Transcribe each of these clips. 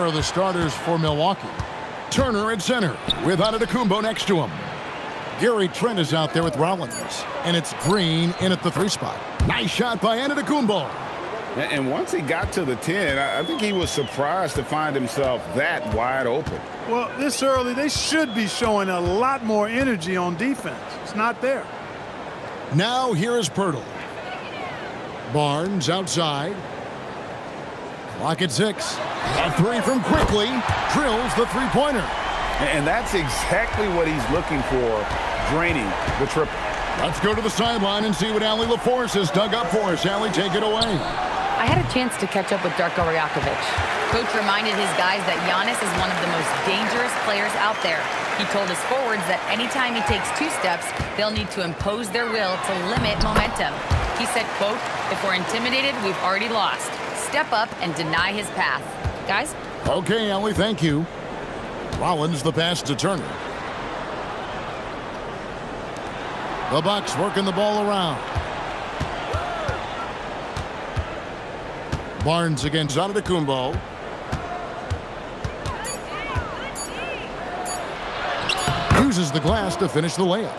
are the starters for Milwaukee. Turner at center with Antetokounmpo next to him. Gary Trent is out there with Rollins. And it's Green in at the 3 spot. Nice shot by Antetokounmpo. And once he got to the 10, I think he was surprised to find himself that wide open. Well, this early, they should be showing a lot more energy on defense. It's not there. Now here is Pirtle. Barnes outside. Clock at 6. A 3 from Quickly. Drills the three-pointer. And that's exactly what he's looking for, draining the triple. Let's go to the sideline and see what Allie LaForce has dug up for us. Allie, take it away. I had a chance to catch up with Darko Rajakovic. Coach reminded his guys that Giannis is one of the most dangerous players out there. He told his forwards that anytime he takes 2 steps, they'll need to impose their will to limit momentum. He said, quote, "If we're intimidated, we've already lost. Step up and deny his path." Guys? Okay, Allie, thank you. Rollins the pass to Turner. The Bucks working the ball around. Barnes against Antetokounmpo. Uses the glass to finish the layup.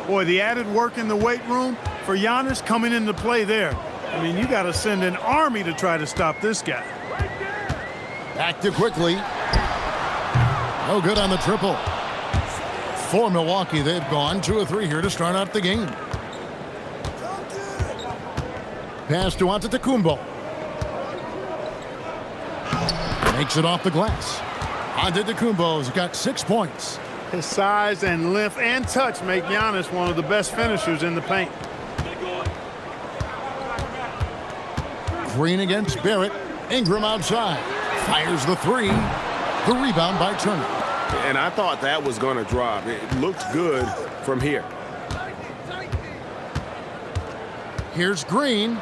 Boy, the added work in the weight room for Giannis coming into play there. I mean, you got to send an army to try to stop this guy. Back to Quickly. No good on the triple. For Milwaukee, they've gone 2 of 3 here to start out the game. Pass to Antetokounmpo. Makes it off the glass. Antetokounmpo's got 6 points. His size and length and touch make Giannis one of the best finishers in the paint. Green against Barrett. Ingram outside. Fires the 3. The rebound by Turner. And I thought that was going to drop. It looked good from here. Here's Green.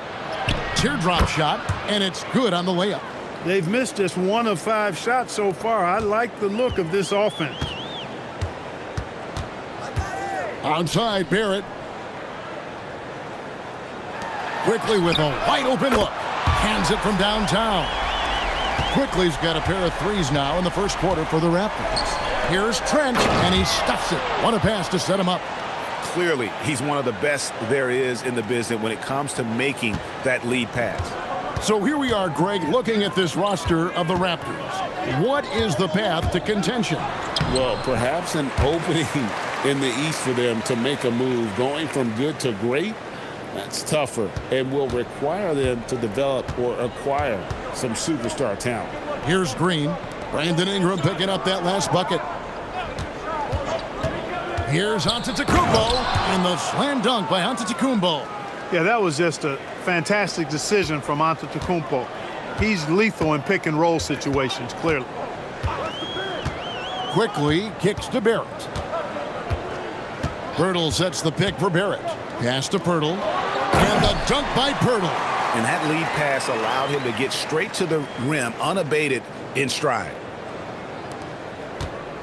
Teardrop shot, and it's good on the layup. They've missed just 1 of 5 shots so far. I like the look of this offense. Outside, Barrett. Quickly with a wide open look. Hands it from downtown. Quickly's got a pair of 3s now in the first quarter for the Raptors. Here's Trent, and he stuffs it. What a pass to set him up. Clearly, he's one of the best there is in the business when it comes to making that lead pass. So here we are, Greg, looking at this roster of the Raptors. What is the path to contention? Well, perhaps an opening in the East for them to make a move. Going from good to great, that's tougher and will require them to develop or acquire some superstar talent. Here's Green. Brandon Ingram picking up that last bucket. Here's Antetokounmpo, and the slam dunk by Antetokounmpo. Yeah, that was just a fantastic decision from Antetokounmpo. He's lethal in pick-and-roll situations, clearly. Quickly kicks to Barrett. Pirtle sets the pick for Barrett. Pass to Pirtle. And the dunk by Pirtle. And that lead pass allowed him to get straight to the rim unabated in stride.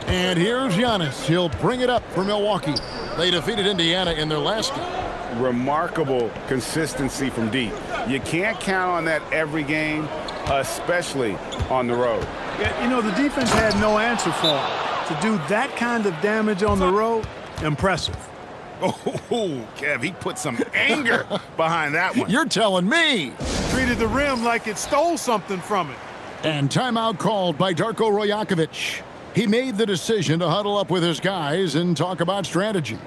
And here's Giannis. He'll bring it up for Milwaukee. They defeated Indiana in their last game. Remarkable consistency from deep. You can't count on that every game, especially on the road. Yeah, you know, the defense had no answer for him. To do that kind of damage on the road, impressive. Oh, Kev, he put some anger behind that one. You're telling me. Treated the rim like it stole something from it. And timeout called by Darko Rajakovic. He made the decision to huddle up with his guys and talk about strategy.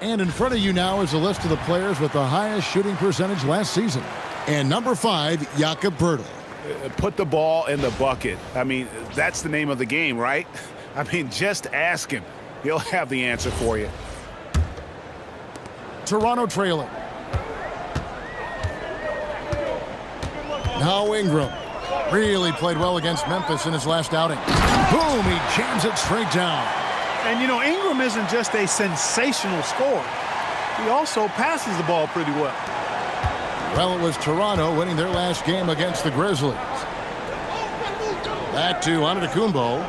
And in front of you now is a list of the players with the highest shooting percentage last season. And number 5, Jakob Poeltl. Put the ball in the bucket. I mean, that's the name of the game, right? I mean, just ask him. He'll have the answer for you. Toronto trailing. Now Ingram. Really played well against Memphis in his last outing. Boom, he jams it straight down. And, you know, Ingram isn't just a sensational scorer. He also passes the ball pretty well. Well, it was Toronto winning their last game against the Grizzlies. Back to Antetokounmpo.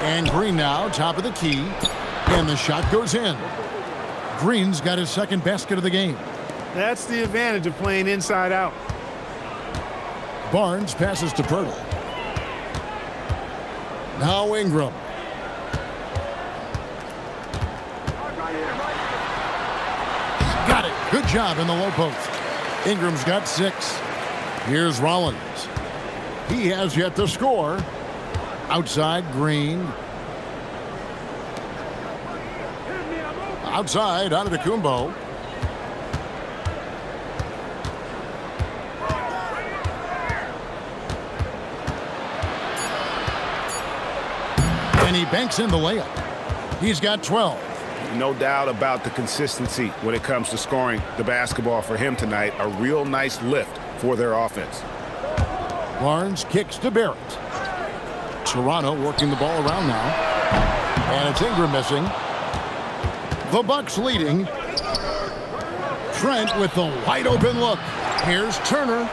And Green now, top of the key. And the shot goes in. Green's got his second basket of the game. That's the advantage of playing inside out. Barnes passes to Poeltl. Now Ingram. Got it. Good job in the low post. Ingram's got 6. Here's Rollins. He has yet to score. Outside, Green. Outside, Antetokounmpo. And he banks in the layup. He's got 12. No doubt about the consistency when it comes to scoring the basketball for him tonight. A real nice lift for their offense. Barnes kicks to Barrett. Toronto working the ball around now. And it's Ingram missing. The Bucks leading. Trent with the wide open look. Here's Turner.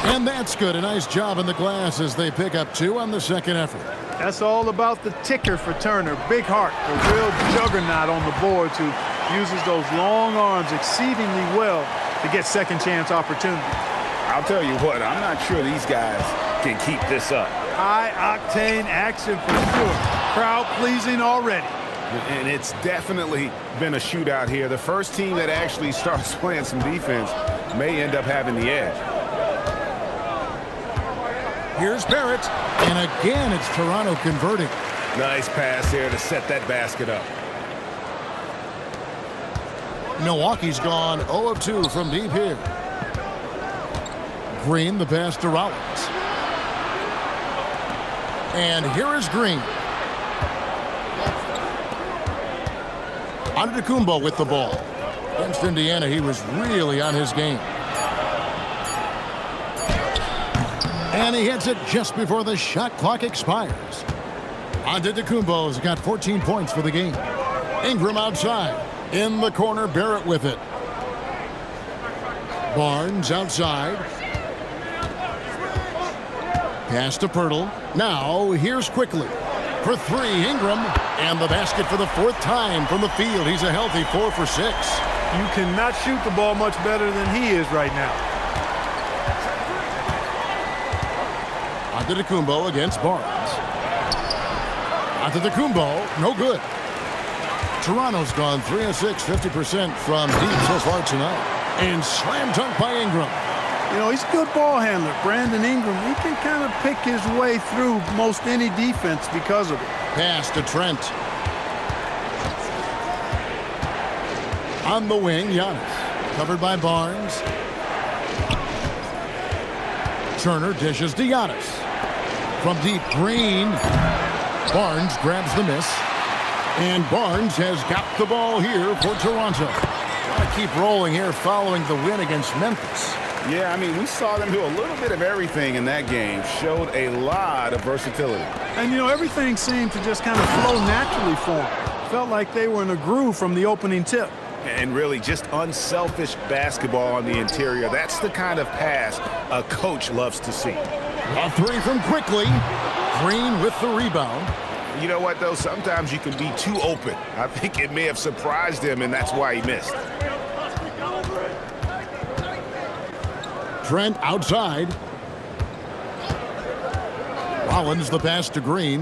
And that's good. A nice job in the glass as they pick up 2 on the second effort. That's all about the ticker for Turner. Big heart, a real juggernaut on the boards who uses those long arms exceedingly well to get second chance opportunity. I'll tell you what, I'm not sure these guys can keep this up. High-octane action for sure. Crowd pleasing already. And it's definitely been a shootout here. The first team that actually starts playing some defense may end up having the edge. Here's Barrett. And again, it's Toronto converting. Nice pass there to set that basket up. Milwaukee's gone 0 of 2 from deep here. Green, the pass to Rollins. And here is Green. Antetokounmpo with the ball. Against Indiana, he was really on his game. And he hits it just before the shot clock expires. Antetokounmpo's got 14 points for the game. Ingram outside. In the corner, Barrett with it. Barnes outside. Pass to Poeltl. Now, here's Quickly. For 3, Ingram. And the basket for the 4th time from the field. He's a healthy 4 for 6. You cannot shoot the ball much better than he is right now. Antetokounmpo against Barnes. Antetokounmpo, no good. Toronto's gone 3 of 6, 50% from deep so far tonight. And slam dunk by Ingram. You know, he's a good ball handler. Brandon Ingram, he can kind of pick his way through most any defense because of it. Pass to Trent. On the wing, Giannis. Covered by Barnes. Turner dishes to Giannis. From deep, Green. Barnes grabs the miss. And Barnes has got the ball here for Toronto. Gotta keep rolling here following the win against Memphis. Yeah, I mean, we saw them do a little bit of everything in that game. Showed a lot of versatility. And, you know, everything seemed to just kind of flow naturally for them. Felt like they were in a groove from the opening tip. And really just unselfish basketball on the interior. That's the kind of pass a coach loves to see. A 3 from Quickly. Green with the rebound. You know what, though? Sometimes you can be too open. I think it may have surprised him, and that's why he missed. Trent outside. Rollins the pass to Green.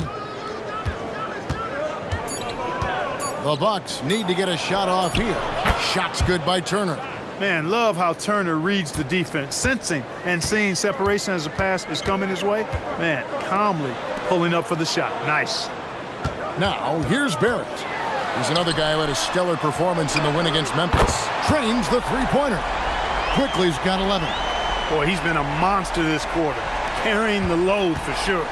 The Bucks need to get a shot off here. Shot's good by Turner. Man, love how Turner reads the defense, sensing and seeing separation as the pass is coming his way. Man, calmly pulling up for the shot. Nice. Now, here's Barrett. He's another guy who had a stellar performance in the win against Memphis. Trains the three-pointer. Quickly's got 11. Boy, he's been a monster this quarter, carrying the load for sure.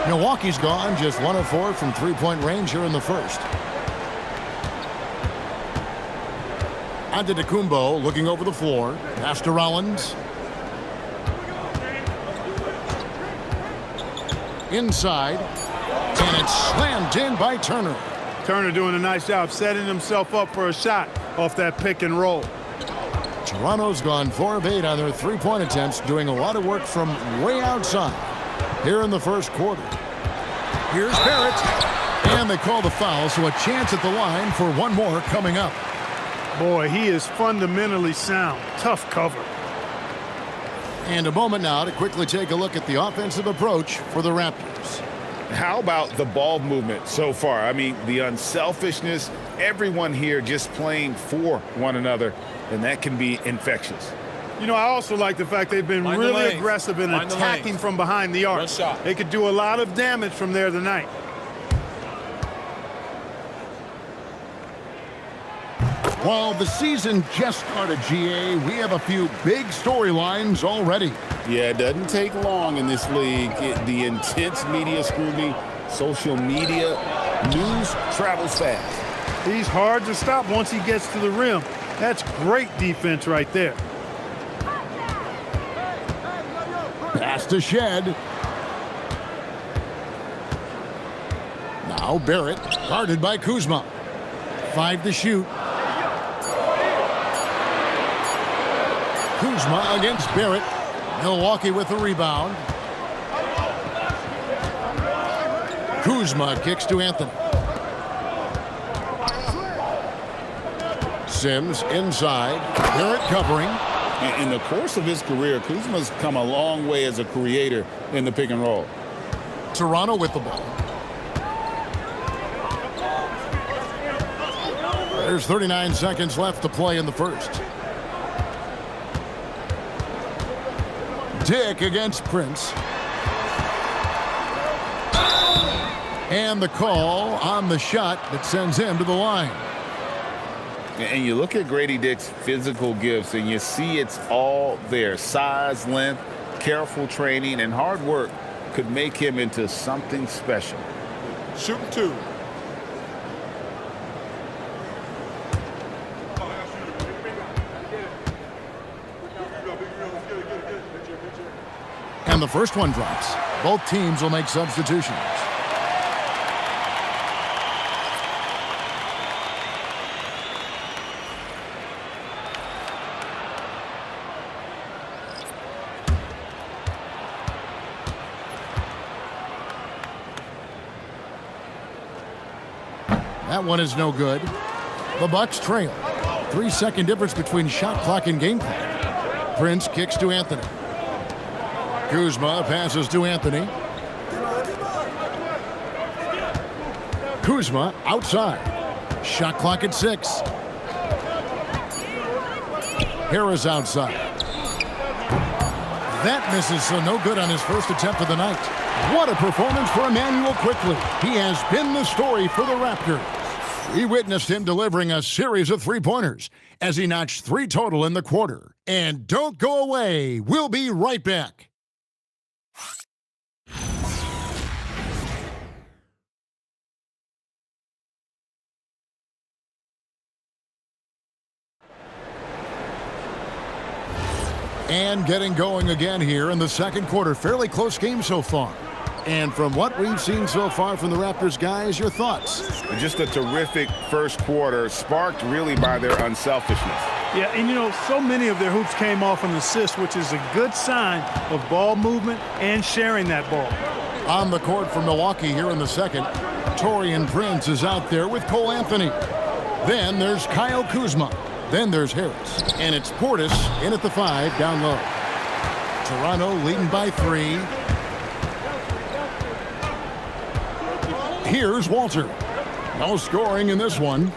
Milwaukee's gone just 1 of 4 from three-point range here in the first. Antetokounmpo looking over the floor. Pass to Rollins. Inside. And it's slammed in by Turner. Turner doing a nice job setting himself up for a shot off that pick and roll. Toronto's gone 4 of 8 on their three-point attempts, doing a lot of work from way outside here in the first quarter. Here's Barrett. And they call the foul, so a chance at the line for one more coming up. Boy, he is fundamentally sound. Tough cover. And a moment now to quickly take a look at the offensive approach for the Raptors. How about the ball movement so far? I mean, the unselfishness, everyone here just playing for one another, and that can be infectious. You know, I also like the fact they've been really aggressive in attacking from behind the arc. They could do a lot of damage from there tonight. While the season just started, GA, we have a few big storylines already. Yeah, it doesn't take long in this league. The intense media scrutiny, social media, news travels fast. He's hard to stop once he gets to the rim. That's great defense right there. Pass to Shed. Now Barrett, guarded by Kuzma. 5 to shoot. Kuzma against Barrett. Milwaukee with the rebound. Kuzma kicks to Anthony. Sims inside. Barrett covering. In the course of his career, Kuzma's come a long way as a creator in the pick and roll. Toronto with the ball. There's 39 seconds left to play in the first. Dick against Prince. And the call on the shot that sends him to the line. And you look at Grady Dick's physical gifts, and you see it's all there. Size, length, careful training, and hard work could make him into something special. Shooting 2. And the first one drops. Both teams will make substitutions. That one is no good. The Bucks trail. 3-second difference between shot clock and game clock. Prince kicks to Anthony. Kuzma passes to Anthony. Kuzma outside. Shot clock at 6. Harris outside. That misses, so no good on his first attempt of the night. What a performance for Emmanuel Quickly. He has been the story for the Raptors. We witnessed him delivering a series of three-pointers as he notched 3 total in the quarter. And don't go away. We'll be right back. And getting going again here in the second quarter. Fairly close game so far. And from what we've seen so far from the Raptors, guys, your thoughts? Just a terrific first quarter, sparked really by their unselfishness. Yeah, and you know, so many of their hoops came off an assist, which is a good sign of ball movement and sharing that ball. On the court for Milwaukee here in the second, Taurean Prince is out there with Cole Anthony. Then there's Kyle Kuzma. Then there's Harris. And it's Portis in at the 5 down low. Toronto leading by 3. Here's Walter. No scoring in this one.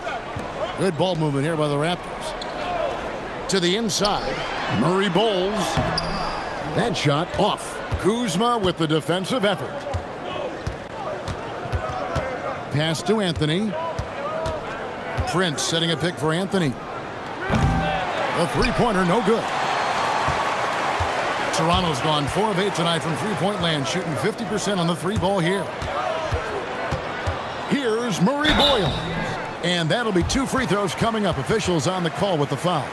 Good ball movement here by the Raptors. To the inside. Murray bowls. That shot off. Kuzma with the defensive effort. Pass to Anthony. Prince setting a pick for Anthony. The three-pointer, no good. Toronto's gone 4 of 8 tonight from three-point land, shooting 50% on the three ball here. Here's Murray Boyle. And that'll be 2 free throws coming up. Officials on the call with the foul.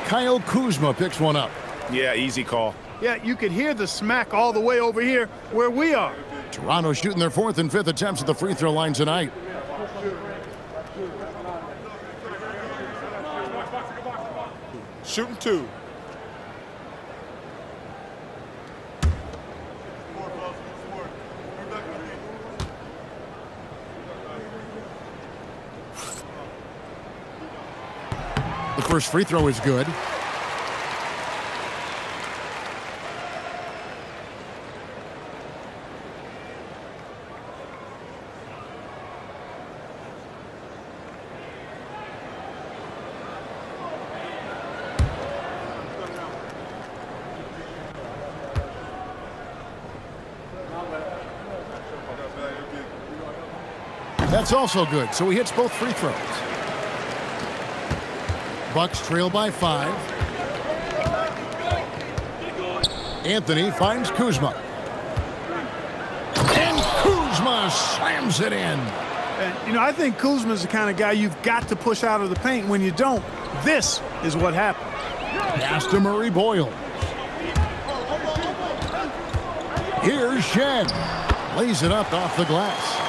Kyle Kuzma picks one up. Yeah, easy call. Yeah, you could hear the smack all the way over here where we are. Toronto shooting their 4th and 5th attempts at the free throw line tonight. Shooting 2. The first free throw is good. That's also good, so he hits both free throws. Bucks trail by 5. Anthony finds Kuzma. And Kuzma slams it in. And, you know, I think Kuzma's the kind of guy you've got to push out of the paint. When you don't, this is what happens. Pass to Murray Boyle. Here's Shed. Lays it up off the glass.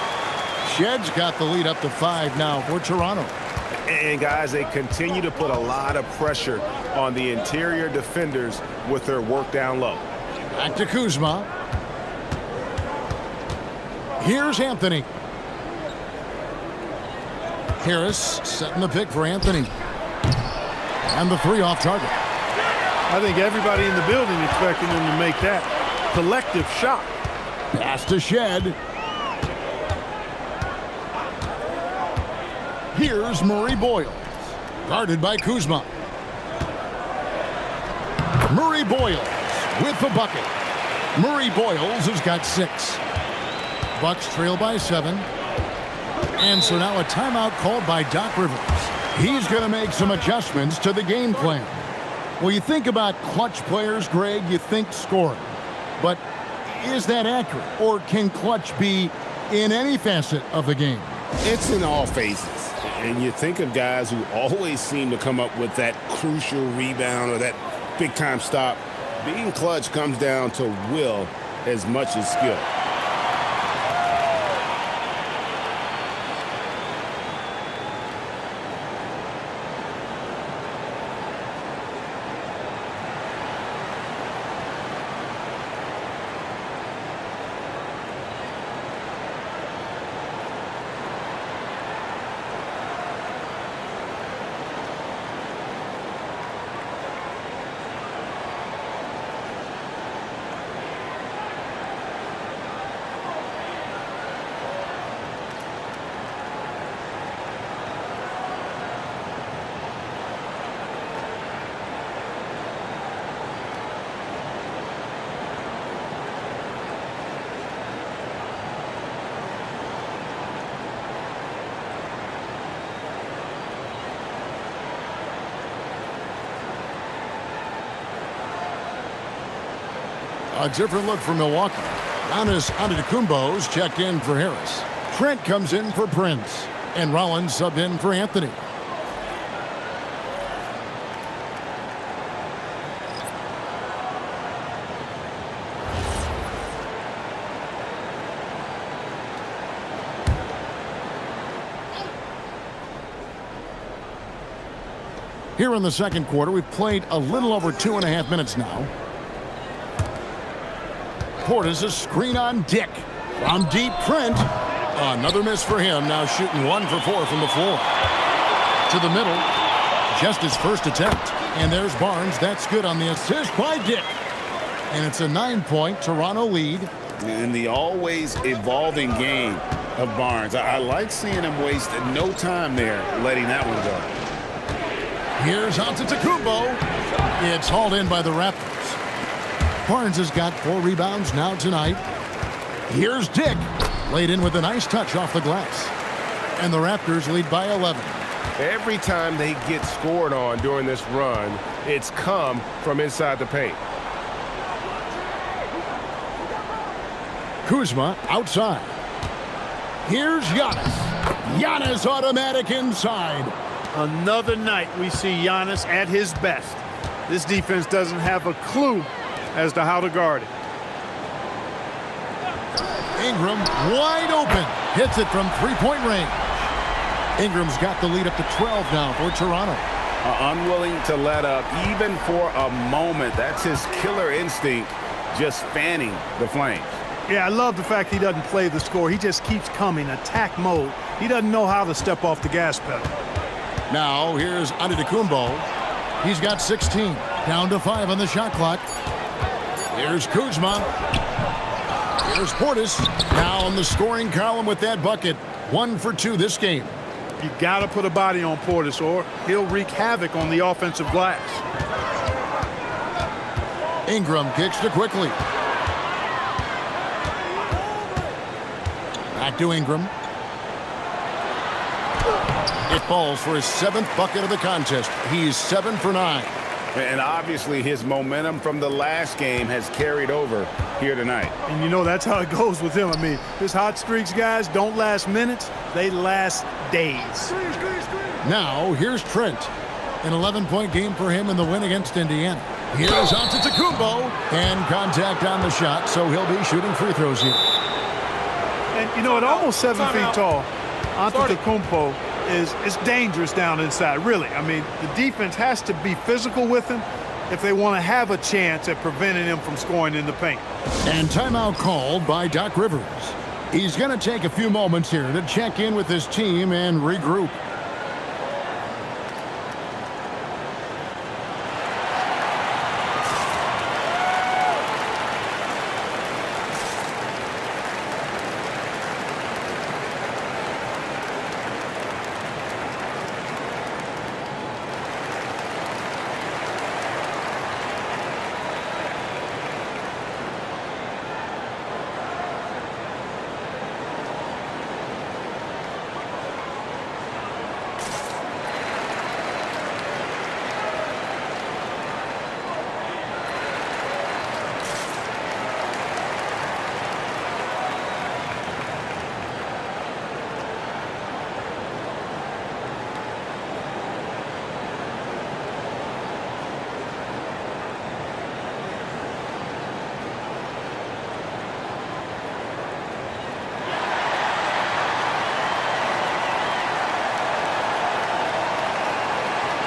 Shed's got the lead up to 5 now for Toronto. And guys, they continue to put a lot of pressure on the interior defenders with their work down low. Back to Kuzma. Here's Anthony. Harris setting the pick for Anthony. And the 3 off target. I think everybody in the building expecting them to make that collective shot. Pass to Shed. Here's Murray Boyle. Guarded by Kuzma. Murray Boyles with the bucket. Murray Boyles has got 6. Bucks trail by 7. And so now a timeout called by Doc Rivers. He's going to make some adjustments to the game plan. Well, you think about clutch players, Greg, you think scoring. But is that accurate? Or can clutch be in any facet of the game? It's in all phases. And you think of guys who always seem to come up with that crucial rebound or that big-time stop. Being clutch comes down to will as much as skill. A different look for Milwaukee. Giannis Antetokounmpo's checked in for Harris. Trent comes in for Prince. And Rollins subbed in for Anthony. Here in the second quarter, we've played a little over 2.5 minutes now. Portis a screen on Dick. From deep, Trent. Another miss for him. Now shooting 1 for 4 from the floor. To the middle. Just his first attempt. And there's Barnes. That's good on the assist by Dick. And it's a 9-point Toronto lead. In the always evolving game of Barnes. I like seeing him waste no time there letting that one go. Here's Antetokounmpo. It's hauled in by the Raptors. Barnes has got 4 rebounds now tonight. Here's Dick. Laid in with a nice touch off the glass. And the Raptors lead by 11. Every time they get scored on during this run, it's come from inside the paint. Kuzma outside. Here's Giannis. Giannis automatic inside. Another night we see Giannis at his best. This defense doesn't have a clue as to how to guard it. Ingram wide open. Hits it from three-point range. Ingram's got the lead up to 12 now for Toronto. Unwilling to let up even for a moment. That's his killer instinct, just fanning the flames. Yeah, I love the fact he doesn't play the score. He just keeps coming, attack mode. He doesn't know how to step off the gas pedal. Now here's Antetokounmpo. He's got 16. Down to 5 on the shot clock. Here's Kuzma. Here's Portis. Now on the scoring column with that bucket. 1 for 2 this game. You got to put a body on Portis or he'll wreak havoc on the offensive glass. Ingram kicks to quickly. Back to Ingram. It falls for his 7th bucket of the contest. He's 7 for 9. And obviously his momentum from the last game has carried over here tonight. And you know that's how it goes with him. I mean, his hot streaks, guys, don't last minutes. They last days. Now here's Trent. An 11-point game for him in the win against Indiana. Here's Antetokounmpo. And contact on the shot, so he'll be shooting free throws here. And, you know, at almost 7 feet tall, Antetokounmpo is dangerous down inside, really. I mean, the defense has to be physical with him if they want to have a chance at preventing him from scoring in the paint. And timeout called by Doc Rivers. He's going to take a few moments here to check in with his team and regroup.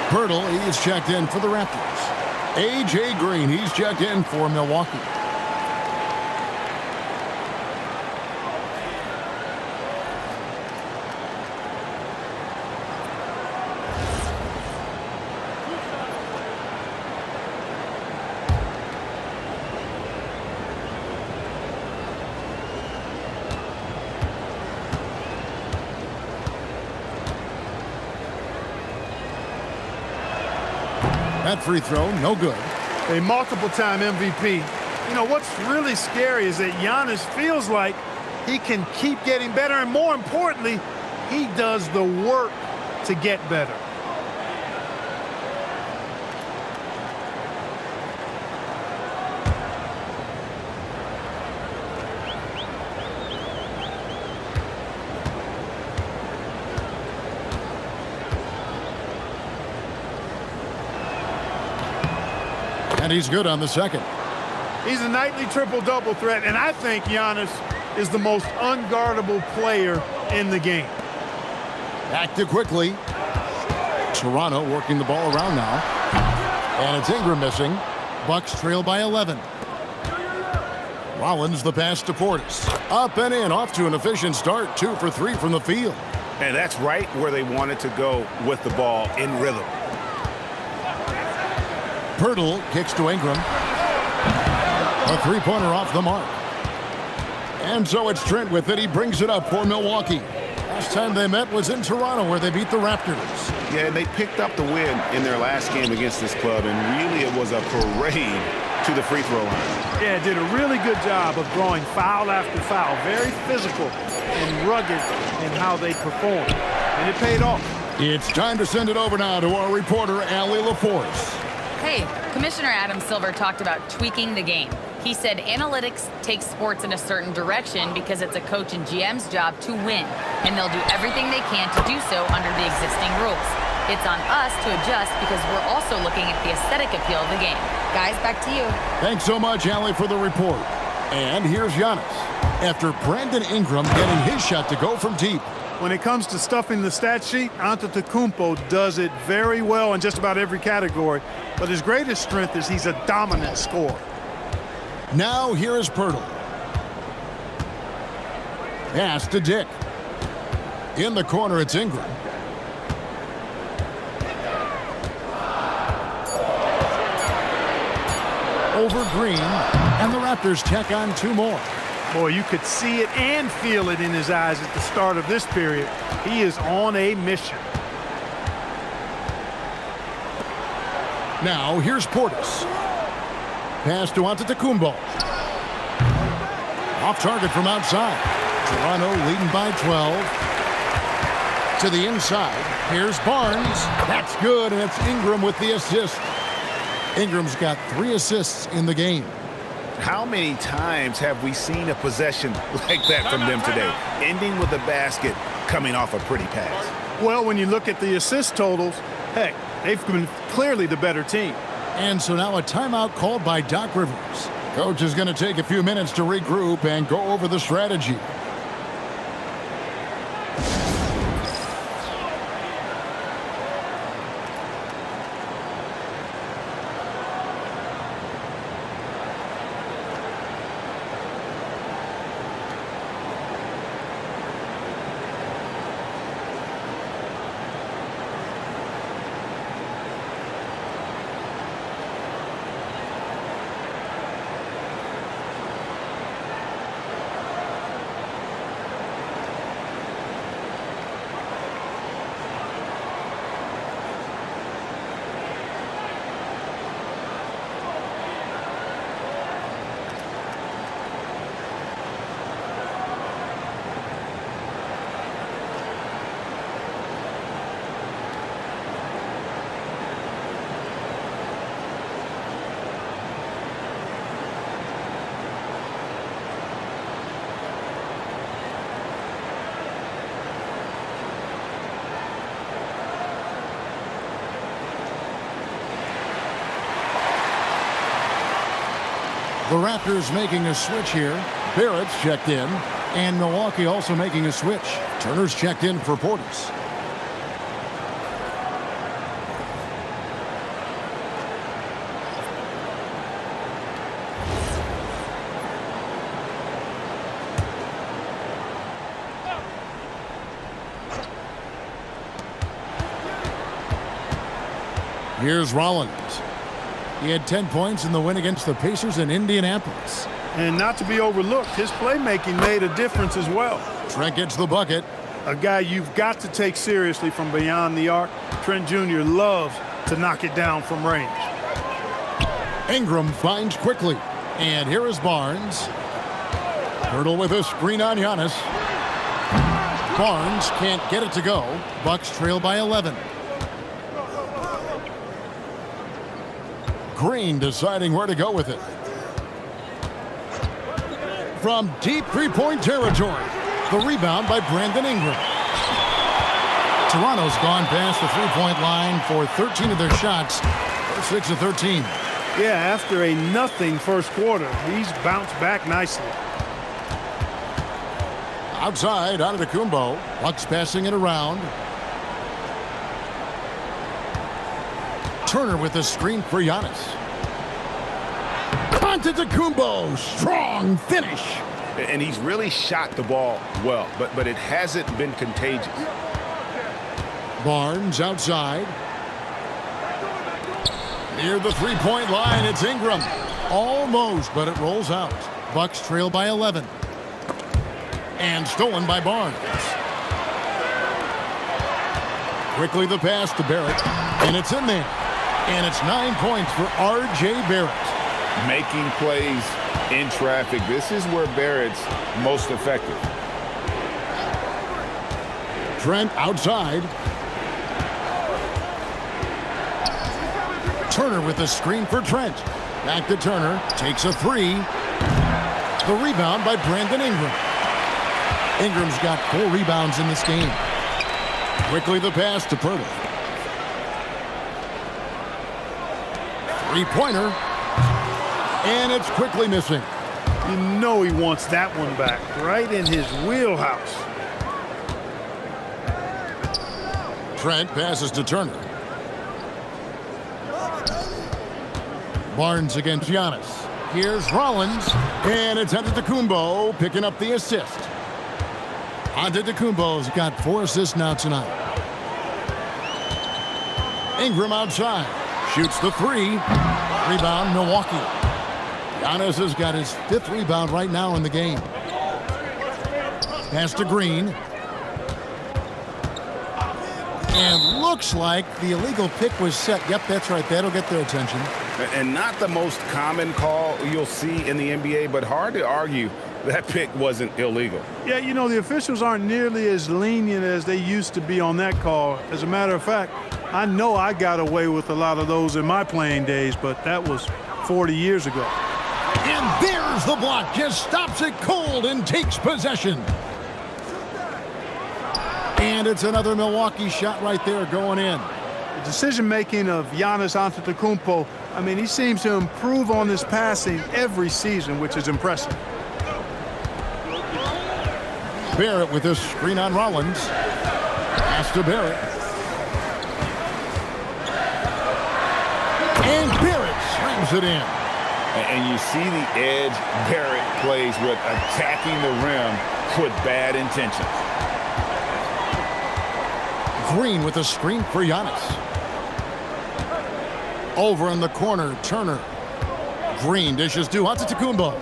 Pirtle, he's checked in for the Raptors. A.J. Green, he's checked in for Milwaukee. That free throw, no good. A multiple-time MVP. You know, what's really scary is that Giannis feels like he can keep getting better, and more importantly, he does the work to get better. And he's good on the second. He's a nightly triple-double threat, and I think Giannis is the most unguardable player in the game. Back to quickly. Toronto working the ball around now. And it's Ingram missing. Bucks trail by 11. Rollins the pass to Portis. Up and in, off to an efficient start. 2 for 3 from the field. And that's right where they wanted to go with the ball, in rhythm. Pirtle kicks to Ingram. A three-pointer off the mark. And so it's Trent with it. He brings it up for Milwaukee. Last time they met was in Toronto, where they beat the Raptors. Yeah, and they picked up the win in their last game against this club, and really it was a parade to the free throw line. Yeah, did a really good job of drawing foul after foul. Very physical and rugged in how they performed. And it paid off. It's time to send it over now to our reporter, Allie LaForce. Hey, Commissioner Adam Silver talked about tweaking the game. He said analytics takes sports in a certain direction because it's a coach and GM's job to win, and they'll do everything they can to do so under the existing rules. It's on us to adjust because we're also looking at the aesthetic appeal of the game. Guys, back to you. Thanks so much, Allie, for the report. And here's Giannis, after Brandon Ingram getting his shot to go from deep. When it comes to stuffing the stat sheet, Antetokounmpo does it very well in just about every category. But his greatest strength is he's a dominant scorer. Now here is Pirtle. Pass to Dick. In the corner, it's Ingram. Over Green, and the Raptors tack on 2 more. Boy, you could see it and feel it in his eyes at the start of this period. He is on a mission. Now here's Portis. Pass to Antetokounmpo. Off target from outside. Toronto leading by 12. To the inside. Here's Barnes. That's good, and it's Ingram with the assist. Ingram's got 3 assists in the game. How many times have we seen a possession like that from them today, ending with a basket coming off a pretty pass? Well, when you look at the assist totals, heck, they've been clearly the better team. And so now a timeout called by Doc Rivers. Coach is going to take a few minutes to regroup and go over the strategy. The Raptors making a switch here. Barrett's checked in. And Milwaukee also making a switch. Turner's checked in for Portis. Here's Rollins. He had 10 points in the win against the Pacers in Indianapolis. And not to be overlooked, his playmaking made a difference as well. Trent gets the bucket. A guy you've got to take seriously from beyond the arc. Trent Jr. loves to knock it down from range. Ingram finds quickly. And here is Barnes. Hurdle with a screen on Giannis. Barnes can't get it to go. Bucks trail by 11. Green deciding where to go with it. From deep three-point territory. The rebound by Brandon Ingram. Toronto's gone past the three-point line for 13 of their shots. 6 of 13. Yeah, after a nothing first quarter, he's bounced back nicely. Outside, Antetokounmpo. Bucks passing it around. Turner with the screen for Giannis. Antetokounmpo, strong finish. And he's really shot the ball well, but it hasn't been contagious. Barnes outside. Near the three-point line, it's Ingram. Almost, but it rolls out. Bucks trail by 11. And stolen by Barnes. Quickly the pass to Barrett, and it's in there. And it's 9 points for R.J. Barrett. Making plays in traffic. This is where Barrett's most effective. Trent outside. Turner with the screen for Trent. Back to Turner. Takes a three. The rebound by Brandon Ingram. Ingram's got 4 rebounds in this game. Quickly the pass to Purtle. Three-pointer. And it's quickly missing. You know he wants that one back. Right in his wheelhouse. Trent passes to Turner. Barnes against Giannis. Here's Rollins. And it's Antetokounmpo picking up the assist. Antetokounmpo's got 4 assists now tonight. Ingram outside. Shoots the three. Rebound, Milwaukee. Giannis has got his 5th rebound right now in the game. Pass to Green. And looks like the illegal pick was set. Yep, that's right. That'll get their attention. And not the most common call you'll see in the NBA, but hard to argue that pick wasn't illegal. Yeah, you know, the officials aren't nearly as lenient as they used to be on that call. As a matter of fact, I know I got away with a lot of those in my playing days, but that was 40 years ago. And there's the block. Just stops it cold and takes possession. And it's another Milwaukee shot right there going in. The decision-making of Giannis Antetokounmpo, I mean, he seems to improve on his passing every season, which is impressive. Barrett with this screen on Rollins. Pass to Barrett. And Barrett slams it in. And you see the edge Barrett plays with, attacking the rim with bad intentions. Green with a screen for Giannis. Over in the corner, Turner. Green dishes to Antetokounmpo.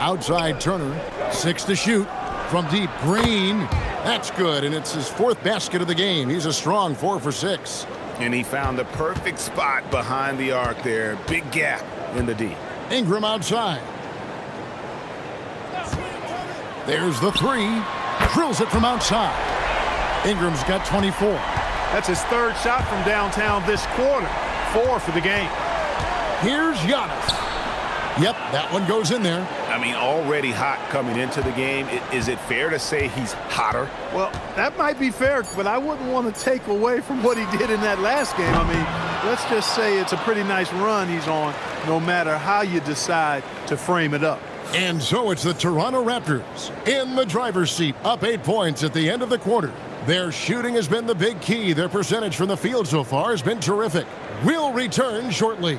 Outside Turner, 6 to shoot. From deep, Green. That's good, and it's his 4th basket of the game. He's a strong 4 for 6. And he found the perfect spot behind the arc there. Big gap in the D. Ingram outside. There's the three. Drills it from outside. Ingram's got 24. That's his 3rd shot from downtown this quarter. 4 for the game. Here's Giannis. Yep, that one goes in there. I mean, already hot coming into the game. Is it fair to say he's hotter? Well, that might be fair, but I wouldn't want to take away from what he did in that last game. I mean, let's just say it's a pretty nice run he's on, no matter how you decide to frame it up. And so it's the Toronto Raptors in the driver's seat, up 8 points at the end of the quarter. Their shooting has been the big key. Their percentage from the field so far has been terrific. We'll return shortly.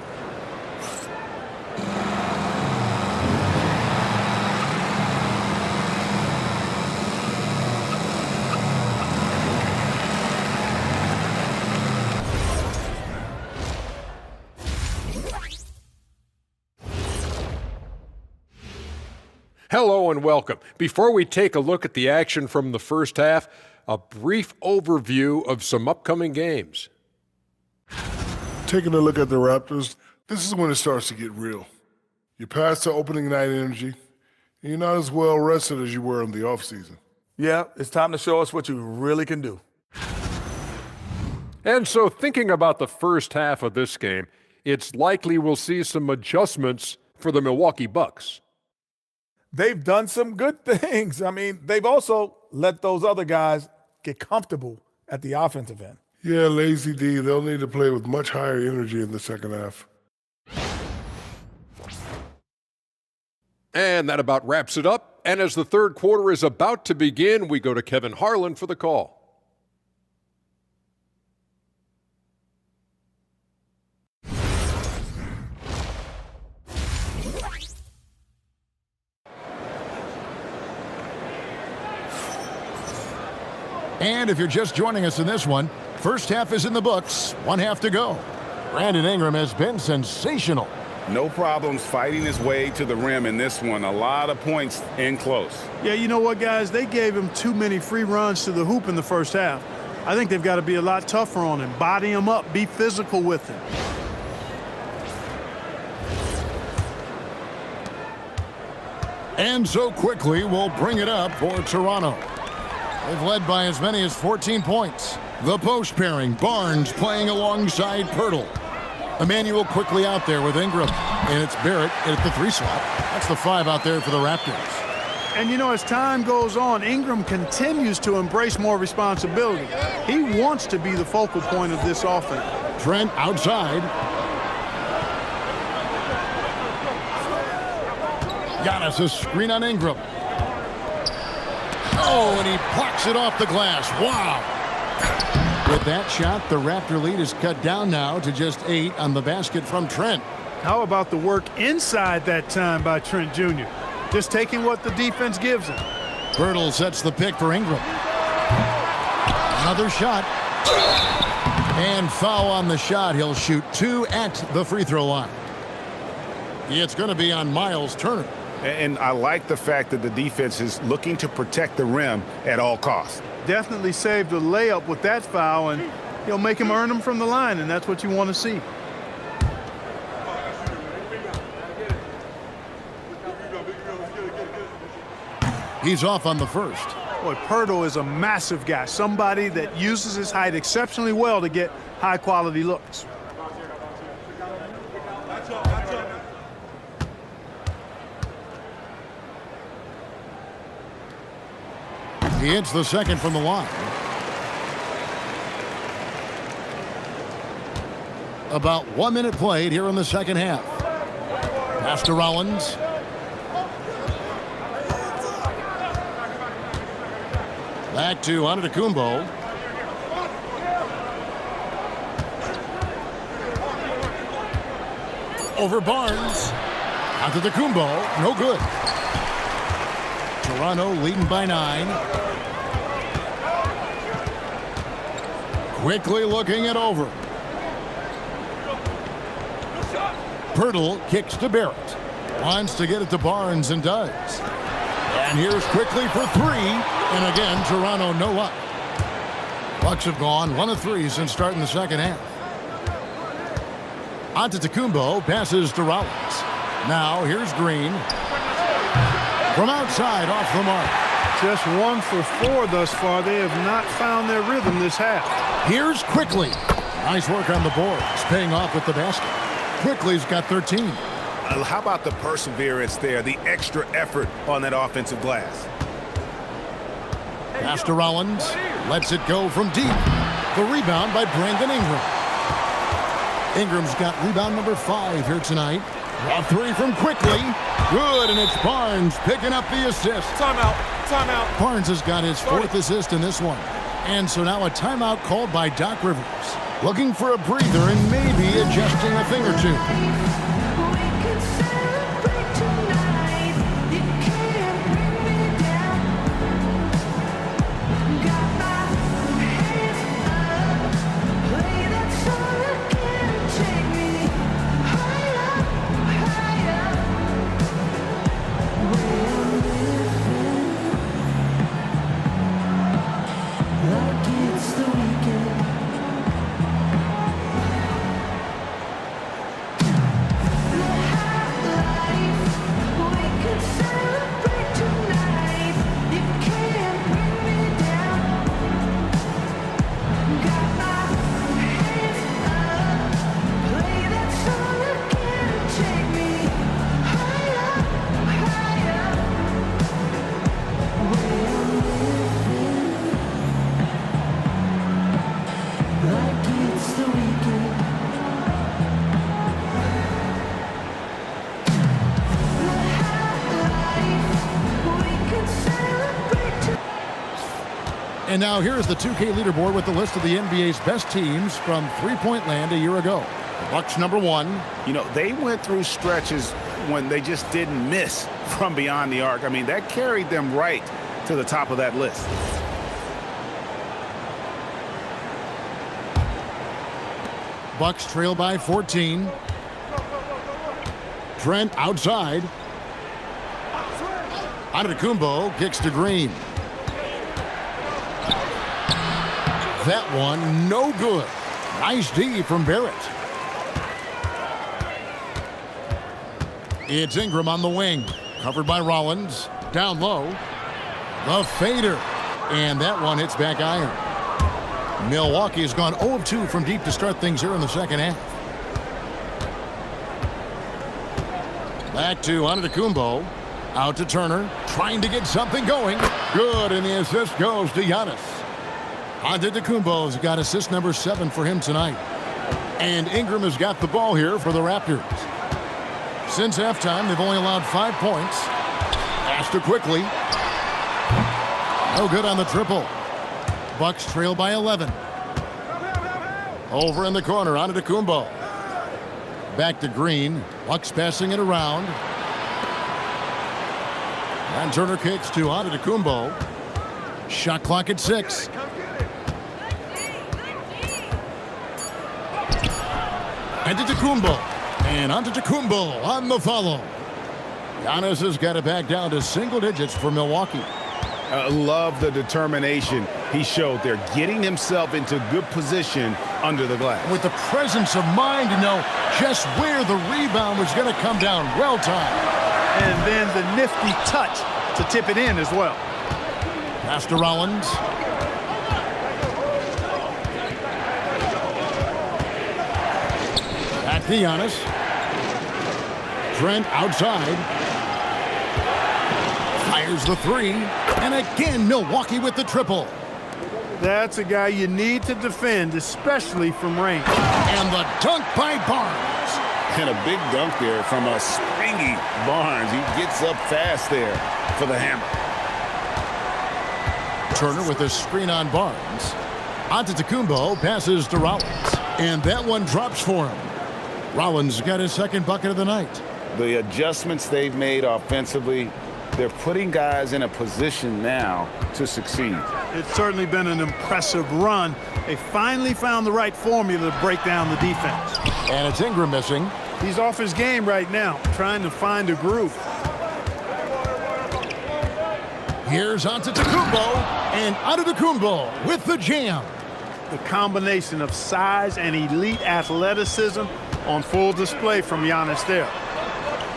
Hello and welcome. Before we take a look at the action from the first half, a brief overview of some upcoming games. Taking a look at the Raptors, this is when it starts to get real. You're past the opening night energy, and you're not as well rested as you were in the offseason. Yeah, it's time to show us what you really can do. And so thinking about the first half of this game, it's likely we'll see some adjustments for the Milwaukee Bucks. They've done some good things. I mean, they've also let those other guys get comfortable at the offensive end. Yeah, lazy D, they'll need to play with much higher energy in the second half. And that about wraps it up. And as the third quarter is about to begin, we go to Kevin Harlan for the call. And if you're just joining us in this one, first half is in the books, 1 half to go. Brandon Ingram has been sensational. No problems fighting his way to the rim in this one. A lot of points in close. Yeah, you know what, guys? They gave him too many free runs to the hoop in the first half. I think they've got to be a lot tougher on him. Body him up. Be physical with him. And so quickly we'll bring it up for Toronto. They've led by as many as 14 points. The post pairing, Barnes playing alongside Pirtle. Emmanuel quickly out there with Ingram. And it's Barrett at the 3 slot. That's the 5 out there for the Raptors. And, you know, as time goes on, Ingram continues to embrace more responsibility. He wants to be the focal point of this offense. Trent outside. Giannis a screen on Ingram. Oh, and he blocks it off the glass. Wow. With that shot, the Raptor lead is cut down now to just 8 on the basket from Trent. How about the work inside that time by Trent Jr.? Just taking what the defense gives him. Pirtle sets the pick for Ingram. Another shot. And foul on the shot. He'll shoot 2 at the free throw line. It's going to be on Miles Turner. And I like the fact that the defense is looking to protect the rim at all costs. Definitely saved a layup with that foul, and he'll make him earn them from the line, and that's what you want to see. He's off on the first. Boy, Pirtle is a massive guy, somebody that uses his height exceptionally well to get high-quality looks. He hits the second from the line. About 1 minute played here in the second half. Pass to Rollins. Back to Antetokounmpo. Over Barnes. Antetokounmpo, no good. Toronto leading by 9. Quickly looking it over. Pirtle kicks to Barrett. Wants to get it to Barnes and does. And here's quickly for 3. And again, Toronto no luck. Bucks have gone 1 of 3 since starting the second half. Antetokounmpo passes to Rollins. Now here's Green. From outside, off the mark. Just 1 for 4 thus far. They have not found their rhythm this half. Here's Quickly. Nice work on the boards, paying off with the basket. Quickly's got 13. How about the perseverance there, the extra effort on that offensive glass? Pass to Rollins. Lets it go from deep. The rebound by Brandon Ingram. Ingram's got rebound number 5 here tonight. A 3 from Quickly. Good, and it's Barnes picking up the assist. Timeout. Timeout. Barnes has got his 4th assist in this one. And so now a timeout called by Doc Rivers. Looking for a breather and maybe adjusting a thing or two. And now here's the 2K leaderboard with the list of the NBA's best teams from three-point land a year ago. The Bucks number 1. You know, they went through stretches when they just didn't miss from beyond the arc. I mean, that carried them right to the top of that list. Bucks trail by 14. Trent outside. Antetokounmpo kicks to Green. That one, no good. Nice D from Barrett. It's Ingram on the wing. Covered by Rollins. Down low. The fader. And that one hits back iron. Milwaukee has gone 0 of 2 from deep to start things here in the second half. Back to Antetokounmpo. Out to Turner. Trying to get something going. Good, and the assist goes to Giannis. Antetokounmpo's got assist number 7 for him tonight. And Ingram has got the ball here for the Raptors. Since halftime, they've only allowed 5 points. Pass to quickly. No good on the triple. Bucks trail by 11. Over in the corner, Antetokounmpo. Back to Green. Bucks passing it around. And Turner kicks to Antetokounmpo. Shot clock at 6. Antetokounmpo. And Antetokounmpo on the follow. Giannis has got it back down to single digits for Milwaukee. Love the determination he showed there, getting himself into good position under the glass. With the presence of mind to know just where the rebound was going to come down. Well timed. And then the nifty touch to tip it in as well. Pass to Rollins. Back to Giannis. Trent outside. Fires the 3. And again, Milwaukee with the triple. That's a guy you need to defend, especially from range. And the dunk by Barnes. And a big dunk there from a springy Barnes. He gets up fast there for the hammer. Turner with a screen on Barnes. Antetokounmpo passes to Rollins. And that one drops for him. Rollins got his second bucket of the night. The adjustments they've made offensively, they're putting guys in a position now to succeed. It's certainly been an impressive run. They finally found the right formula to break down the defense. And it's Ingram missing. He's off his game right now, trying to find a groove. Here's Antetokounmpo, and Antetokounmpo with the jam. The combination of size and elite athleticism on full display from Giannis there.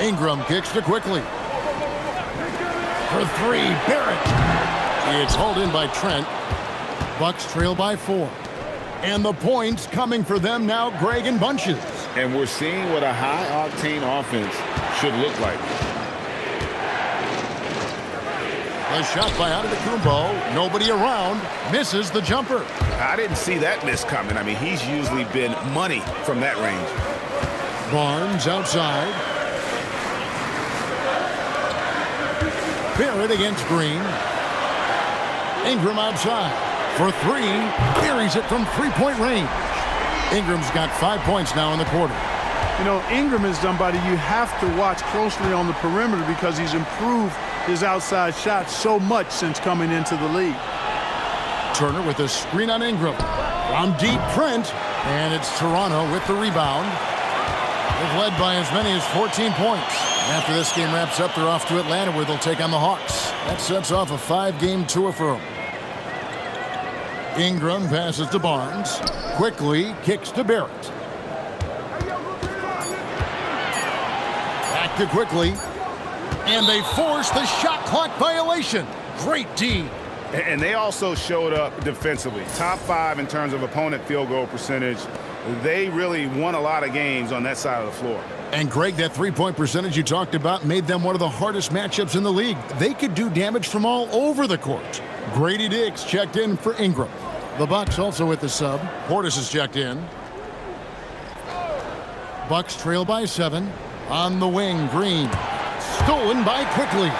Ingram kicks to quickly. For 3, Barrett. It's hauled in by Trent. Bucks trail by 4. And the points coming for them now, Greg, in bunches. And we're seeing what a high-octane offense should look like. The shot by Antetokounmpo. Nobody around. Misses the jumper. I didn't see that miss coming. I mean, he's usually been money from that range. Barnes outside. Barrett against Green. Ingram outside. For 3. Buries it from three-point range. Ingram's got 5 points now in the quarter. You know, Ingram is somebody you have to watch closely on the perimeter because he's improved his outside shot so much since coming into the league. Turner with a screen on Ingram. From deep, Trent. And it's Toronto with the rebound. They've led by as many as 14 points. After this game wraps up, they're off to Atlanta where they'll take on the Hawks. That sets off a 5-game tour for them. Ingram passes to Barnes. Quickly kicks to Barrett. Back to Quickly. And they force the shot clock violation. Great D. And they also showed up defensively. Top 5 in terms of opponent field goal percentage. They really won a lot of games on that side of the floor. And Greg, that three-point percentage you talked about made them one of the hardest matchups in the league. They could do damage from all over the court. Grady Diggs checked in for Ingram. The Bucks also with the sub. Portis is checked in. Bucks trail by 7. On the wing, Green. Stolen by Quickly.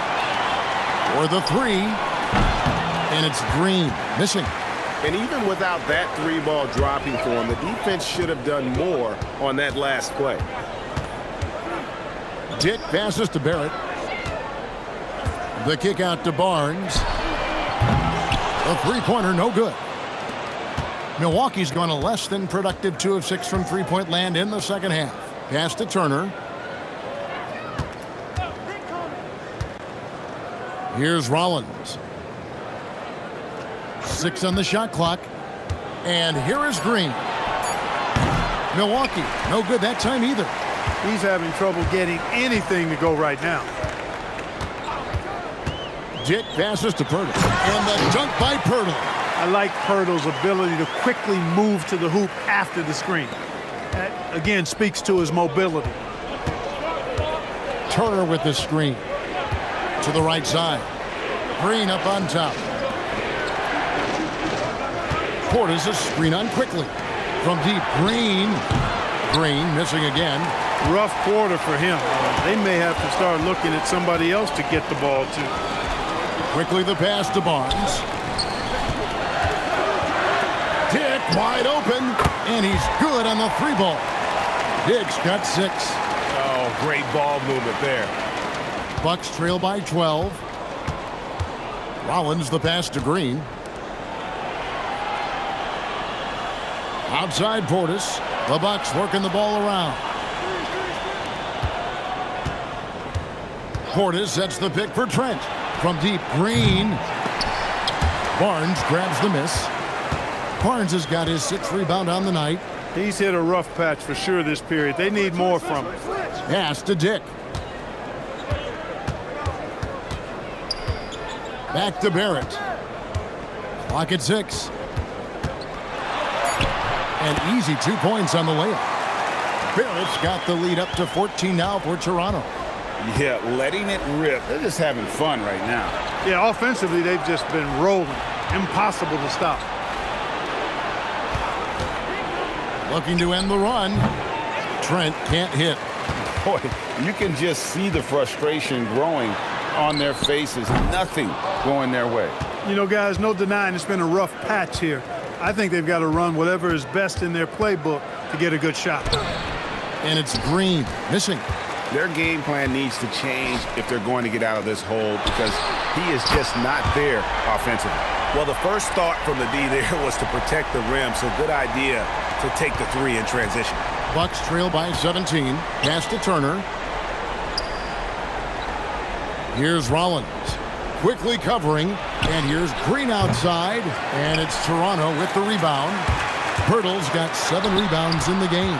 For the 3. And it's Green missing. And even without that 3-ball dropping for him, the defense should have done more on that last play. Dick passes to Barrett. The kick out to Barnes. A three-pointer, no good. Milwaukee's gone a less than productive 2 of 6 from three-point land in the second half. Pass to Turner. Here's Rollins. 6 on the shot clock. And here is Green. Milwaukee, no good that time either. He's having trouble getting anything to go right now. Dick passes to Pirtle. And the dunk by Pirtle. I like Pirtle's ability to quickly move to the hoop after the screen. That, again, speaks to his mobility. Turner with the screen. To the right side. Green up on top. Portis is screen on quickly. From deep, Green. Green missing again. Rough quarter for him. They may have to start looking at somebody else to get the ball to. Quickly the pass to Barnes. Dick wide open, and he's good on the 3-ball. Dick's got 6. Oh, great ball movement there. Bucks trail by 12. Rollins the pass to Green. Outside Portis. The Bucks working the ball around. Portis sets the pick for Trent. From deep, Green. Barnes grabs the miss. Barnes has got his 6th rebound on the night. He's hit a rough patch for sure this period. They need more from him. Pass to Dick. Back to Barrett. Clock at 6. An easy 2 points on the layup. Barrett's got the lead up to 14 now for Toronto. Yeah, letting it rip. They're just having fun right now. Yeah, offensively, they've just been rolling. Impossible to stop. Looking to end the run. Trent can't hit. Boy, you can just see the frustration growing on their faces. Nothing going their way. You know, guys, no denying it's been a rough patch here. I think they've got to run whatever is best in their playbook to get a good shot. And it's Green missing. Their game plan needs to change if they're going to get out of this hole because he is just not there offensively. Well, the first thought from the D there was to protect the rim, so good idea to take the 3 in transition. Bucks trail by 17. Pass to Turner. Here's Rollins. Quickly covering. And here's Green outside. And it's Toronto with the rebound. Pirtle's got 7 rebounds in the game.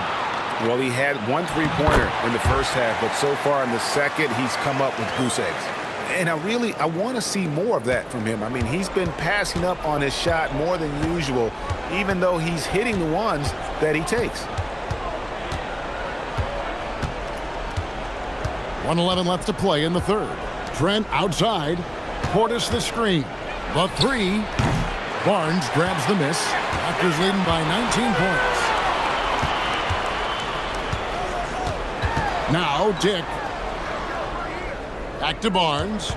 Well, he had 1 3-pointer in the first half, but so far in the second, he's come up with goose eggs. And I want to see more of that from him. I mean, he's been passing up on his shot more than usual, even though he's hitting the ones that he takes. 1:11 left to play in the third. Trent outside. Portis the screen. The 3. Barnes grabs the miss. Raptors leading by 19 points. Now Dick. Back to Barnes.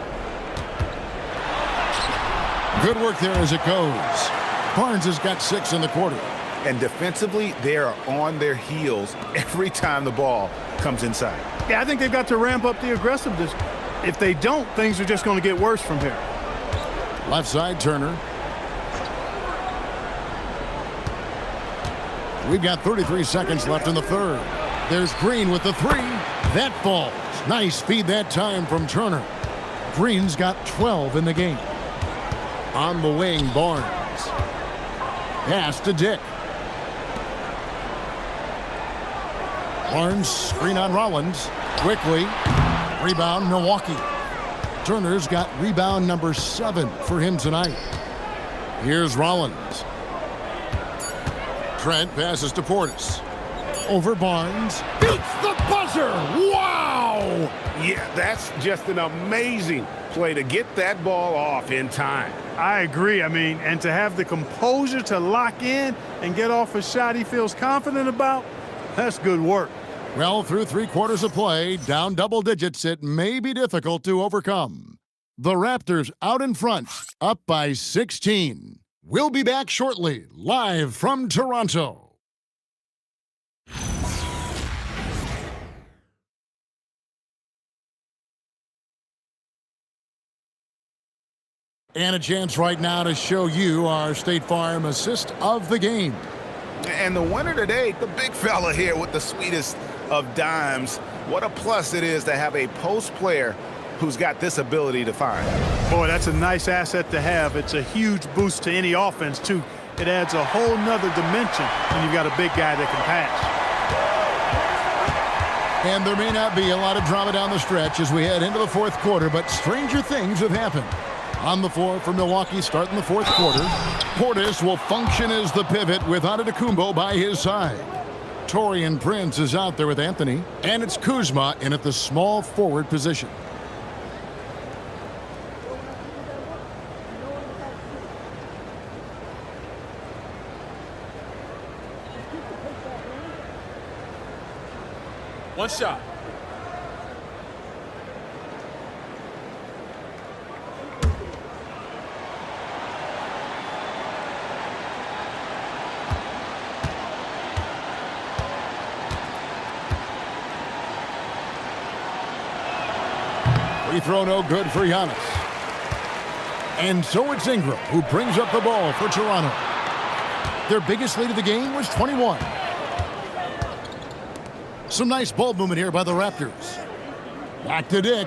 Good work there as it goes. Barnes has got 6 in the quarter. And defensively, they are on their heels every time the ball comes inside. Yeah, I think they've got to ramp up the aggressiveness. If they don't, things are just going to get worse from here. Left side, Turner. We've got 33 seconds left in the third. There's Green with the 3. That falls. Nice feed that time from Turner. Green's got 12 in the game. On the wing, Barnes. Pass to Dick. Barnes, screen on Rollins. Quickly. Rebound, Milwaukee. Turner's got rebound number 7 for him tonight. Here's Rollins. Trent passes to Portis. Over Barnes. Beats the buzzer! Wow! Yeah, that's just an amazing play to get that ball off in time. I agree. I mean, and to have the composure to lock in and get off a shot he feels confident about, that's good work. Well, through 3 quarters of play, down double digits, it may be difficult to overcome. The Raptors out in front, up by 16. We'll be back shortly, live from Toronto. And a chance right now to show you our State Farm assist of the game. And the winner today, the big fella here with the sweetest of dimes. What a plus it is to have a post player who's got this ability to find. Boy, that's a nice asset to have. It's a huge boost to any offense, too. it adds a whole nother dimension when you've got a big guy that can pass. And there may not be a lot of drama down the stretch as we head into the fourth quarter, but stranger things have happened. On the floor for Milwaukee starting the fourth quarter, Portis will function as the pivot with Antetokounmpo by his side. Taurean Prince is out there with Anthony, and it's Kuzma in at the small forward position. One shot. Free throw no good for Giannis. And so it's Ingram who brings up the ball for Toronto. Their biggest lead of the game was 21. Some nice ball movement here by the Raptors. Back to Dick.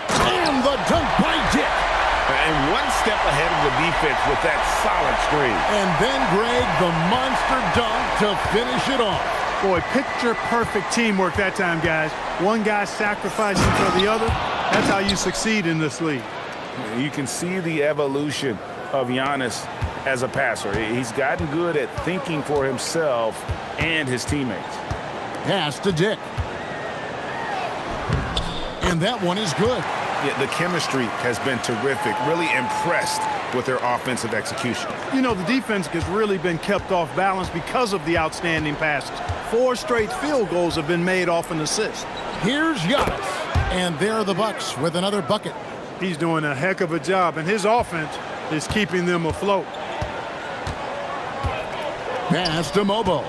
And the dunk by Dick. And one step ahead of the defense with that solid screen. And then Greg, the monster dunk to finish it off. Boy, picture-perfect teamwork that time, guys. One guy sacrificing for the other. That's how you succeed in this league. You can see the evolution of Giannis as a passer. He's gotten good at thinking for himself and his teammates. Pass to Dick. And that one is good. Yeah, the chemistry has been terrific. Really impressed with their offensive execution. You know, the defense has really been kept off balance because of the outstanding passes. 4 straight field goals have been made off an assist. Here's Giannis. And there are the Bucks with another bucket. He's doing a heck of a job, and his offense is keeping them afloat. Pass to Mobo.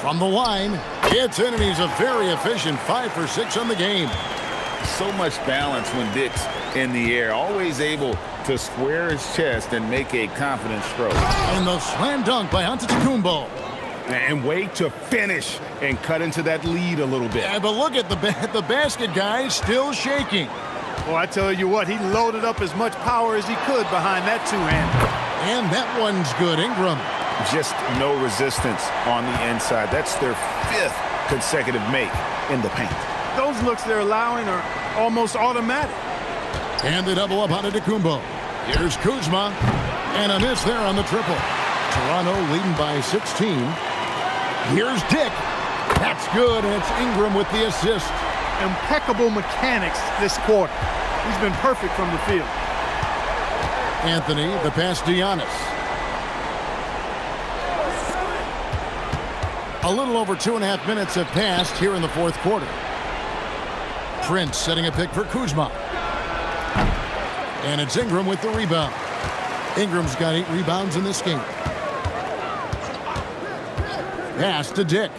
From the line, it's in, and he's a very efficient 5 for 6 on the game. So much balance when Dick's in the air. Always able to square his chest and make a confident stroke. And the slam dunk by Antetokounmpo. And wait to finish and cut into that lead a little bit. Yeah, but look at the basket, guys, still shaking. Well, I tell you what, he loaded up as much power as he could behind that two-hander. And that one's good. Ingram. Just no resistance on the inside. That's their 5th consecutive make in the paint. Those looks they're allowing are almost automatic. And they double up on Antetokounmpo. Here's Kuzma. And a miss there on the triple. Toronto leading by 16. Here's Dick. That's good, and it's Ingram with the assist. Impeccable mechanics this quarter. He's been perfect from the field. Anthony, the pass to Giannis. A little over 2.5 minutes have passed here in the fourth quarter. Prince setting a pick for Kuzma. And it's Ingram with the rebound. Ingram's got 8 rebounds in this game. Pass to Dick.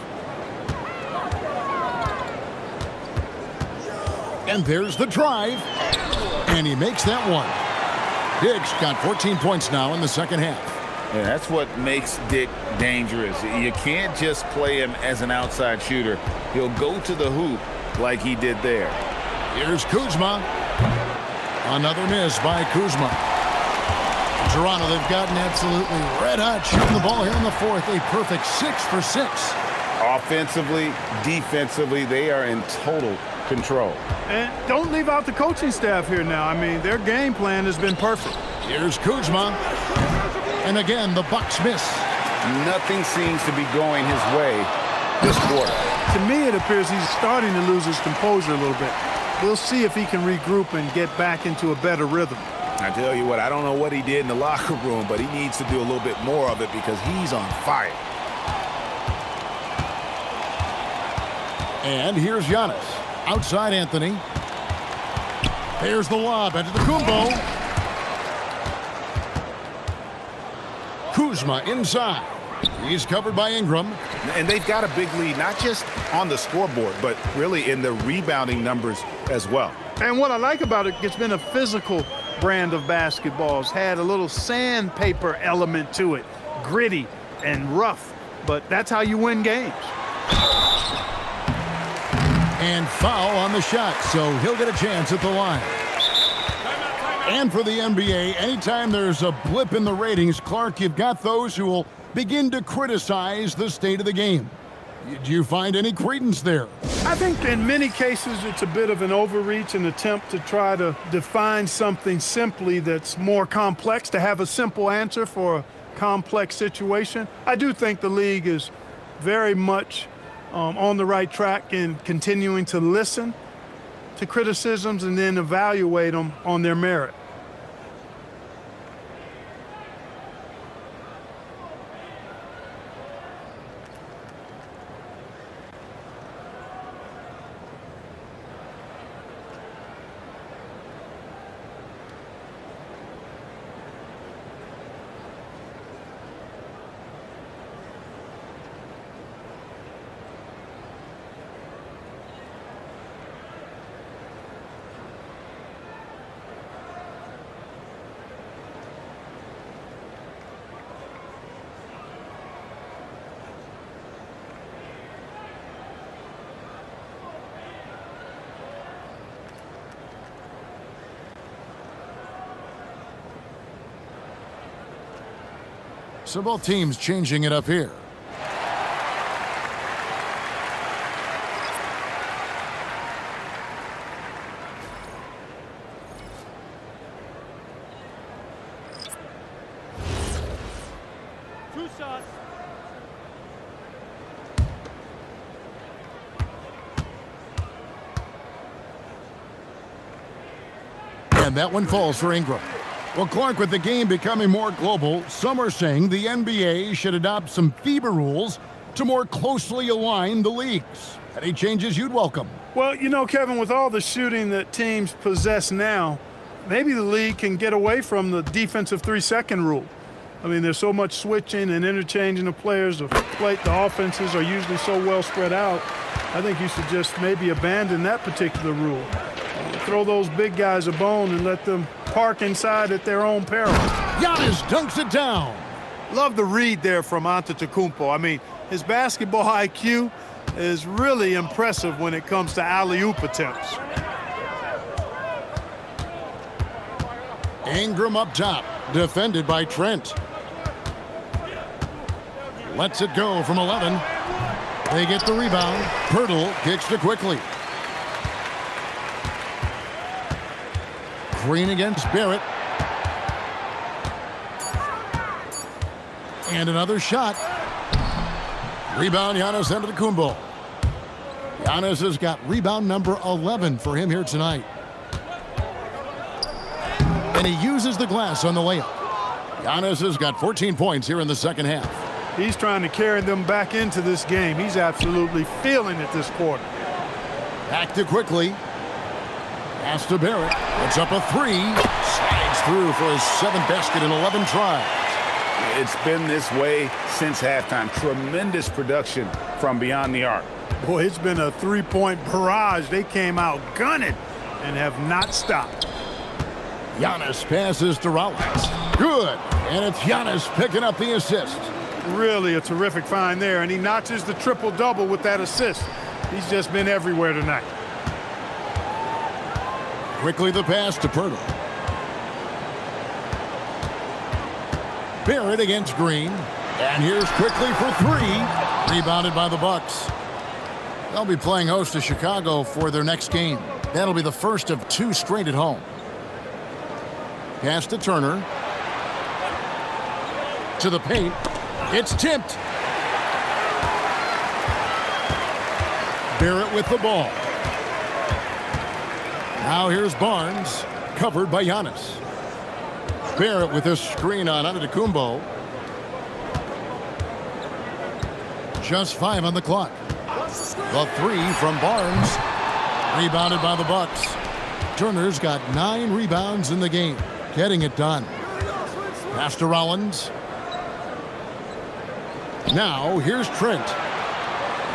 And there's the drive. And he makes that one. Dick's got 14 points now in the second half. Yeah, that's what makes Dick dangerous. You can't just play him as an outside shooter. He'll go to the hoop like he did there. Here's Kuzma. Another miss by Kuzma. Toronto, they've gotten absolutely red hot shooting the ball here in the fourth. A perfect 6 for 6. Offensively, defensively, they are in total control. And don't leave out the coaching staff here now. I mean, their game plan has been perfect. Here's Kuzma. And again, the Bucks miss. Nothing seems to be going his way this quarter. To me, it appears he's starting to lose his composure a little bit. We'll see if he can regroup and get back into a better rhythm. I tell you what, I don't know what he did in the locker room, but he needs to do a little bit more of it because he's on fire. And here's Giannis. Outside Anthony. There's the lob into the Antetokounmpo. Kuzma inside. He's covered by Ingram. And they've got a big lead, not just on the scoreboard, but really in the rebounding numbers as well. And what I like about it, it's been a physical brand of basketball. It's had a little sandpaper element to it. Gritty and rough, but that's how you win games. And foul on the shot, so he'll get a chance at the line. And for the NBA, anytime there's a blip in the ratings, Clark, you've got those who will begin to criticize the state of the game. Do you find any credence there? I think in many cases it's a bit of an overreach, an attempt to try to define something simply that's more complex, to have a simple answer for a complex situation. I do think the league is very much on the right track in continuing to listen to criticisms and then evaluate them on their merit. So both teams changing it up here. Two shots. And that one falls for Ingram. Well, Clark, with the game becoming more global, some are saying the NBA should adopt some FIBA rules to more closely align the leagues. Any changes you'd welcome? Well, you know, Kevin, with all the shooting that teams possess now, maybe the league can get away from the defensive 3-second rule. I mean, there's so much switching and interchanging of players. The offenses are usually so well spread out. I think you should just maybe abandon that particular rule. Throw those big guys a bone and let them park inside at their own peril. Giannis dunks it down. Love the read there from Antetokounmpo. I mean, his basketball IQ is really impressive when it comes to alley-oop attempts. Ingram up top, defended by Trent. Lets it go from 11. They get the rebound. Pirtle kicks to quickly. Green against Barrett. And another shot. Rebound, Giannis Antetokounmpo. Giannis has got rebound number 11 for him here tonight. And he uses the glass on the layup. Giannis has got 14 points here in the second half. He's trying to carry them back into this game. He's absolutely feeling it this quarter. Back to quickly. Pass to Barrett. Puts up a three. Slides through for his 7th basket in 11 tries. It's been this way since halftime. Tremendous production from beyond the arc. Boy, it's been a three-point barrage. They came out gunning and have not stopped. Giannis passes to Rollins. Good. And it's Giannis picking up the assist. Really a terrific find there, and he notches the triple-double with that assist. He's just been everywhere tonight. Quickly the pass to Pirtle. Barrett against Green. And here's quickly for three. Rebounded by the Bucks. They'll be playing host to Chicago for their next game. That'll be the first of 2 straight at home. Pass to Turner. To the paint. It's tipped. Barrett with the ball. Now here's Barnes, covered by Giannis. Barrett with a screen on Antetokounmpo. Just 5 on the clock. The three from Barnes. Rebounded by the Bucks. Turner's got 9 rebounds in the game. Getting it done. Pass to Rollins. Now here's Trent.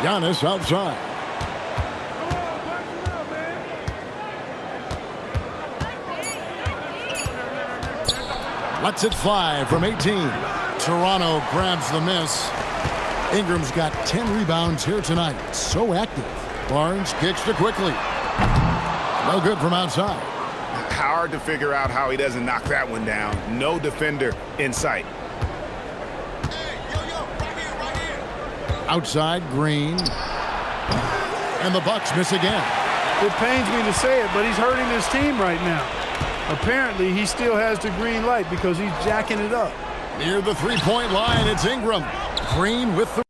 Giannis outside. Lets it fly from 18. Toronto grabs the miss. Ingram's got 10 rebounds here tonight. So active. Barnes kicks to quickly. No good from outside. How hard to figure out how he doesn't knock that one down. No defender in sight. Outside, Green. And the Bucks miss again. It pains me to say it, but he's hurting his team right now. Apparently, he still has the green light because he's jacking it up. Near the three-point line, it's Ingram. Green with the...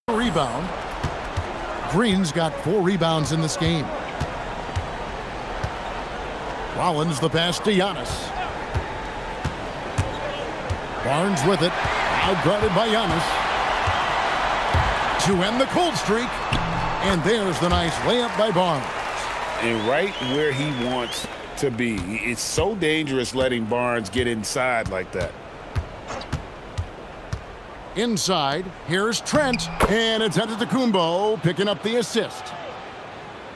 Rebound. Green's got 4 rebounds in this game. Rollins the pass to Giannis. Barnes with it. Out guarded by Giannis. To end the cold streak. And there's the nice layup by Barnes. And right where he wants to be. It's so dangerous letting Barnes get inside like that. Inside, here's Trent, and it's Antetokounmpo picking up the assist.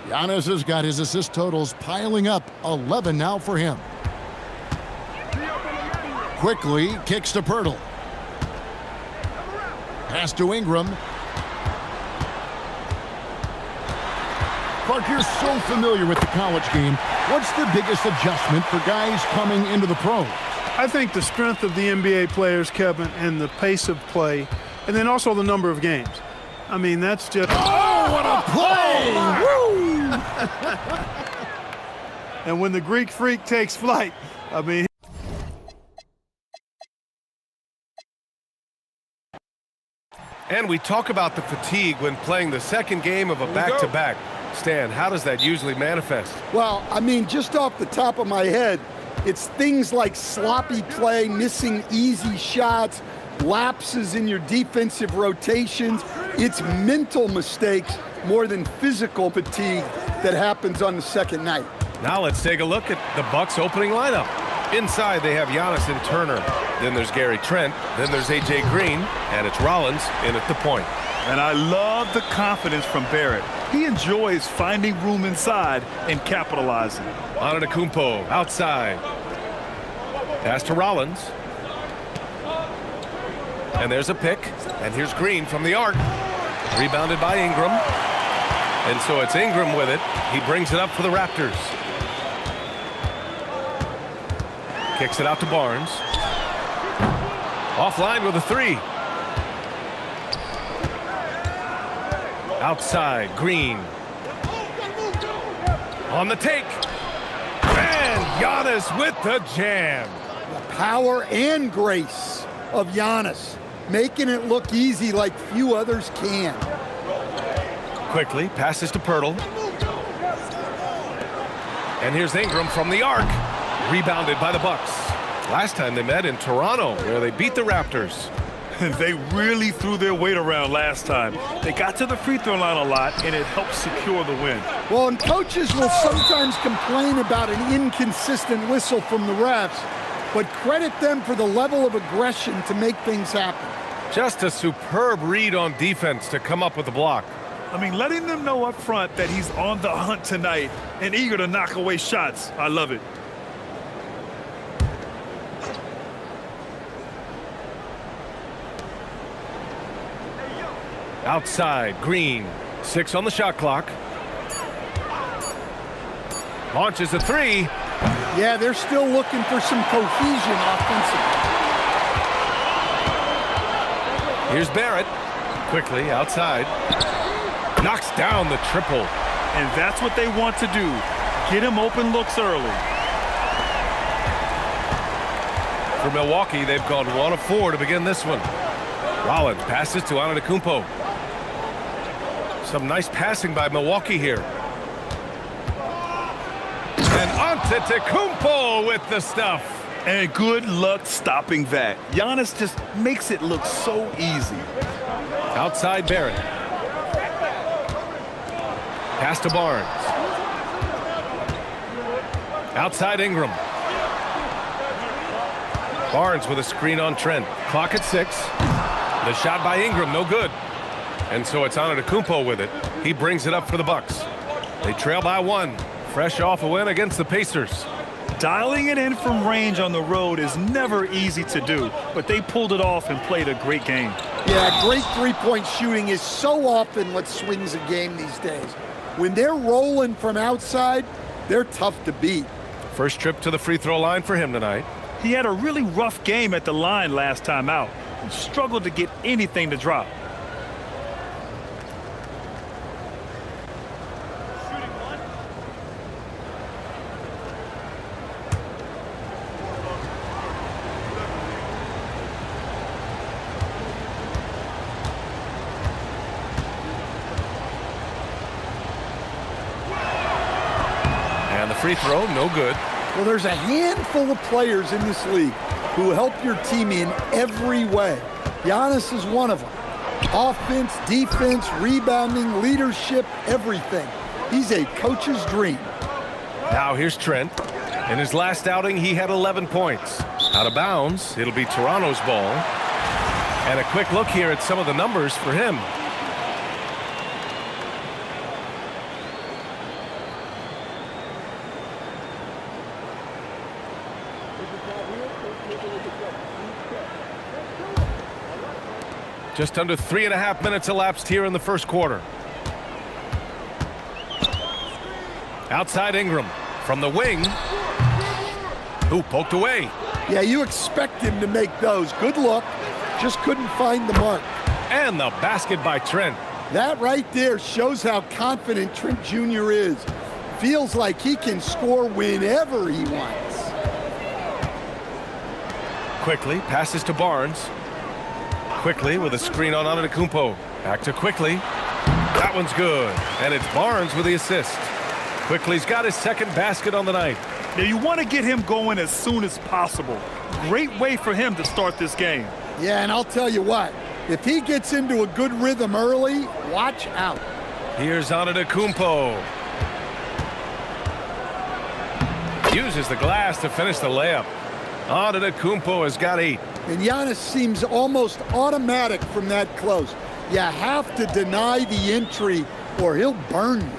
Giannis has got his assist totals piling up, 11 now for him. Quickly kicks to Pirtle. Pass to Ingram. Clark, you're so familiar with the college game. What's the biggest adjustment for guys coming into the pros? I think the strength of the NBA players, Kevin, and the pace of play, and then also the number of games. I mean, that's just... Oh, what a play! Woo! And when the Greek freak takes flight, I mean... And we talk about the fatigue when playing the second game of a back-to-back. Stan, how does that usually manifest? Well, I mean, just off the top of my head, it's things like sloppy play, missing easy shots, lapses in your defensive rotations. It's mental mistakes more than physical fatigue that happens on the second night. Now let's take a look at the Bucks' opening lineup. Inside, they have Giannis and Turner. Then there's Gary Trent. Then there's A.J. Green. And it's Rollins in at the point. And I love the confidence from Barrett. He enjoys finding room inside and capitalizing. Antetokounmpo outside. Pass to Rollins. And there's a pick. And here's Green from the arc. Rebounded by Ingram. And so it's Ingram with it. He brings it up for the Raptors. Kicks it out to Barnes. Offline with a three. Outside, Green. On the take. And Giannis with the jam. The power and grace of Giannis, making it look easy like few others can. Quickly, passes to Pirtle. And here's Ingram from the arc. Rebounded by the Bucks. Last time they met in Toronto, where they beat the Raptors. They really threw their weight around last time. They got to the free throw line a lot, and it helped secure the win. Well, and coaches will sometimes complain about an inconsistent whistle from the refs, but credit them for the level of aggression to make things happen. Just a superb read on defense to come up with the block. I mean, letting them know up front that he's on the hunt tonight and eager to knock away shots. I love it. Outside, Green. 6 on the shot clock. Launches a three. Yeah, they're still looking for some cohesion offensively. Here's Barrett. Quickly outside. Knocks down the triple. And that's what they want to do. Get him open looks early. For Milwaukee, they've gone 1 of 4 to begin this one. Rollins passes to Antetokounmpo. Some nice passing by Milwaukee here. And Antetokounmpo with the stuff. And good luck stopping that. Giannis just makes it look so easy. Outside Barrett. Pass to Barnes. Outside Ingram. Barnes with a screen on Trent. Clock at 6. The shot by Ingram, no good. And so it's Antetokounmpo with it. He brings it up for the Bucks. They trail by 1. Fresh off a win against the Pacers. Dialing it in from range on the road is never easy to do, but they pulled it off and played a great game. Yeah, great three-point shooting is so often what swings a game these days. When they're rolling from outside, they're tough to beat. First trip to the free throw line for him tonight. He had a really rough game at the line last time out. He struggled to get anything to drop. And the free throw, no good. Well, there's a handful of players in this league who help your team in every way. Giannis is one of them. Offense, defense, rebounding, leadership, everything. He's a coach's dream. Now here's Trent. In his last outing, he had 11 points. Out of bounds, it'll be Toronto's ball. And a quick look here at some of the numbers for him. Just under 3.5 minutes elapsed here in the first quarter. Outside Ingram from the wing. Who poked away. Yeah, you expect him to make those. Good look. Just couldn't find the mark. And the basket by Trent. That right there shows how confident Trent Jr. is. Feels like he can score whenever he wants. Quickly passes to Barnes. Quickly with a screen on Antetokounmpo. Back to Quickly. That one's good. And it's Barnes with the assist. Quickly's got his second basket on the night. Now you want to get him going as soon as possible. Great way for him to start this game. Yeah, and I'll tell you what. If he gets into a good rhythm early, watch out. Here's Antetokounmpo. Uses the glass to finish the layup. Antetokounmpo has got 8. And Giannis seems almost automatic from that close. You have to deny the entry or he'll burn you.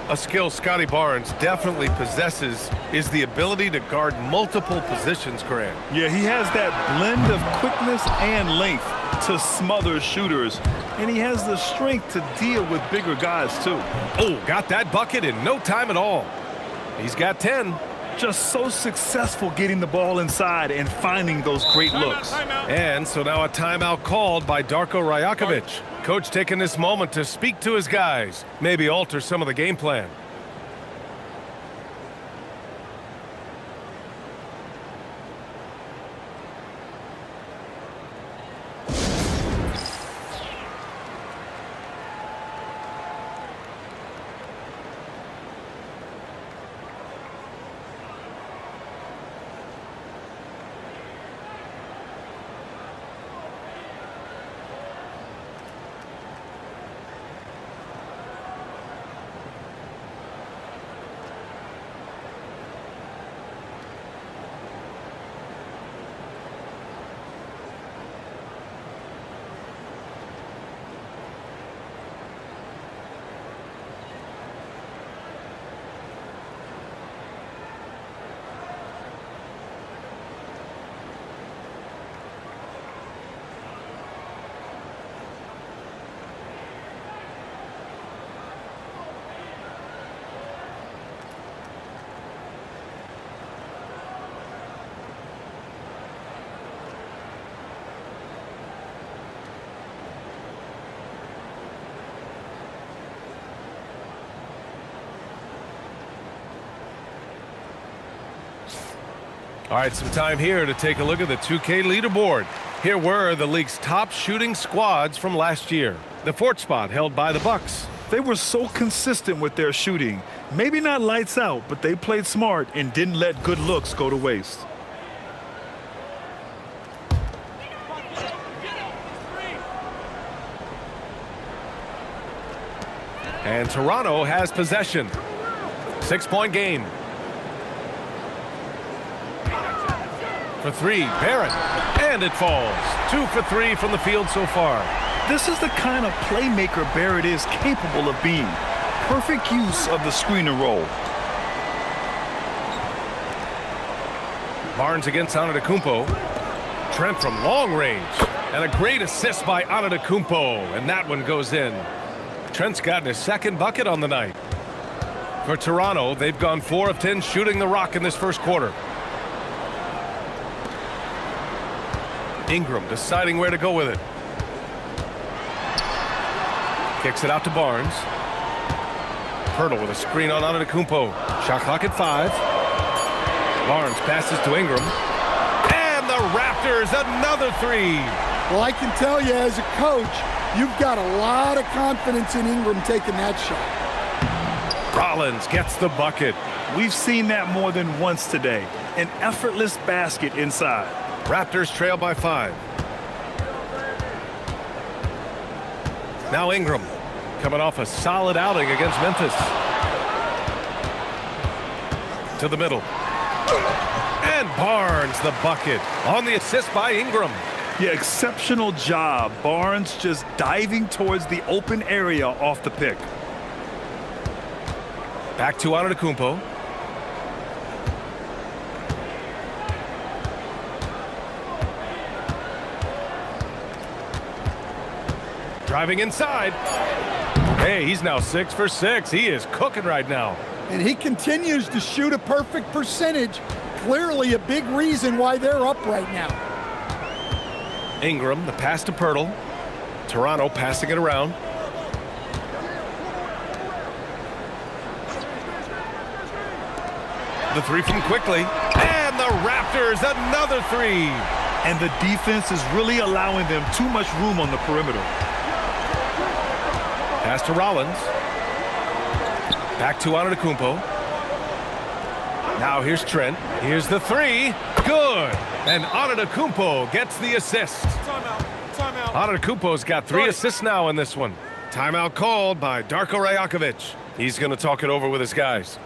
A skill Scotty Barnes definitely possesses is the ability to guard multiple positions, Grant. Yeah, he has that blend of quickness and length to smother shooters. And he has the strength to deal with bigger guys, too. Oh, got that bucket in no time at all. He's got 10. Just so successful getting the ball inside and finding those great looks. And so now a timeout called by Darko Rajakovic. Coach taking this moment to speak to his guys, maybe alter some of the game plan. All right, some time here to take a look at the 2K leaderboard. Here were the league's top shooting squads from last year. The fourth spot held by the Bucks. They were so consistent with their shooting. Maybe not lights out, but they played smart and didn't let good looks go to waste. And Toronto has possession. 6-point game. For three, Barrett. And it falls. 2 for 3 from the field so far. This is the kind of playmaker Barrett is capable of being. Perfect use of the screen and roll. Barnes against Antetokounmpo. Trent from long range. And a great assist by Antetokounmpo. And that one goes in. Trent's gotten his second bucket on the night. For Toronto, they've gone 4 of 10 shooting the rock in this first quarter. Ingram deciding where to go with it. Kicks it out to Barnes. Pirtle with a screen on Antetokounmpo. Shot clock at 5. Barnes passes to Ingram. And the Raptors, another 3. Well, I can tell you as a coach, you've got a lot of confidence in Ingram taking that shot. Rollins gets the bucket. We've seen that more than once today. An effortless basket inside. Raptors trail by 5. Now Ingram coming off a solid outing against Memphis. To the middle. And Barnes the bucket on the assist by Ingram. Yeah, exceptional job. Barnes just diving towards the open area off the pick. Back to Antetokounmpo. Driving inside. Hey, he's now 6 for 6. He is cooking right now. And he continues to shoot a perfect percentage. Clearly a big reason why they're up right now. Ingram, the pass to Pirtle. Toronto passing it around. The 3 from Quickly. And the Raptors, another 3. And the defense is really allowing them too much room on the perimeter. Pass to Rollins. Back to Antetokounmpo. Now here's Trent. Here's the 3. Good. And Antetokounmpo gets the assist. Timeout. Timeout. Antetokounmpo's got 3 assists now in this one. Timeout called by Darko Rajakovic. He's going to talk it over with his guys.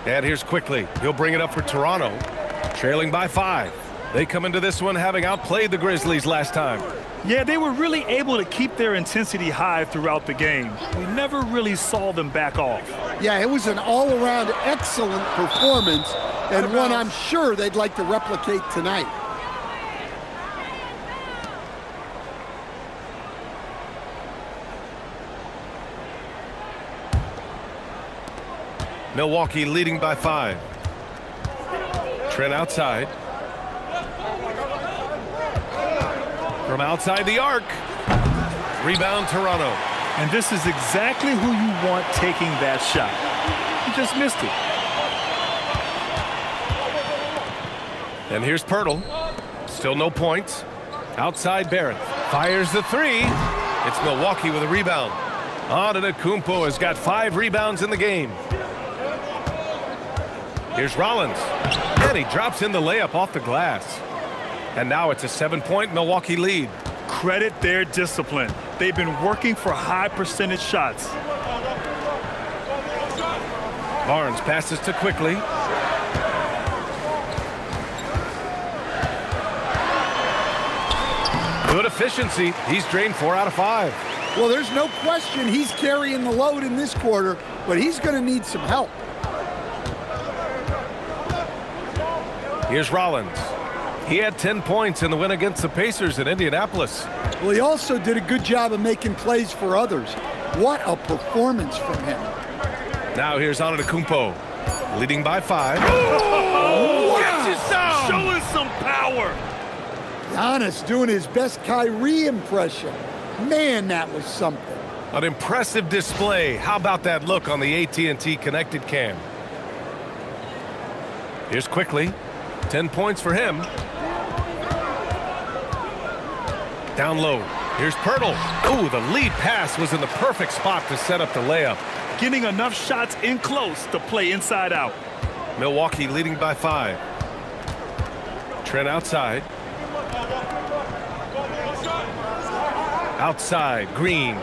And here's Quickly. He'll bring it up for Toronto. Trailing by 5. They come into this one having outplayed the Grizzlies last time. Yeah, they were really able to keep their intensity high throughout the game. We never really saw them back off. Yeah, it was an all-around excellent performance, and one I'm sure they'd like to replicate tonight. Milwaukee leading by 5. Trent outside. From outside the arc. Rebound Toronto. And this is exactly who you want taking that shot. He just missed it. And here's Pirtle. Still no points. Outside Barrett. Fires the 3. It's Milwaukee with a rebound. Antetokounmpo has got 5 rebounds in the game. Here's Rollins. And he drops in the layup off the glass. And now it's a 7-point Milwaukee lead. Credit their discipline. They've been working for high percentage shots. Barnes passes to Quickly. Good efficiency. He's drained 4 out of 5. Well, there's no question he's carrying the load in this quarter, but he's going to need some help. Here's Rollins. He had 10 points in the win against the Pacers in Indianapolis. Well, he also did a good job of making plays for others. What a performance from him. Now here's Antetokounmpo, leading by 5. Oh, gets it down. Showing some power. Giannis doing his best Kyrie impression. Man, that was something. An impressive display. How about that look on the AT&T connected cam? Here's Quickly. 10 points for him. Down low. Here's Pirtle. Ooh, the lead pass was in the perfect spot to set up the layup. Getting enough shots in close to play inside out. Milwaukee leading by 5. Trent outside. Outside, Green.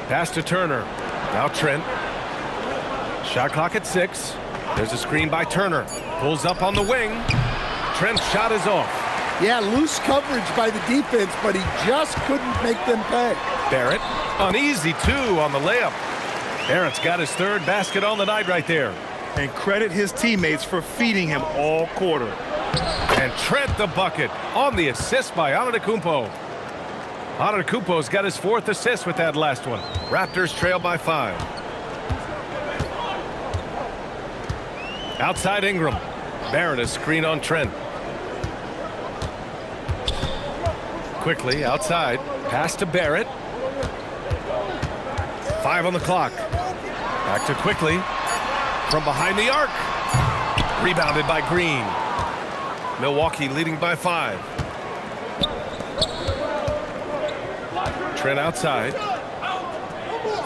Pass to Turner. Now Trent. Shot clock at 6. There's a screen by Turner. Pulls up on the wing. Trent's shot is off. Yeah, loose coverage by the defense, but he just couldn't make them pay. Barrett, uneasy 2 on the layup. Barrett's got his 3rd basket on the night right there. And credit his teammates for feeding him all quarter. And Trent the bucket on the assist by Antetokounmpo. Antetokounmpo's got his 4th assist with that last one. Raptors trail by 5. Outside Ingram. Barrett a screen on Trent. Quickly outside. Pass to Barrett. 5 on the clock. Back to Quickly. From behind the arc. Rebounded by Green. Milwaukee leading by 5. Trent outside.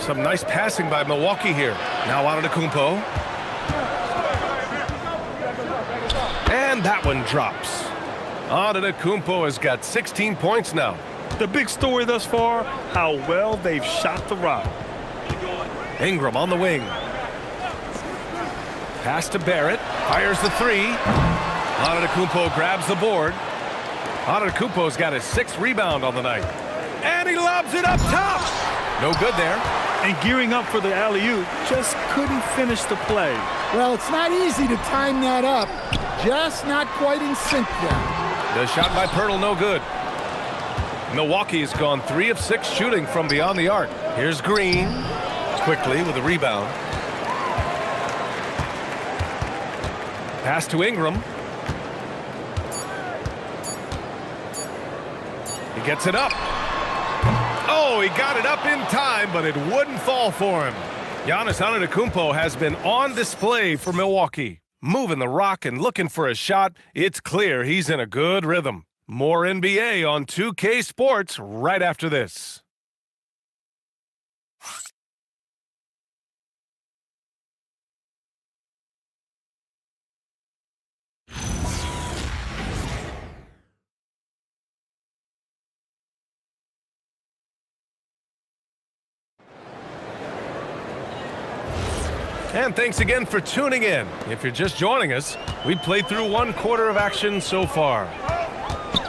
Some nice passing by Milwaukee here. Now Antetokounmpo. And that one drops. Antetokounmpo has got 16 points now. The big story thus far, how well they've shot the rock. Ingram on the wing. Pass to Barrett. Fires the 3. Antetokounmpo grabs the board. Antetokounmpo's got his 6th rebound on the night. And he lobs it up top. No good there. And gearing up for the alley-oop, just couldn't finish the play. Well, it's not easy to time that up. Just not quite in sync there. The shot by Pirtle, no good. Milwaukee has gone 3 of 6 shooting from beyond the arc. Here's Green. Quickly with a rebound. Pass to Ingram. He gets it up. Oh, he got it up in time, but it wouldn't fall for him. Giannis Antetokounmpo has been on display for Milwaukee. Moving the rock and looking for a shot, it's clear he's in a good rhythm. More NBA on 2K Sports right after this. And thanks again for tuning in. If you're just joining us, we've played through 1 quarter of action so far.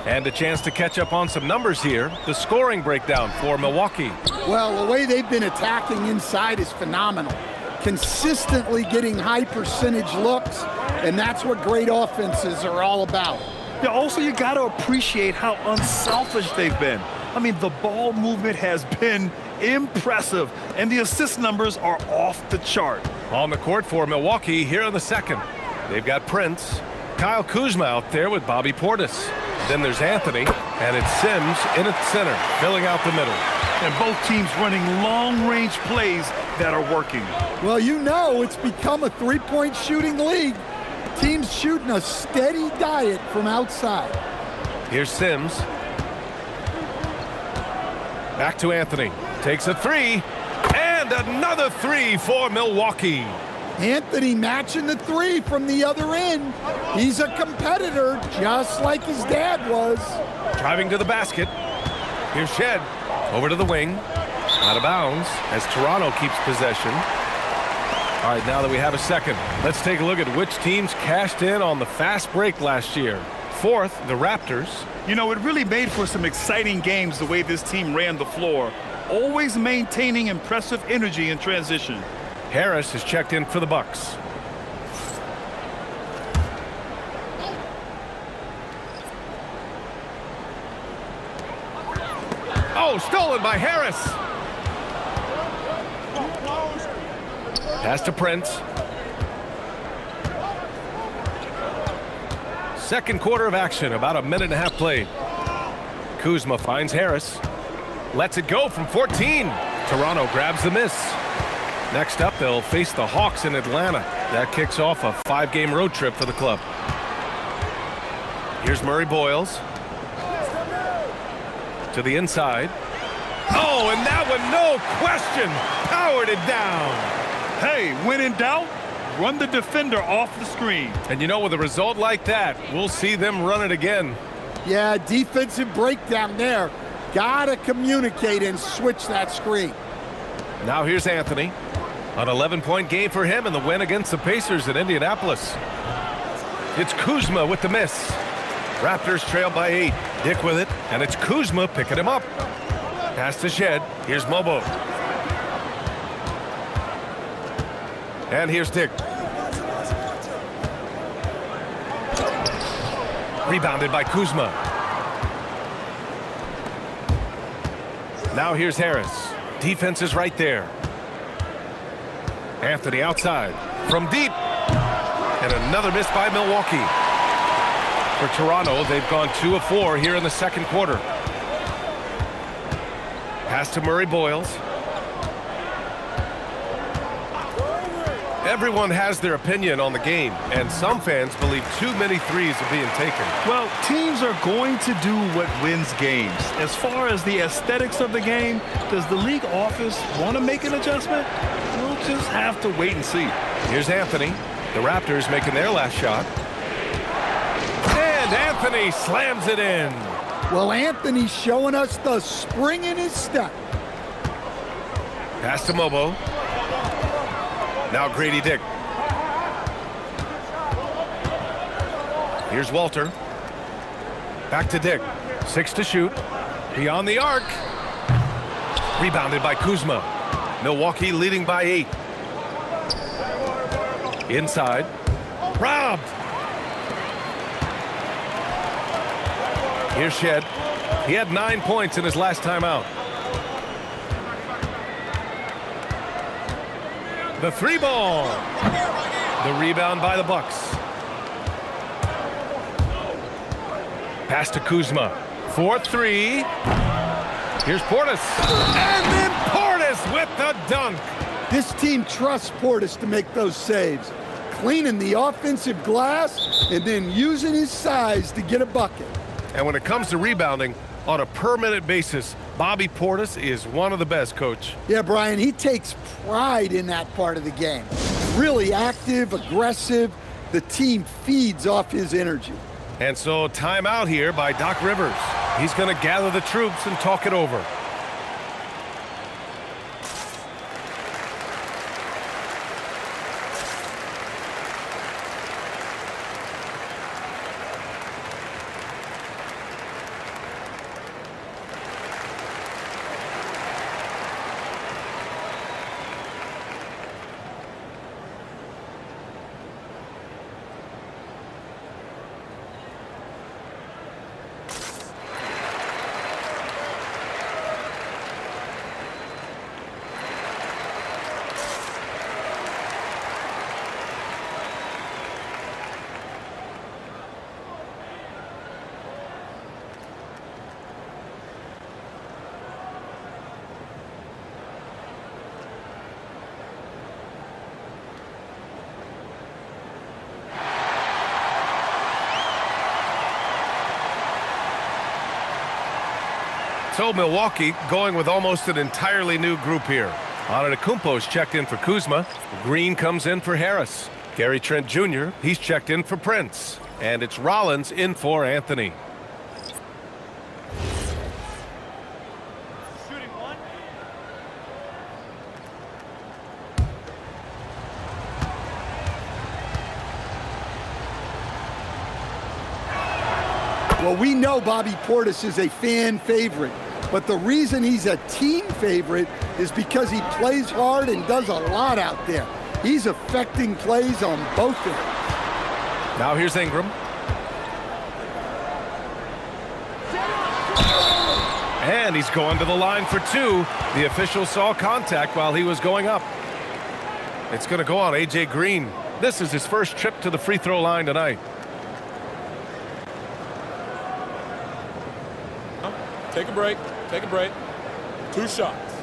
And a chance to catch up on some numbers here. The scoring breakdown for Milwaukee. Well, the way they've been attacking inside is phenomenal. Consistently getting high percentage looks, and that's what great offenses are all about. Yeah, also, you got to appreciate how unselfish they've been. I mean, the ball movement has been impressive, and the assist numbers are off the chart. On the court for Milwaukee here in the second. They've got Prince, Kyle Kuzma out there with Bobby Portis. Then there's Anthony, and it's Sims in at center, filling out the middle. And both teams running long-range plays that are working. Well, you know it's become a three-point shooting league. Teams shooting a steady diet from outside. Here's Sims. Back to Anthony. Takes a three. And another three for Milwaukee. Anthony matching the three from the other end. He's a competitor, just like his dad was. Driving to the basket. Here's Shed. Over to the wing. Out of bounds as Toronto keeps possession. All right, now that we have a second, let's take a look at which teams cashed in on the fast break last year. Fourth, the Raptors. You know, it really made for some exciting games the way this team ran the floor, always maintaining impressive energy in transition. Harris has checked in for the Bucks. Oh, stolen by Harris. Pass to Prince. Second quarter of action, about a minute and a half played. Kuzma finds Harris. Lets it go from 14. Toronto grabs the miss. Next up, they'll face the Hawks in Atlanta. That kicks off a 5-game road trip for the club. Here's Murray Boyles. To the inside. Oh, and that one, no question, powered it down. Hey, when in doubt, run the defender off the screen. And you know, with a result like that, we'll see them run it again. Yeah, defensive breakdown there. Gotta communicate and switch that screen. Now here's Anthony. An 11-point game for him in the win against the Pacers in Indianapolis. It's Kuzma with the miss. Raptors trail by 8. Dick with it, and it's Kuzma picking him up. Pass to Shed. Here's Mobo. And here's Dick. Rebounded by Kuzma. Now here's Harris. Defense is right there. Anthony outside from deep. And another miss by Milwaukee. For Toronto, they've gone 2 of 4 here in the second quarter. Pass to Murray Boyles. Everyone has their opinion on the game, and some fans believe too many threes are being taken. Well, teams are going to do what wins games. As far as the aesthetics of the game, does the league office want to make an adjustment? We'll just have to wait and see. Here's Anthony. The Raptors making their last shot. And Anthony slams it in. Well, Anthony's showing us the spring in his step. Pass to Mobo. Now Grady Dick. Here's Walter. Back to Dick. 6 to shoot. Beyond the arc. Rebounded by Kuzma. Milwaukee leading by 8. Inside. Robbed. Here's Shed. He had 9 points in his last time out. The 3 ball. The rebound by the Bucks. Pass to Kuzma. 4-3. Here's Portis. And then Portis with the dunk. This team trusts Portis to make those saves. Cleaning the offensive glass and then using his size to get a bucket. And when it comes to rebounding, on a per-minute basis, Bobby Portis is one of the best, Coach. Yeah, Brian, he takes pride in that part of the game. Really active, aggressive. The team feeds off his energy. And so timeout here by Doc Rivers. He's going to gather the troops and talk it over. So Milwaukee going with almost an entirely new group here. Antetokounmpo's checked in for Kuzma. Green comes in for Harris. Gary Trent Jr., he's checked in for Prince. And it's Rollins in for Anthony. Well, we know Bobby Portis is a fan favorite, but the reason he's a team favorite is because he plays hard and does a lot out there. He's affecting plays on both ends. Now here's Ingram. And he's going to the line for two. The official saw contact while he was going up. It's going to go on A.J. Green. This is his first trip to the free throw line tonight. Take a break. Take a break. 2 shots.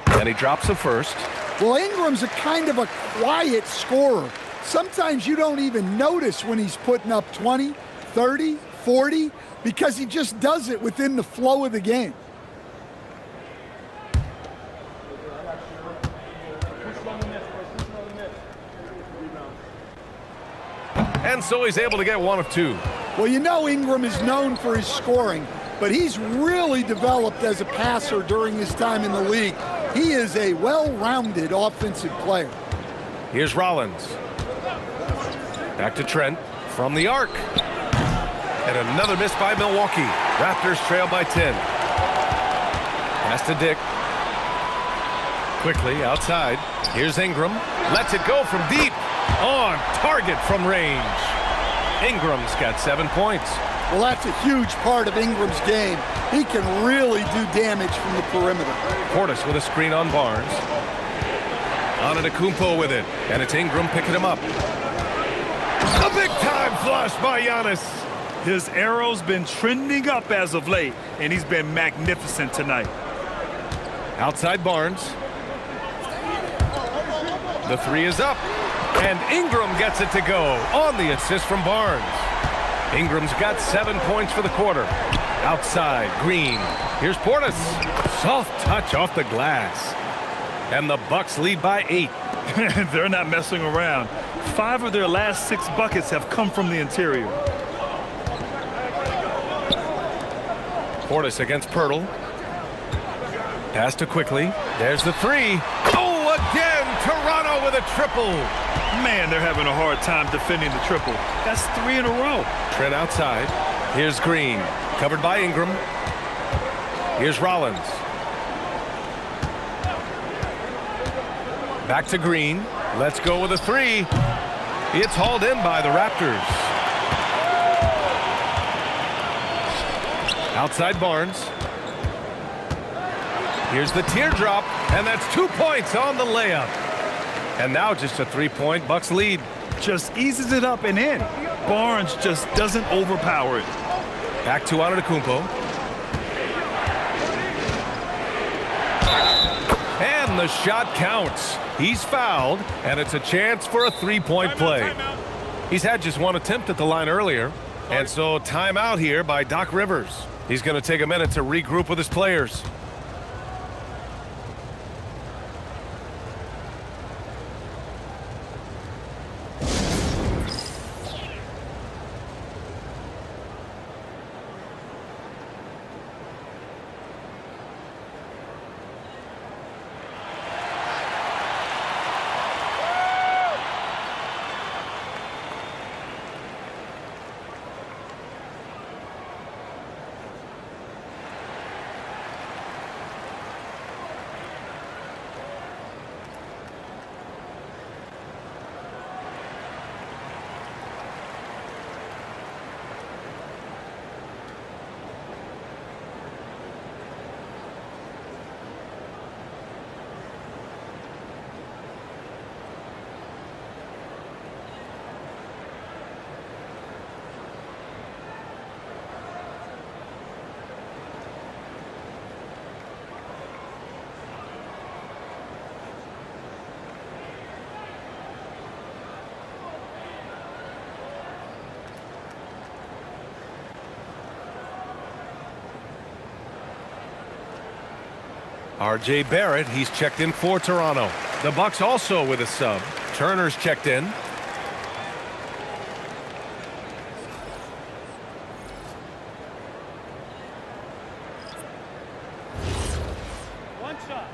And he drops the first. Well, Ingram's a kind of a quiet scorer. Sometimes you don't even notice when he's putting up 20, 30, 40, because he just does it within the flow of the game. And so he's able to get 1 of 2. Well, you know Ingram is known for his scoring, but he's really developed as a passer during his time in the league. He is a well-rounded offensive player. Here's Rollins. Back to Trent from the arc. And another miss by Milwaukee. Raptors trail by 10. Pass to Dick. Quickly outside. Here's Ingram. Lets it go from deep. On target from range. Ingram's got 7 points. Well, that's a huge part of Ingram's game. He can really do damage from the perimeter. Portis with a screen on Barnes. Antetokounmpo with it. And it's Ingram picking him up. A big-time flush by Giannis. His arrow's been trending up as of late, and he's been magnificent tonight. Outside Barnes. The 3 is up. And Ingram gets it to go on the assist from Barnes. Ingram's got 7 points for the quarter. Outside, Green. Here's Portis. Soft touch off the glass. And the Bucks lead by 8. They're not messing around. 5 of their last 6 buckets have come from the interior. Portis against Pirtle. Pass to Quickly. There's the 3. Oh, again, Toronto with a triple. Man, they're having a hard time defending the triple. That's 3 in a row. Trent outside. Here's Green. Covered by Ingram. Here's Rollins. Back to Green. Let's go with a 3. It's hauled in by the Raptors. Outside Barnes. Here's the teardrop, and that's 2 points on the layup. And now just a 3-point Bucks lead. Just eases it up and in. Barnes just doesn't overpower it. Back to Antetokounmpo. And the shot counts. He's fouled, and it's a chance for a 3-point play. He's had just 1 attempt at the line earlier, and so timeout here by Doc Rivers. He's going to take a minute to regroup with his players. R.J. Barrett, he's checked in for Toronto. The Bucks also with a sub. Turner's checked in. One shot.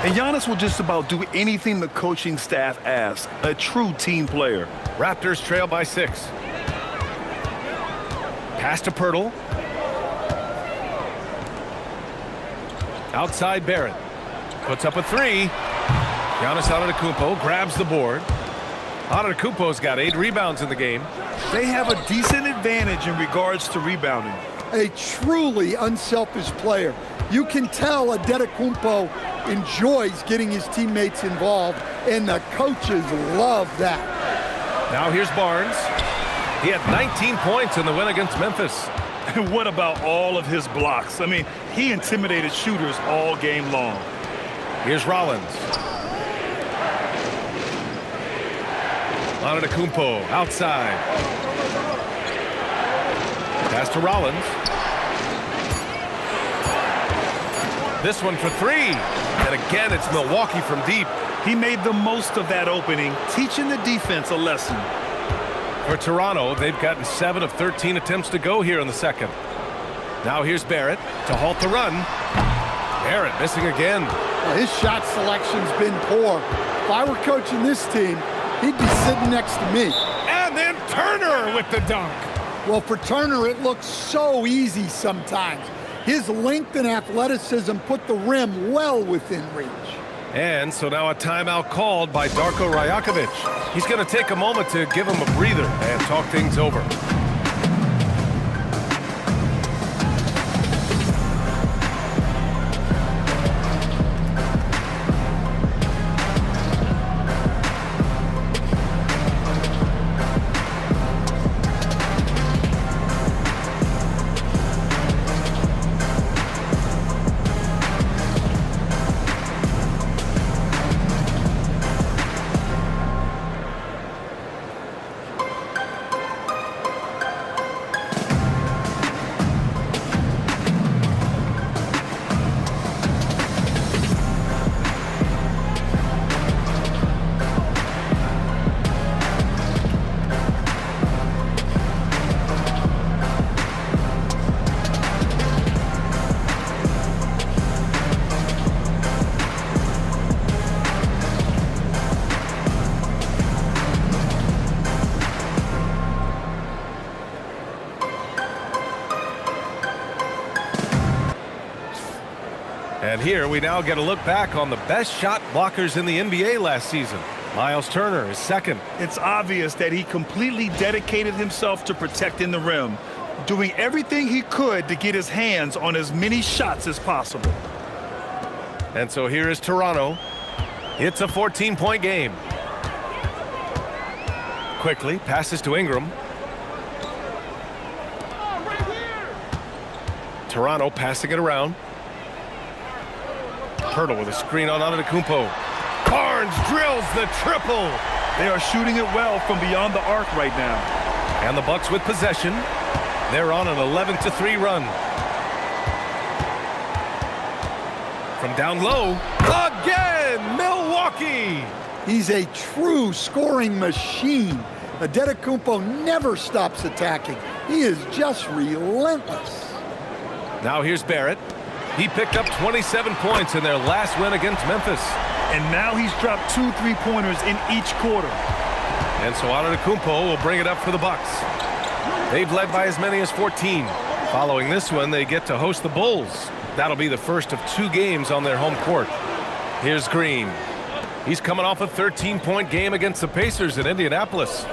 And Giannis will just about do anything the coaching staff asks. A true team player. Raptors trail by 6. Pass to Pirtle. Outside Barrett. Puts up a 3. Giannis Antetokounmpo grabs the board. Antetokounmpo's got 8 rebounds in the game. They have a decent advantage in regards to rebounding. A truly unselfish player. You can tell Antetokounmpo enjoys getting his teammates involved, and the coaches love that. Now here's Barnes. He had 19 points in the win against Memphis. And what about all of his blocks? I mean, he intimidated shooters all game long. Here's Rollins. Antetokounmpo outside. Pass to Rollins. This one for 3. And again, it's Milwaukee from deep. He made the most of that opening, teaching the defense a lesson. For Toronto, they've gotten 7 of 13 attempts to go here in the second. Now here's Barrett to halt the run. Barrett missing again. Well, his shot selection's been poor. If I were coaching this team, he'd be sitting next to me. And then Turner with the dunk. Well, for Turner, it looks so easy sometimes. His length and athleticism put the rim well within reach. And so now a timeout called by Darko Rajakovic. He's going to take a moment to give him a breather and talk things over. And here we now get a look back on the best shot blockers in the NBA last season. Miles Turner is second. It's obvious that he completely dedicated himself to protecting the rim, doing everything he could to get his hands on as many shots as possible. And so here is Toronto. It's a 14-point game. Quickly passes to Ingram. Toronto passing it around. Pirtle with a screen on Antetokounmpo. Barnes drills the triple. They are shooting it well from beyond the arc right now. And the Bucks with possession. They're on an 11-3 run. From down low, again, Milwaukee. He's a true scoring machine. Antetokounmpo never stops attacking. He is just relentless. Now here's Barrett. He picked up 27 points in their last win against Memphis. And now he's dropped 2 3-pointers in each quarter. And so Antetokounmpo will bring it up for the Bucks. They've led by as many as 14. Following this one, they get to host the Bulls. That'll be the first of 2 games on their home court. Here's Green. He's coming off a 13-point game against the Pacers in Indianapolis.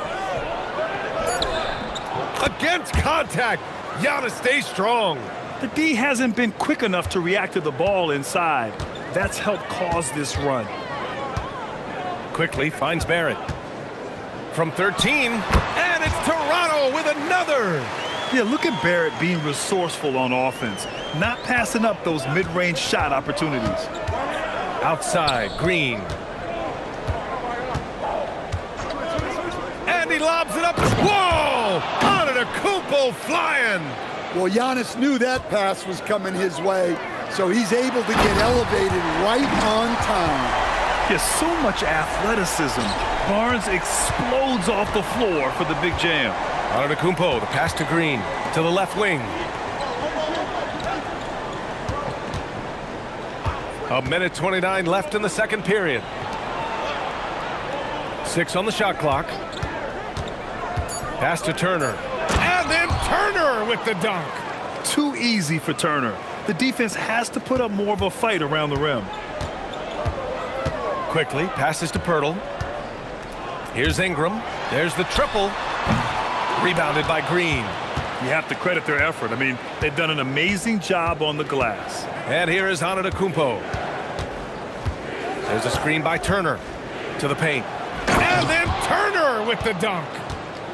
Against contact, Giannis stays strong. The D hasn't been quick enough to react to the ball inside. That's helped cause this run. Quickly finds Barrett. From 13, and it's Toronto with another. Yeah, look at Barrett being resourceful on offense, not passing up those mid-range shot opportunities. Outside, Green. And he lobs it up. Whoa! Antetokounmpo flying. Well, Giannis knew that pass was coming his way, so he's able to get elevated right on time. There's so much athleticism. Barnes explodes off the floor for the big jam. Antetokounmpo, the pass to Green, to the left wing. A minute 29 left in the second period. 6 on the shot clock. Pass to Turner. And then Turner with the dunk. Too easy for Turner. The defense has to put up more of a fight around the rim. Quickly, passes to Pirtle. Here's Ingram. There's the triple. Rebounded by Green. You have to credit their effort. I mean, they've done an amazing job on the glass. And here is Antetokounmpo. There's a screen by Turner to the paint. And then Turner with the dunk.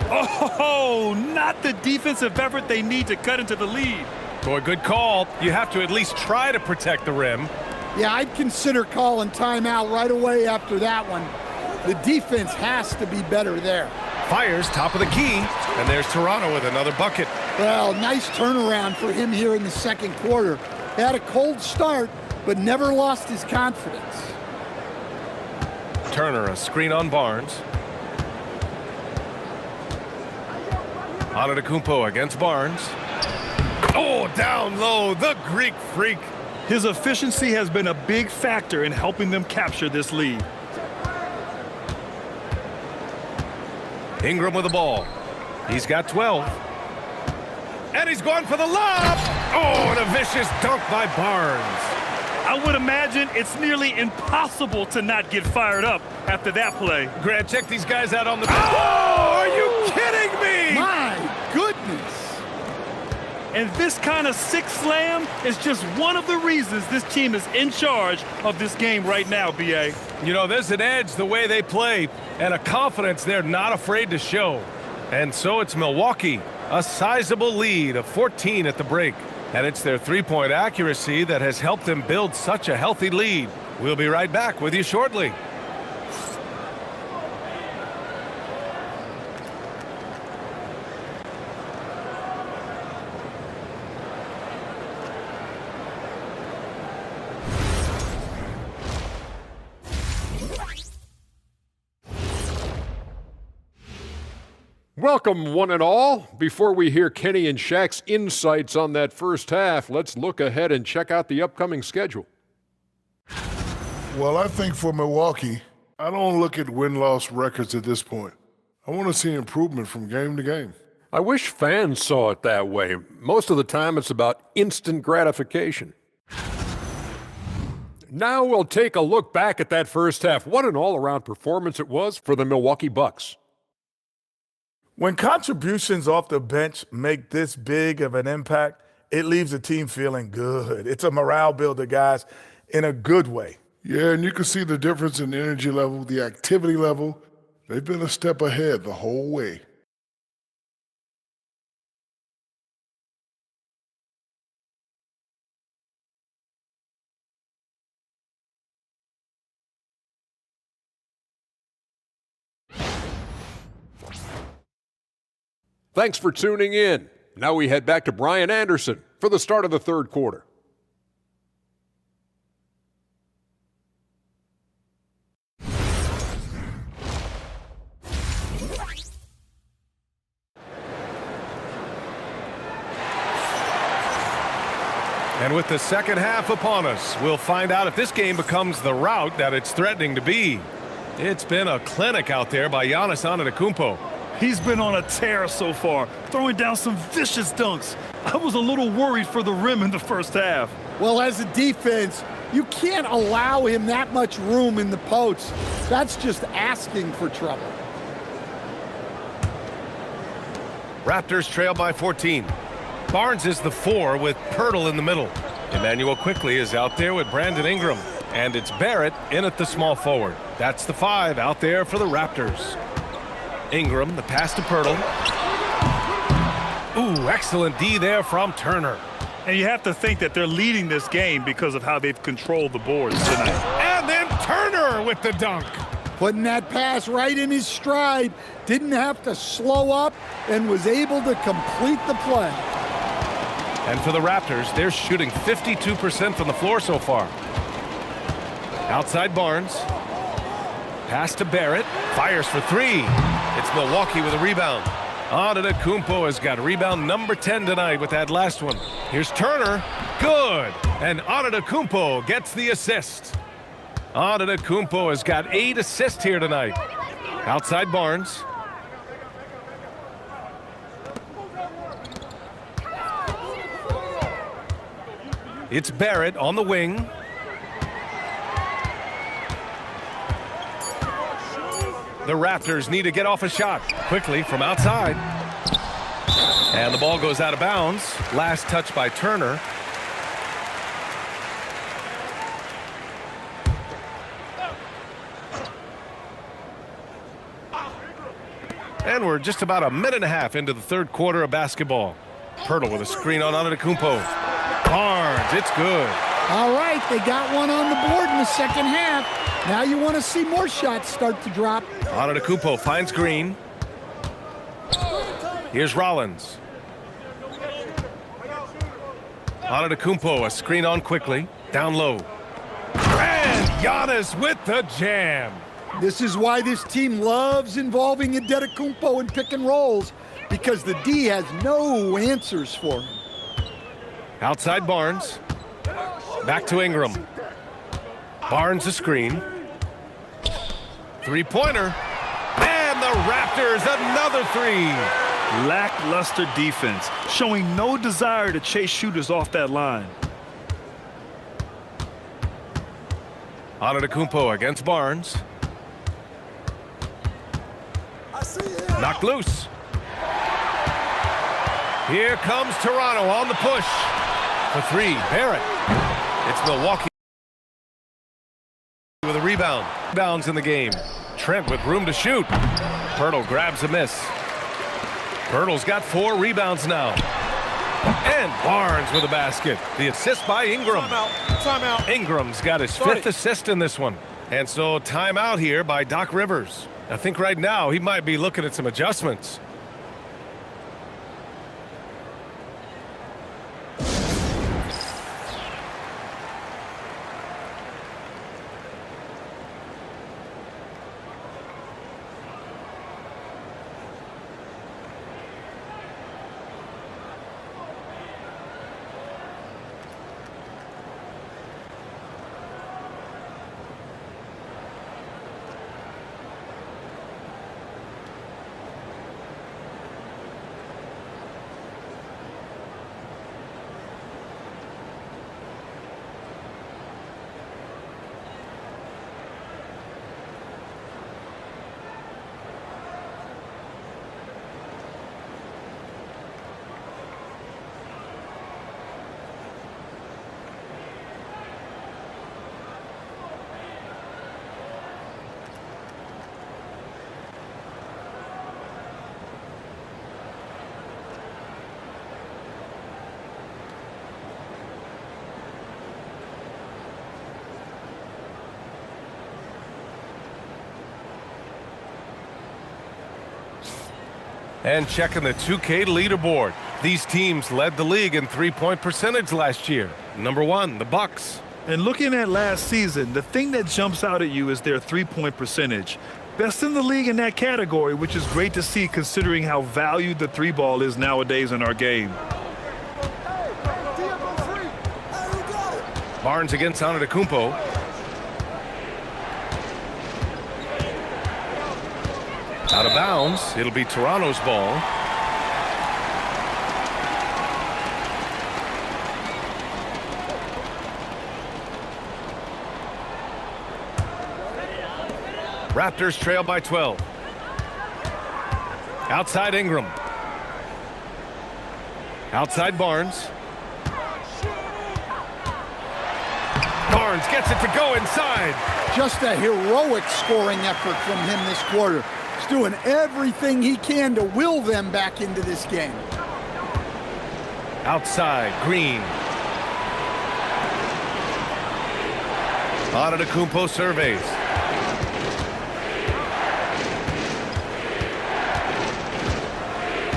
Oh, not the defensive effort they need to cut into the lead. Boy, good call. You have to at least try to protect the rim. Yeah, I'd consider calling timeout right away after that one. The defense has to be better there. Fires top of the key, and there's Toronto with another bucket. Well, nice turnaround for him here in the second quarter. Had a cold start, but never lost his confidence. Turner, a screen on Barnes. Antetokounmpo against Barnes. Oh, down low, the Greek freak. His efficiency has been a big factor in helping them capture this lead. Ingram with the ball. He's got 12. And he's going for the lob. Oh, and a vicious dunk by Barnes. I would imagine it's nearly impossible to not get fired up after that play. Grant, check these guys out on the... Oh, are you kidding me? My goodness. And this kind of sick slam is just one of the reasons this team is in charge of this game right now, B.A. You know, there's an edge the way they play and a confidence they're not afraid to show. And so it's Milwaukee, a sizable lead of 14 at the break. And it's their three-point accuracy that has helped them build such a healthy lead. We'll be right back with you shortly. Welcome, one and all. Before we hear Kenny and Shaq's insights on that first half, let's look ahead and check out the upcoming schedule. Well, I think for Milwaukee, I don't look at win-loss records at this point. I want to see improvement from game to game. I wish fans saw it that way. Most of the time, it's about instant gratification. Now we'll take a look back at that first half. What an all-around performance it was for the Milwaukee Bucks. When contributions off the bench make this big of an impact, it leaves the team feeling good. It's a morale builder, guys, in a good way. Yeah, and you can see the difference in energy level, the activity level. They've been a step ahead the whole way. Thanks for tuning in. Now we head back to Brian Anderson for the start of the third quarter. And with the second half upon us, we'll find out if this game becomes the rout that it's threatening to be. It's been a clinic out there by Giannis Antetokounmpo. He's been on a tear so far, throwing down some vicious dunks. I was a little worried for the rim in the first half. Well, as a defense, you can't allow him that much room in the post. That's just asking for trouble. Raptors trail by 14. Barnes is the 4 with Pirtle in the middle. Emmanuel quickly is out there with Brandon Ingram. And it's Barrett in at the small forward. That's the 5 out there for the Raptors. Ingram, the pass to Pirtle. Ooh, excellent D there from Turner. And you have to think that they're leading this game because of how they've controlled the boards tonight. And then Turner with the dunk. Putting that pass right in his stride, didn't have to slow up, and was able to complete the play. And for the Raptors, they're shooting 52% from the floor so far. Outside Barnes. Pass to Barrett. Fires for three. It's Milwaukee with a rebound. Antetokounmpo has got rebound number 10 tonight with that last one. Here's Turner. Good. And Antetokounmpo gets the assist. Antetokounmpo has got 8 assists here tonight. Outside Barnes. It's Barrett on the wing. The Raptors need to get off a shot quickly from outside. And the ball goes out of bounds. Last touch by Turner. And we're just about a minute and a half into the third quarter of basketball. Pirtle with a screen on Antetokounmpo. Barnes, it's good. All right, they got one on the board in the second half. Now you want to see more shots start to drop. Antetokounmpo finds Green. Here's Rollins. Antetokounmpo, a screen on quickly. Down low. And Giannis with the jam. This is why this team loves involving Antetokounmpo in pick and rolls, because the D has no answers for him. Outside Barnes. Back to Ingram. Barnes a screen. Three-pointer. And the Raptors another three. Lackluster defense, showing no desire to chase shooters off that line. Antetokounmpo against Barnes. Knocked loose. Here comes Toronto on the push. For three, Barrett. It's Milwaukee with a rebound. Rebounds in the game. Trent with room to shoot. Pirtle grabs a miss. Pirtle's got 4 rebounds now. And Barnes with a basket. The assist by Ingram. Timeout. Ingram's got his 5th assist in this one. And so timeout here by Doc Rivers. I think right now he might be looking at some adjustments. And checking the 2K leaderboard. These teams led the league in three-point percentage last year. Number 1, the Bucks. And looking at last season, the thing that jumps out at you is their three-point percentage. Best in the league in that category, which is great to see considering how valued the three ball is nowadays in our game. Barnes against Antetokounmpo. Out of bounds. It'll be Toronto's ball. Raptors trail by 12. Outside Ingram. Outside Barnes. Barnes gets it to go inside. Just a heroic scoring effort from him this quarter. He's doing everything he can to will them back into this game. Outside, Green. Antetokounmpo surveys.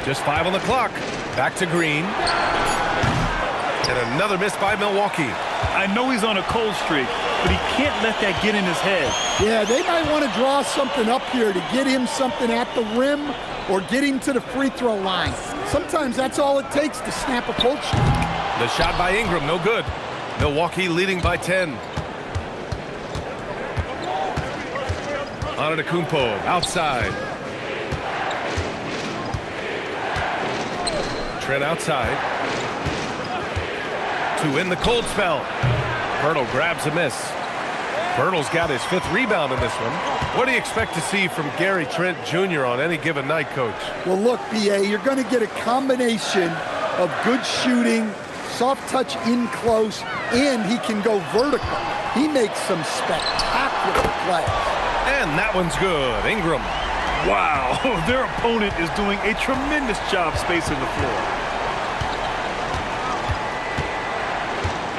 Just 5 on the clock. Back to Green. And another miss by Milwaukee. I know he's on a cold streak, but he can't let that get in his head. Yeah, they might want to draw something up here to get him something at the rim or get him to the free throw line. Sometimes that's all it takes to snap a cold streak. The shot by Ingram, no good. Milwaukee leading by 10. Antetokounmpo outside. Trent outside. To win the cold spell. Pirtle grabs a miss. Pirtle's got his 5th rebound in this one. What do you expect to see from Gary Trent Jr. on any given night, Coach? Well, look, B.A., you're going to get a combination of good shooting, soft touch in close, and he can go vertical. He makes some spectacular plays. And that one's good. Ingram. Wow, their opponent is doing a tremendous job spacing the floor.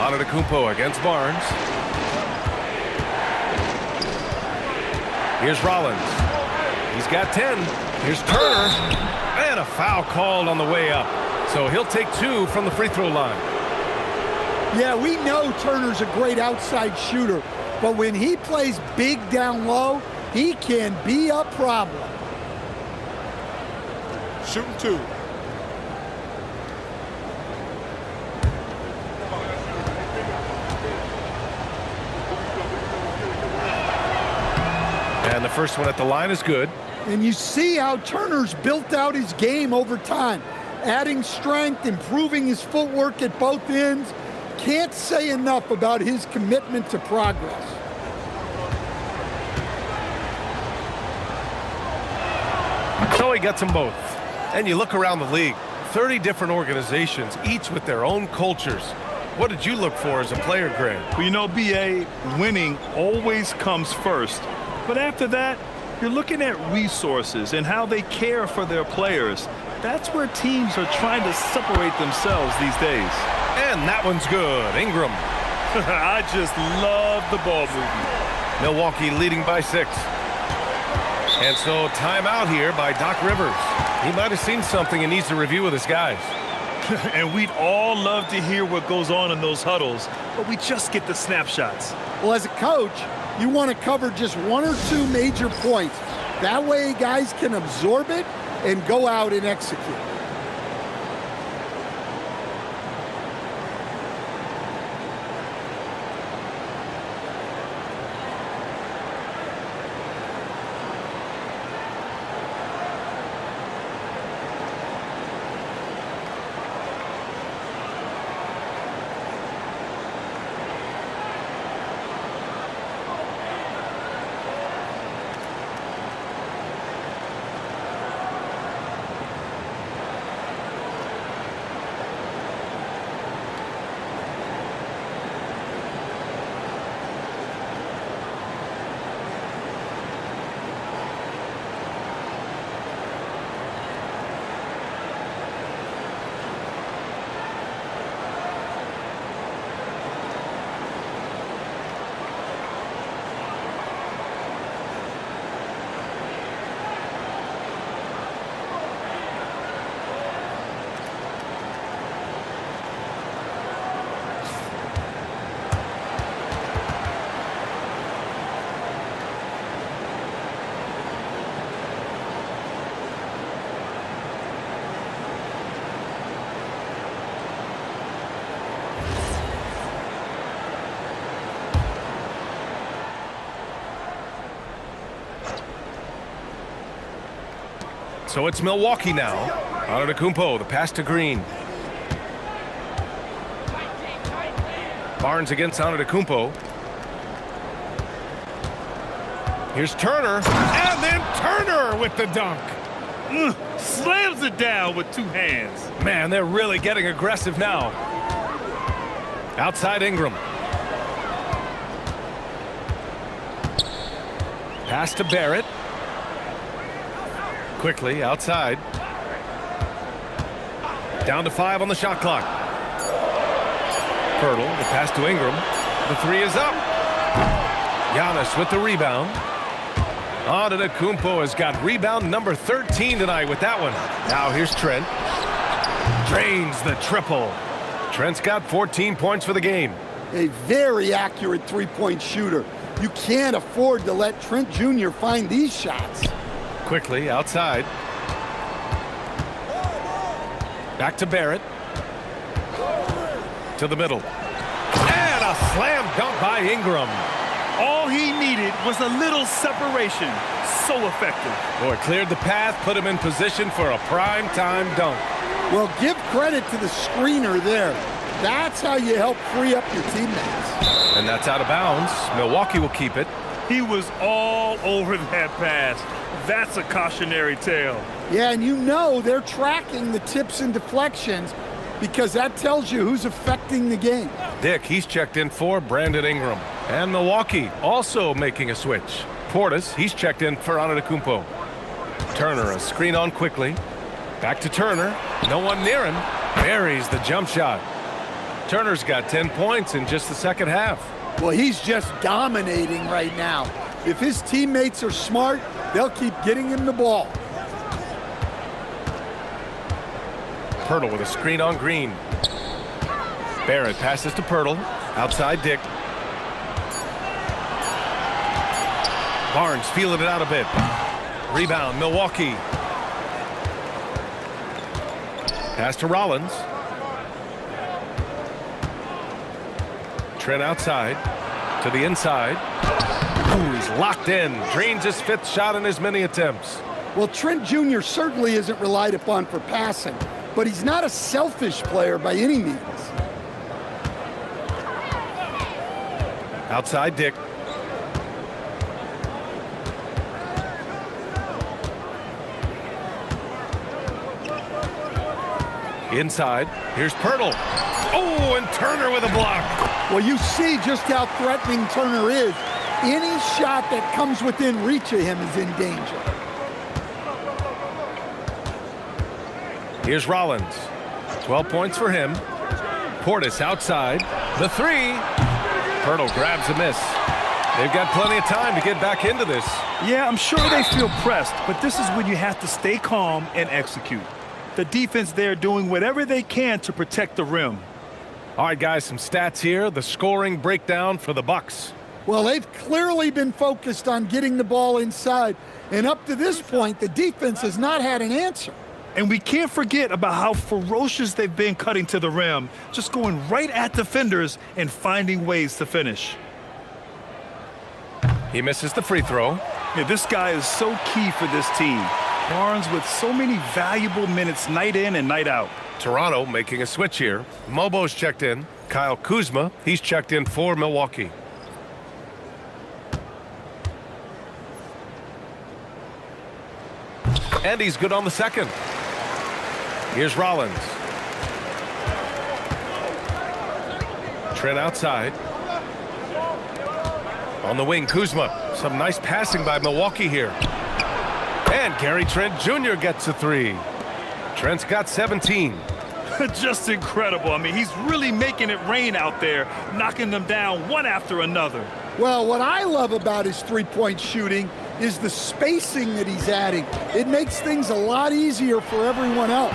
Antetokounmpo against Barnes. Here's Rollins. He's got 10. Here's Turner. And a foul called on the way up. So he'll take 2 from the free throw line. Yeah, we know Turner's a great outside shooter, but when he plays big down low, he can be a problem. Shooting 2. And the first one at the line is good. And you see how Turner's built out his game over time, adding strength, improving his footwork at both ends. Can't say enough about his commitment to progress. So he gets them both. And you look around the league, 30 different organizations, each with their own cultures. What did you look for as a player, Greg? Well, you know, B.A., winning always comes first. But after that, you're looking at resources and how they care for their players. That's where teams are trying to separate themselves these days. And that one's good. Ingram. I just love the ball movement. Milwaukee leading by 6. And so timeout here by Doc Rivers. He might have seen something and needs to review with his guys. And we'd all love to hear what goes on in those huddles, but we just get the snapshots. Well, as a coach, you want to cover just 1 or 2 major points. That way guys can absorb it and go out and execute. So it's Milwaukee now. Antetokounmpo, the pass to Green. Barnes against Antetokounmpo. Here's Turner, and then Turner with the dunk. Slams it down with 2 hands. Man, they're really getting aggressive now. Outside Ingram. Pass to Barrett. Quickly outside. Down to 5 on the shot clock. Pirtle, the pass to Ingram. The three is up. Giannis with the rebound. Antetokounmpo has got rebound number 13 tonight with that one. Now here's Trent. Drains the triple. Trent's got 14 points for the game. A very accurate three-point shooter. You can't afford to let Trent Jr. find these shots. Quickly outside. Back to Barrett. To the middle. And a slam dunk by Ingram. All he needed was a little separation. So effective. Boy, cleared the path, put him in position for a prime-time dunk. Well, give credit to the screener there. That's how you help free up your teammates. And that's out of bounds. Milwaukee will keep it. He was all over that pass. That's a cautionary tale. Yeah, and you know they're tracking the tips and deflections because that tells you who's affecting the game. Dick, he's checked in for Brandon Ingram. And Milwaukee also making a switch. Portis, he's checked in for Antetokounmpo. Turner, a screen on quickly. Back to Turner. No one near him. Buries the jump shot. Turner's got 10 points in just the second half. Well, he's just dominating right now. If his teammates are smart, they'll keep getting him the ball. Pirtle with a screen on Green. Barrett passes to Pirtle. Outside Dick. Barnes feeling it out a bit. Rebound, Milwaukee. Pass to Rollins. Trent outside. To the inside. Ooh, he's locked in. Drains his fifth shot in as many attempts. Well, Trent Jr. certainly isn't relied upon for passing, but he's not a selfish player by any means. Outside Dick. Inside. Here's Pirtle. Oh, and Turner with a block. Well, you see just how threatening Turner is. Any shot that comes within reach of him is in danger. Here's Rollins. 12 points for him. Portis outside. The three. Pirtle grabs a miss. They've got plenty of time to get back into this. Yeah, I'm sure they feel pressed, but this is when you have to stay calm and execute. The defense there doing whatever they can to protect the rim. All right, guys, some stats here. The scoring breakdown for the Bucks. Well, they've clearly been focused on getting the ball inside, and up to this point, the defense has not had an answer. And we can't forget about how ferocious they've been cutting to the rim, just going right at defenders and finding ways to finish. He misses the free throw. Yeah, this guy is so key for this team. Barnes with so many valuable minutes night in and night out. Toronto making a switch here. Mobo's checked in. Kyle Kuzma, he's checked in for Milwaukee. And he's good on the second. Here's Rollins. Trent outside. On the wing, Kuzma. Some nice passing by Milwaukee here. And Gary Trent Jr. gets a three. Trent's got 17. Just incredible. I mean, he's really making it rain out there, knocking them down one after another. Well, what I love about his three-point shooting is the spacing that he's adding. It makes things a lot easier for everyone else.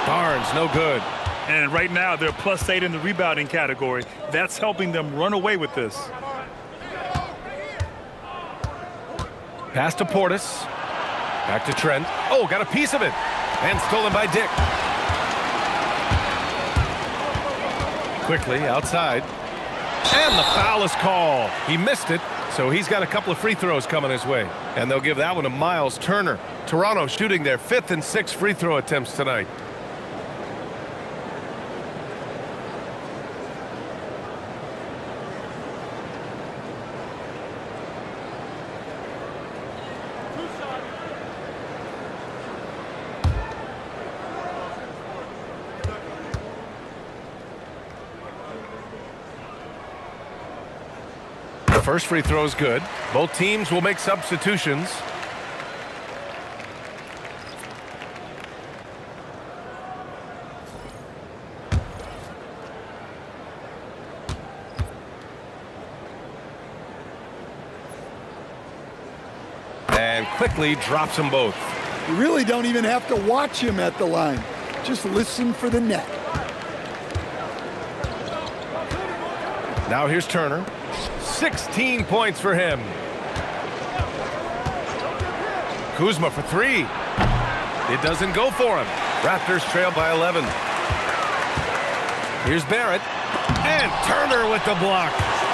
Barnes, no good. And right now, they're +8 in the rebounding category. That's helping them run away with this. Pass to Portis. Back to Trent. Oh, got a piece of it. And stolen by Dick. Quickly outside. And the foul is called. He missed it, so he's got a couple of free throws coming his way. And they'll give that one to Miles Turner. Toronto shooting their 5th and 6th free throw attempts tonight. The first free throw is good. Both teams will make substitutions. and quickly drops them both. You really don't even have to watch him at the line. Just listen for the net. Now here's Turner. 16 points for him. Kuzma for three. It doesn't go for him. Raptors trail by 11. Here's Barrett. And Turner with the block.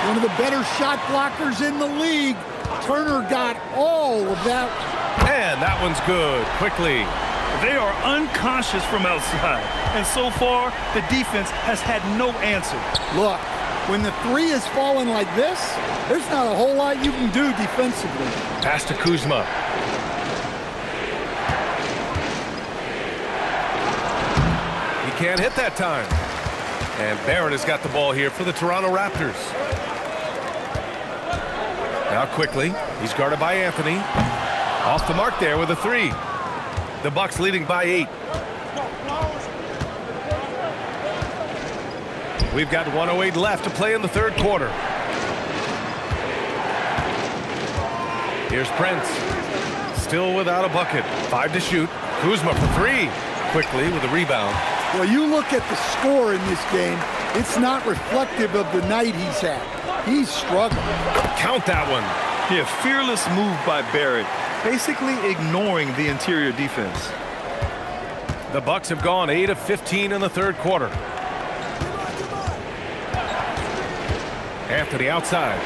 One of the better shot blockers in the league. Turner got all of that. And that one's good. Quickly. They are unconscious from outside. And so far, the defense has had no answer. Look, when the three is falling like this, there's not a whole lot you can do defensively. Pass to Kuzma. He can't hit that time. And Barrett has got the ball here for the Toronto Raptors. Now quickly, he's guarded by Anthony. Off the mark there with a three. The Bucks leading by 8. We've got 1:08 left to play in the third quarter. Here's Prince. Still without a bucket. 5 to shoot. Kuzma for three. Quickly with a rebound. Well, you look at the score in this game, it's not reflective of the night he's had. He's struggling. Count that one. Yeah, fearless move by Barrett, basically ignoring the interior defense. The Bucks have gone 8 of 15 in the third quarter. Anthony outside.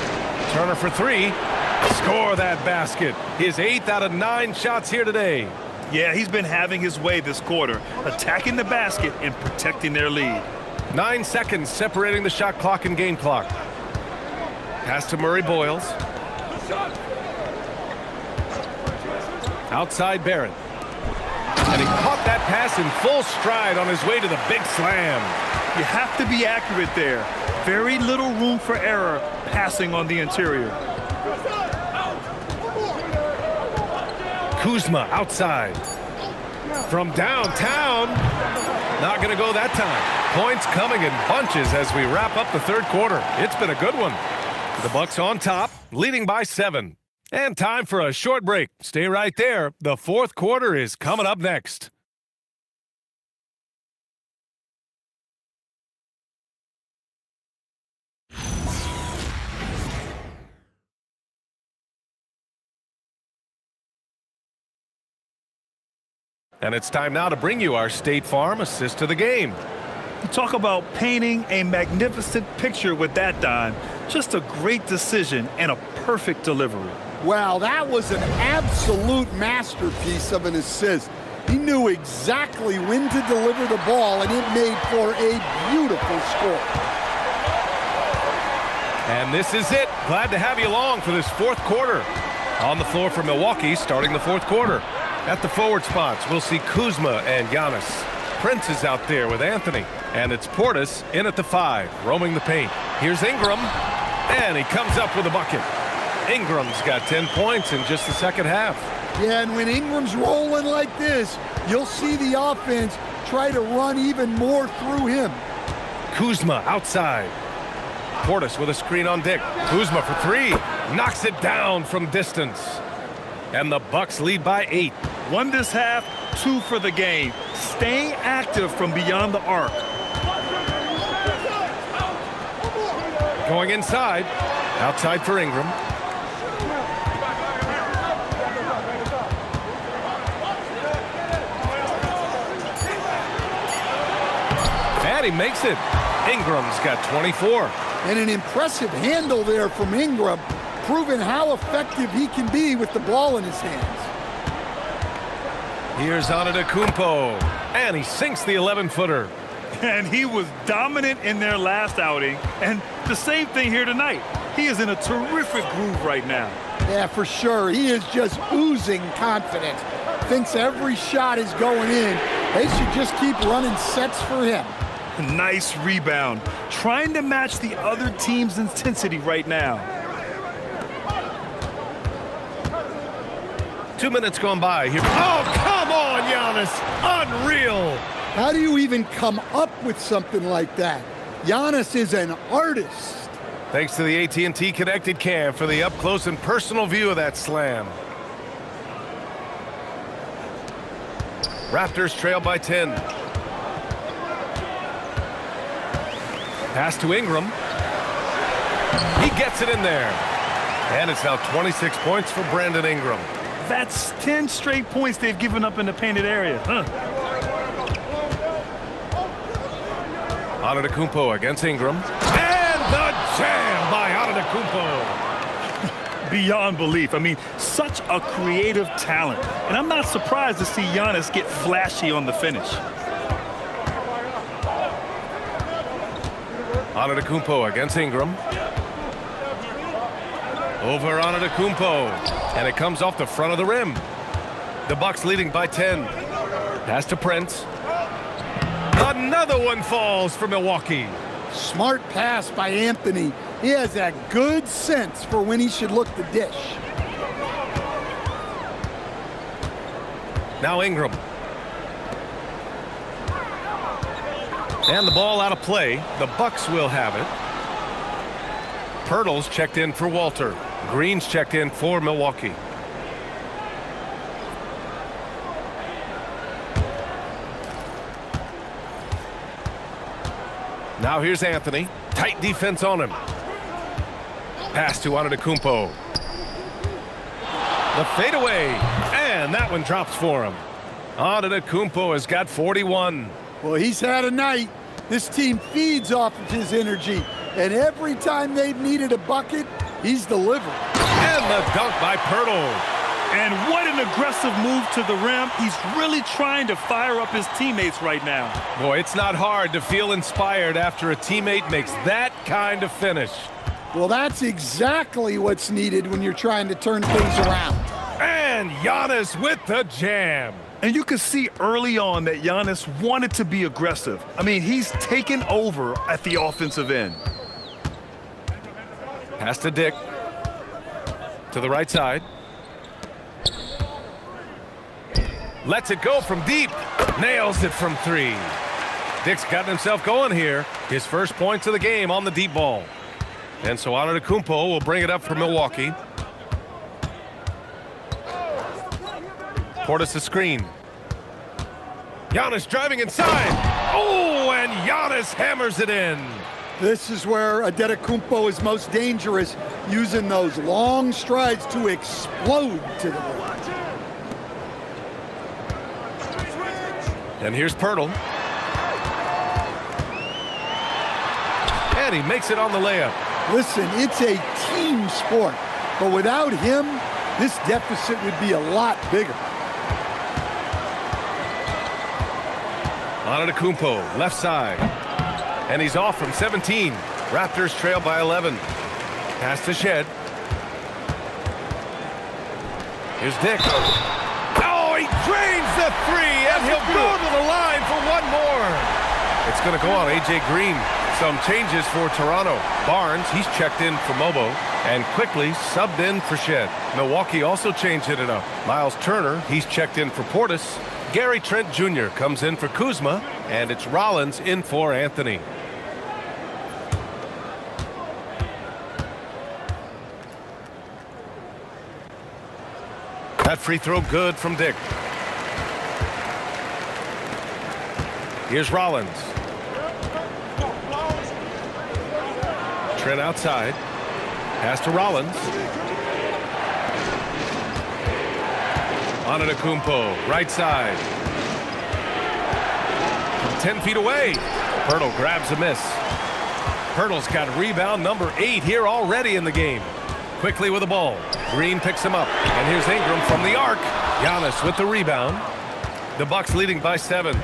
Turner for three. Score that basket. His 8th out of 9 shots here today. Yeah, he's been having his way this quarter, attacking the basket and protecting their lead. 9 seconds separating the shot clock and game clock. Pass to Murray Boyles. Outside Barrett. And he caught that pass in full stride on his way to the big slam. You have to be accurate there. Very little room for error passing on the interior. Kuzma outside. From downtown. Not going to go that time. Points coming in bunches as we wrap up the third quarter. It's been a good one. The Bucks on top, leading by 7. And time for a short break. Stay right there. The fourth quarter is coming up next. And it's time now to bring you our State Farm assist to the game. Talk about painting a magnificent picture with that, Don. Just a great decision and a perfect delivery. Wow, that was an absolute masterpiece of an assist. He knew exactly when to deliver the ball, and it made for a beautiful score. And this is it. Glad to have you along for this fourth quarter. On the floor for Milwaukee, starting the fourth quarter. At the forward spots, we'll see Kuzma and Giannis. Prince is out there with Anthony. And it's Portis in at the 5, roaming the paint. Here's Ingram. And he comes up with a bucket. Ingram's got 10 points in just the second half. Yeah, and when Ingram's rolling like this, you'll see the offense try to run even more through him. Kuzma outside. Portis with a screen on Dick. Kuzma for 3. Knocks it down from distance. And the Bucks lead by 8. 1 this half, 2 for the game. Staying active from beyond the arc. Going inside. Outside for Ingram. And he makes it. Ingram's got 24. And an impressive handle there from Ingram, proving how effective he can be with the ball in his hands. Here's Antetokounmpo, and he sinks the 11-footer. And he was dominant in their last outing, and the same thing here tonight. He is in a terrific groove right now. Yeah, for sure. He is just oozing confidence. Thinks every shot is going in. They should just keep running sets for him. Nice rebound. Trying to match the other team's intensity right now. 2 minutes gone by here. Oh, come on, Giannis. Unreal. How do you even come up with something like that? Giannis is an artist. Thanks to the AT&T Connected Cam for the up-close and personal view of that slam. Raptors trail by 10. Pass to Ingram. He gets it in there. And it's now 26 points for Brandon Ingram. That's 10 straight points they've given up in the painted area. Antetokounmpo against Ingram. And the jam by Antetokounmpo. Beyond belief. I mean, such a creative talent. And I'm not surprised to see Giannis get flashy on the finish. Antetokounmpo against Ingram. Over Antetokounmpo. And it comes off the front of the rim. The Bucks leading by 10. Pass to Prince. Another one falls for Milwaukee. Smart pass by Anthony. He has that good sense for when he should look the dish. Now Ingram. And the ball out of play. The Bucks will have it. Pirtle's checked in for Walter. Green's checked in for Milwaukee. Now here's Anthony. Tight defense on him. Pass to Antetokounmpo. The fadeaway. And that one drops for him. Antetokounmpo has got 41. Well, he's had a night. This team feeds off of his energy. And every time they've needed a bucket, he's delivered. And the dunk by Pirtle. And what an aggressive move to the rim. He's really trying to fire up his teammates right now. Boy, it's not hard to feel inspired after a teammate makes that kind of finish. Well, that's exactly what's needed when you're trying to turn things around. And Giannis with the jam. And you could see early on that Giannis wanted to be aggressive. I mean, he's taken over at the offensive end. Pass to Dick. To the right side. Lets it go from deep. Nails it from 3. Dick's gotten himself going here. His first points of the game on the deep ball. And so Antetokounmpo will bring it up for Milwaukee. Portis the screen. Giannis driving inside. Oh, and Giannis hammers it in. This is where Antetokounmpo is most dangerous, using those long strides to explode to the rim. And here's Pirtle. And he makes it on the layup. Listen, it's a team sport, but without him, this deficit would be a lot bigger. Antetokounmpo, left side. And he's off from 17. Raptors trail by 11. Pass to Shed. Here's Dick. Oh, he drains the 3, and he'll go to the line for one more. It's going to go on A.J. Green. Some changes for Toronto. Barnes, he's checked in for Mobo, and quickly subbed in for Shed. Milwaukee also changed it up. Miles Turner, he's checked in for Portis. Gary Trent Jr. comes in for Kuzma, and it's Rollins in for Anthony. That free throw good from Dick. Here's Rollins. Trent outside. Pass to Rollins. Antetokounmpo, right side. From 10 feet away. Pirtle grabs a miss. Pirtle's got rebound number 8 here already in the game. Quickly with the ball. Green picks him up. And here's Ingram from the arc. Giannis with the rebound. The Bucks leading by 7.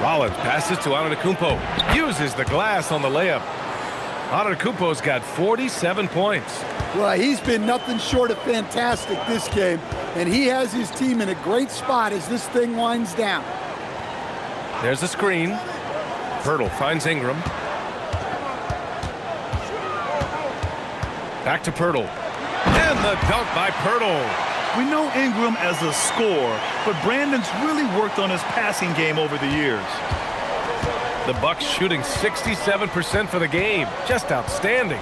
Rollins passes to Antetokounmpo. Uses the glass on the layup. Antetokounmpo's got 47 points. Well, he's been nothing short of fantastic this game, and he has his team in a great spot as this thing winds down. There's a screen. Pirtle finds Ingram. Back to Pirtle. And the dunk by Pirtle. We know Ingram as a scorer, but Brandon's really worked on his passing game over the years. The Bucks shooting 67% for the game. Just outstanding.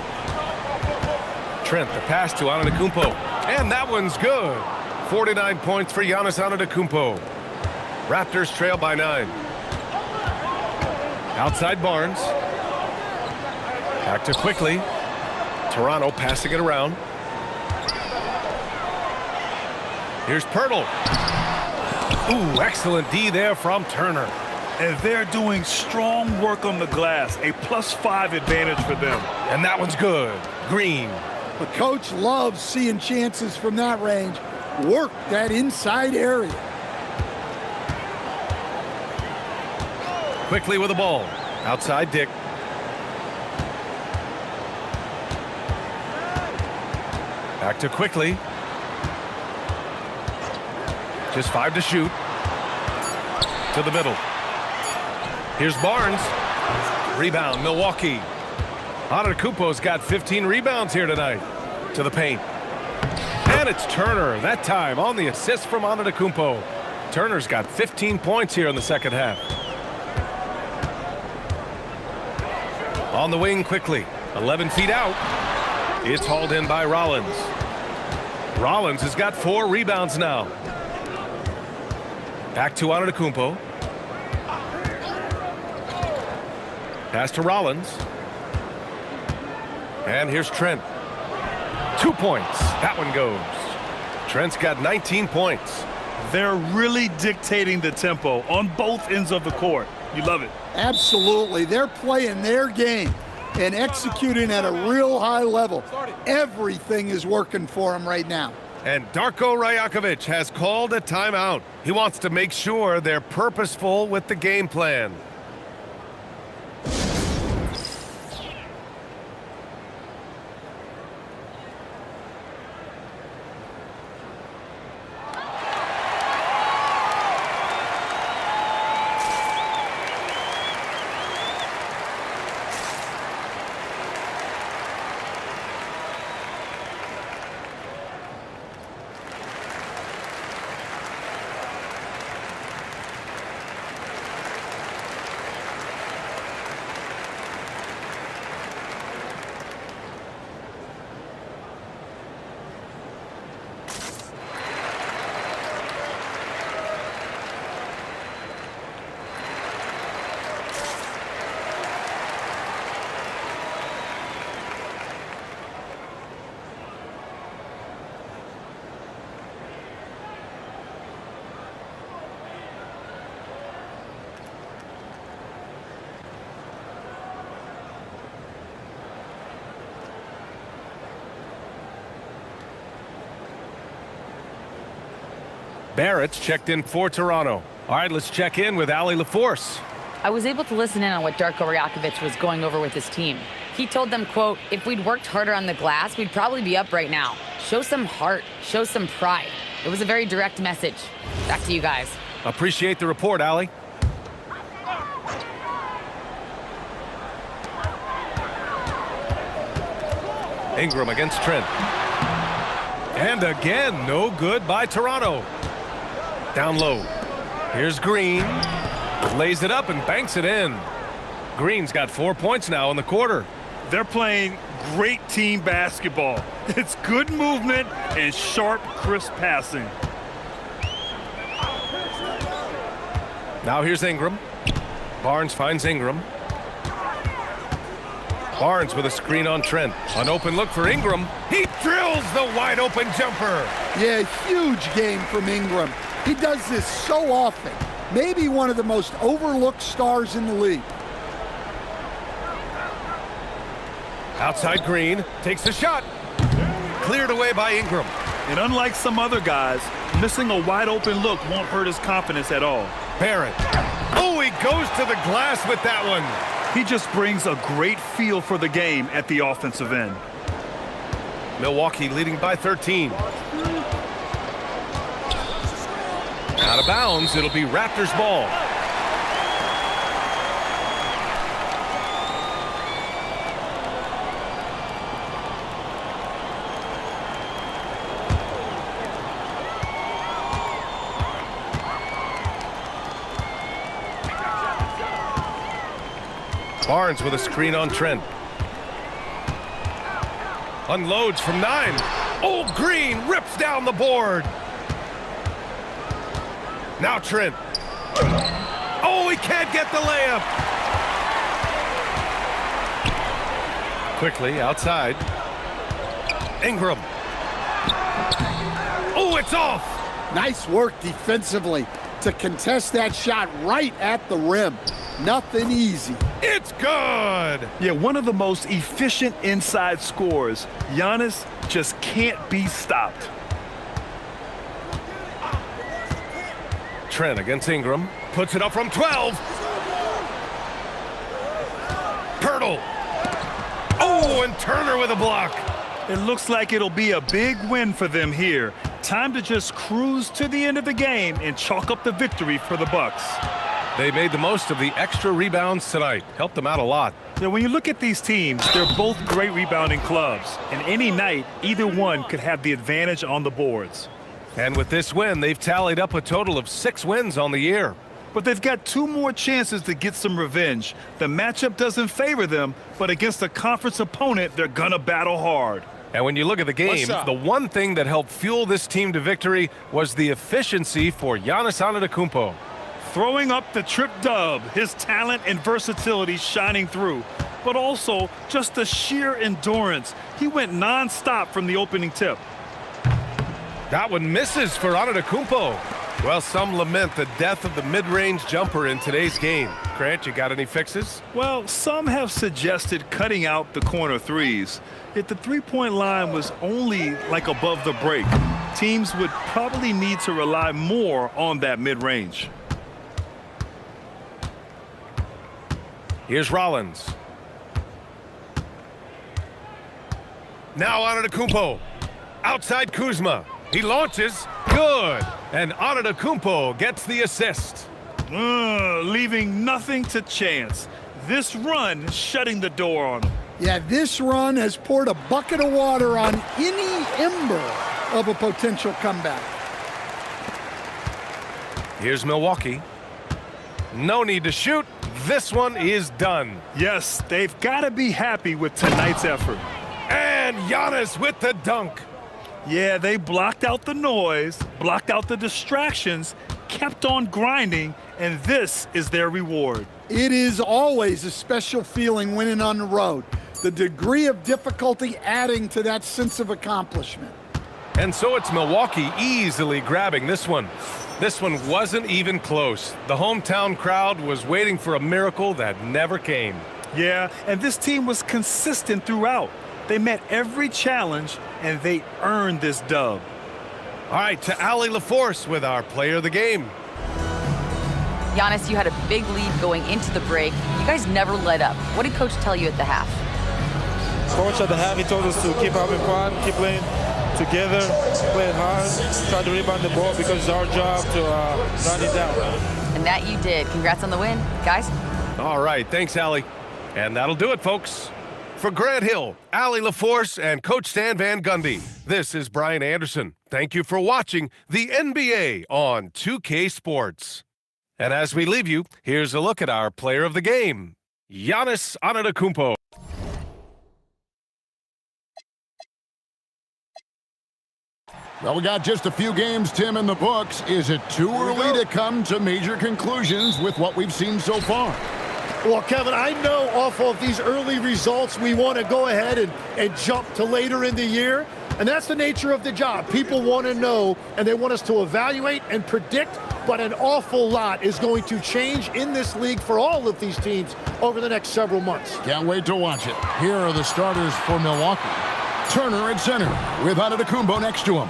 Trent, the pass to Antetokounmpo. And that one's good. 49 points for Giannis Antetokounmpo. Raptors trail by 9. Outside Barnes. Back to quickly. Toronto passing it around. Here's Pirtle. Ooh, excellent D there from Turner. And they're doing strong work on the glass, a +5 advantage for them. And that one's good. Green. The coach loves seeing chances from that range. Work that inside area. Quickly with the ball. Outside Dick. Back to quickly. Just 5 to shoot. To the middle. Here's Barnes. Rebound, Milwaukee. Antetokounmpo's got 15 rebounds here tonight. To the paint. And it's Turner, that time on the assist from Antetokounmpo. Turner's got 15 points here in the second half. On the wing quickly. 11 feet out. It's hauled in by Rollins. Rollins has got 4 rebounds now. Back to Antetokounmpo. Pass to Rollins. And here's Trent. 2 points. That one goes. Trent's got 19 points. They're really dictating the tempo on both ends of the court. You love it. Absolutely. They're playing their game and executing at a real high level. Everything is working for them right now. And Darko Rajakovic has called a timeout. He wants to make sure they're purposeful with the game plan. Barrett's checked in for Toronto. All right, let's check in with Allie LaForce. I was able to listen in on what Darko Rajakovic was going over with his team. He told them, quote, if we'd worked harder on the glass, we'd probably be up right now. Show some heart, show some pride. It was a very direct message. Back to you guys. Appreciate the report, Allie. Ingram against Trent. And again, no good by Toronto. Down low. Here's Green. Lays it up and banks it in. Green's got 4 points now in the quarter. They're playing great team basketball. It's good movement and sharp, crisp passing. Now here's Ingram. Barnes finds Ingram. Barnes with a screen on Trent. An open look for Ingram. He drills the wide open jumper. Yeah, huge game from Ingram. He does this so often. Maybe one of the most overlooked stars in the league. Outside Green takes the shot. Cleared away by Ingram. And unlike some other guys, missing a wide open look won't hurt his confidence at all. Barrett. Oh, he goes to the glass with that one. He just brings a great feel for the game at the offensive end. Milwaukee leading by 13. Out of bounds, it'll be Raptors ball. Barnes with a screen on Trent. Unloads from 9. Oh, Green rips down the board. Now Trent. Oh, he can't get the layup. Quickly outside. Ingram. Oh, it's off. Nice work defensively to contest that shot right at the rim. Nothing easy. It's good. Yeah, one of the most efficient inside scorers. Giannis just can't be stopped. Trent against Ingram. Puts it up from 12. Pirtle. Oh, and Turner with a block. It looks like it'll be a big win for them here. Time to just cruise to the end of the game and chalk up the victory for the Bucks. They made the most of the extra rebounds tonight. Helped them out a lot. Now, when you look at these teams, they're both great rebounding clubs. And any night, either one could have the advantage on the boards. And with this win, they've tallied up a total of 6 wins on the year. But they've got 2 more chances to get some revenge. The matchup doesn't favor them, but against a conference opponent, they're gonna battle hard. And when you look at the game, the one thing that helped fuel this team to victory was the efficiency for Giannis Antetokounmpo. Throwing up the trip dub, his talent and versatility shining through, but also just the sheer endurance. He went non-stop from the opening tip. That one misses for Antetokounmpo. Well, some lament the death of the mid-range jumper in today's game. Grant, you got any fixes? Well, some have suggested cutting out the corner threes. If the three-point line was only like above the break, teams would probably need to rely more on that mid-range. Here's Rollins. Now Antetokounmpo. Outside Kuzma. He launches. Good. And Antetokounmpo gets the assist. Leaving nothing to chance. This run shutting the door on him. Yeah, this run has poured a bucket of water on any ember of a potential comeback. Here's Milwaukee. No need to shoot. This one is done. Yes, they've got to be happy with tonight's effort. And Giannis with the dunk. Yeah, they blocked out the noise, blocked out the distractions, kept on grinding, and this is their reward. It is always a special feeling winning on the road. The degree of difficulty adding to that sense of accomplishment. And so it's Milwaukee easily grabbing this one. This one wasn't even close. The hometown crowd was waiting for a miracle that never came. Yeah, and this team was consistent throughout. They met every challenge, and they earned this dub. All right, to Allie LaForce with our player of the game. Giannis, you had a big lead going into the break. You guys never let up. What did Coach tell you at the half? Coach at the half, he told us to keep having fun, keep playing together, play hard, try to rebound the ball because it's our job to run it down. And that you did. Congrats on the win, guys. All right, thanks, Allie. And that'll do it, folks. For Grant Hill, Allie LaForce, and Coach Stan Van Gundy, this is Brian Anderson. Thank you for watching the NBA on 2K Sports. And as we leave you, here's a look at our player of the game, Giannis Antetokounmpo. Well, we got just a few games, Tim, in the books. Is it too early to come to major conclusions with what we've seen so far? Well, Kevin, I know off of these early results, we want to go ahead and jump to later in the year. And that's the nature of the job. People want to know, and they want us to evaluate and predict, but an awful lot is going to change in this league for all of these teams over the next several months. Can't wait to watch it. Here are the starters for Milwaukee. Turner at center with Antetokounmpo next to him.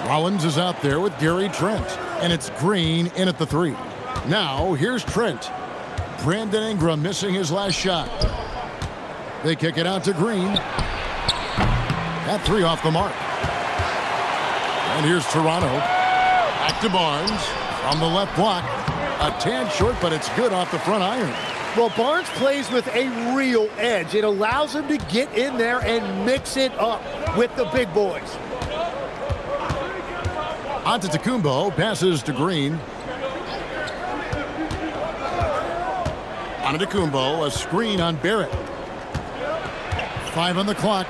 Rollins is out there with Gary Trent, and it's Green in at the 3. Now, here's Trent. Brandon Ingram missing his last shot. They kick it out to Green. That 3 off the mark. And here's Toronto. Back to Barnes from the left block. A tad short, but it's good off the front iron. Well, Barnes plays with a real edge. It allows him to get in there and mix it up with the big boys. Antetokounmpo passes to Green. Antetokounmpo, a screen on Barrett. 5 on the clock.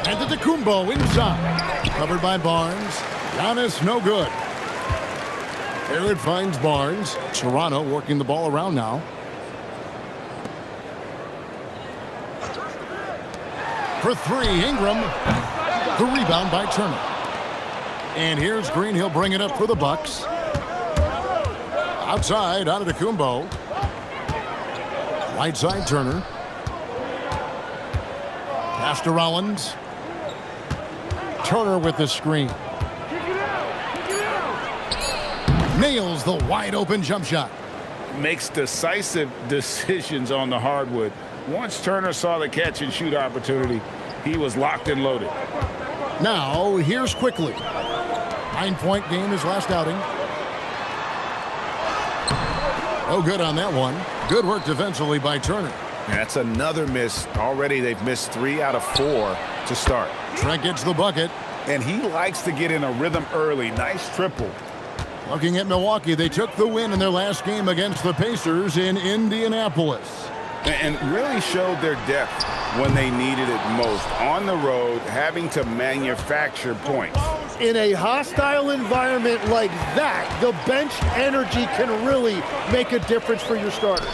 Antetokounmpo inside. Covered by Barnes. Giannis no good. There it finds Barnes. Toronto working the ball around now. For three, Ingram. The rebound by Turner. And here's Green. He'll bring it up for the Bucks. Outside, Antetokounmpo. Right side, Turner. Pass to Rollins. Turner with the screen. Nails the wide open jump shot. Makes decisive decisions on the hardwood. Once Turner saw the catch and shoot opportunity, he was locked and loaded. Now, here's Quickly. 9-point game his last outing. Oh, good on that one. Good work defensively by Turner. That's another miss. Already they've missed 3 out of 4 to start. Trent gets the bucket. And he likes to get in a rhythm early. Nice triple. Looking at Milwaukee, they took the win in their last game against the Pacers in Indianapolis. And really showed their depth when they needed it most. On the road, having to manufacture points. In a hostile environment like that, the bench energy can really make a difference for your starters.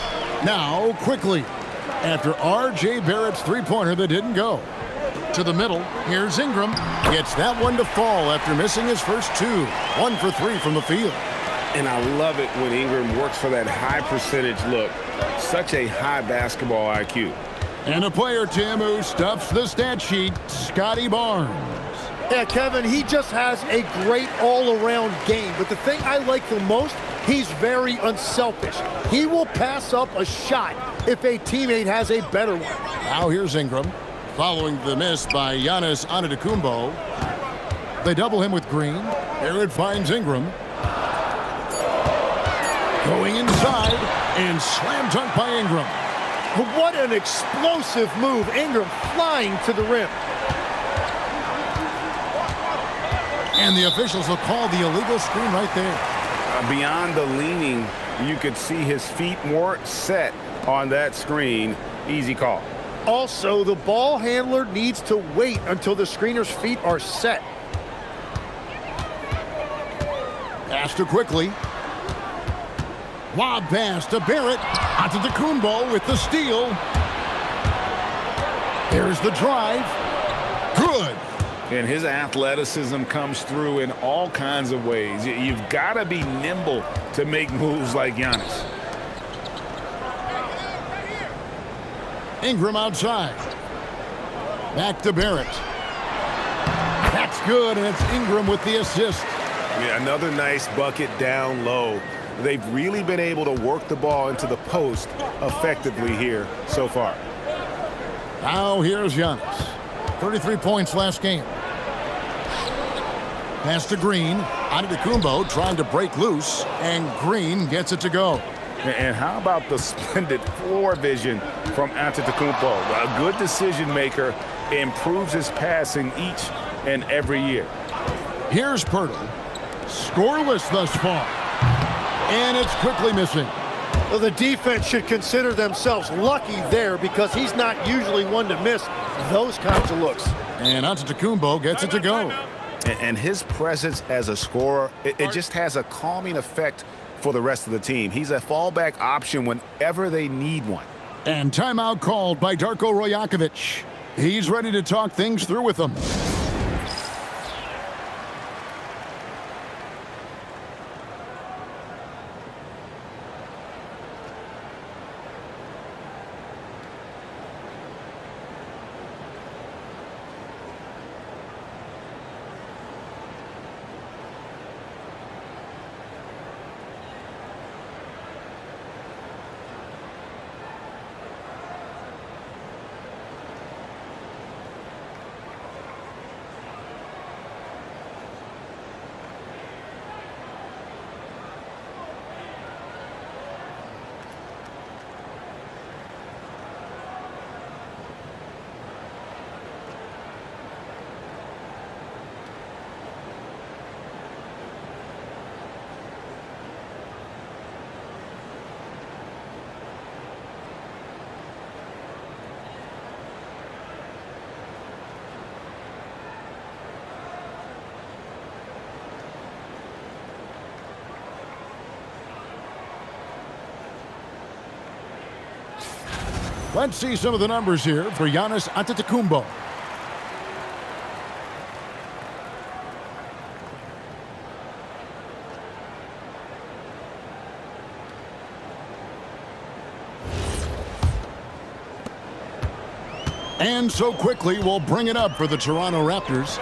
Now, Quickly, after R.J. Barrett's three-pointer that didn't go. To the middle, here's Ingram. Gets that one to fall after missing his first 2. 1 for 3 from the field. And I love it when Ingram works for that high percentage look. Such a high basketball IQ. And a player, Tim, who stuffs the stat sheet, Scotty Barnes. Yeah, Kevin, he just has a great all-around game. But the thing I like the most, he's very unselfish. He will pass up a shot if a teammate has a better one. Now here's Ingram. Following the miss by Giannis Antetokounmpo. They double him with Green. There it finds Ingram. Going inside and slam dunk by Ingram. What an explosive move. Ingram flying to the rim. And the officials will call the illegal screen right there. Beyond the leaning, you could see his feet more set on that screen. Easy call. Also, the ball handler needs to wait until the screener's feet are set. Pass to Quickly. Lob pass to Barrett. Antetokounmpo with the steal. There's the drive. Good. And his athleticism comes through in all kinds of ways. You've got to be nimble to make moves like Giannis. Ingram outside. Back to Barrett. That's good, and it's Ingram with the assist. Yeah, another nice bucket down low. They've really been able to work the ball into the post effectively here so far. Now here's Giannis. 33 points last game. Pass to Green. Antetokounmpo trying to break loose, and Green gets it to go. And how about the splendid floor vision from Antetokounmpo? A good decision maker, improves his passing each and every year. Here's Pirtle. Scoreless thus far. And it's Quickly missing. Well, the defense should consider themselves lucky there because he's not usually one to miss those kinds of looks. And Antetokounmpo gets it to go. And his presence as a scorer, it just has a calming effect for the rest of the team. He's a fallback option whenever they need one. And timeout called by Darko Rajakovic. He's ready to talk things through with them. Let's see some of the numbers here for Giannis Antetokounmpo. And so quickly, we'll bring it up for the Toronto Raptors.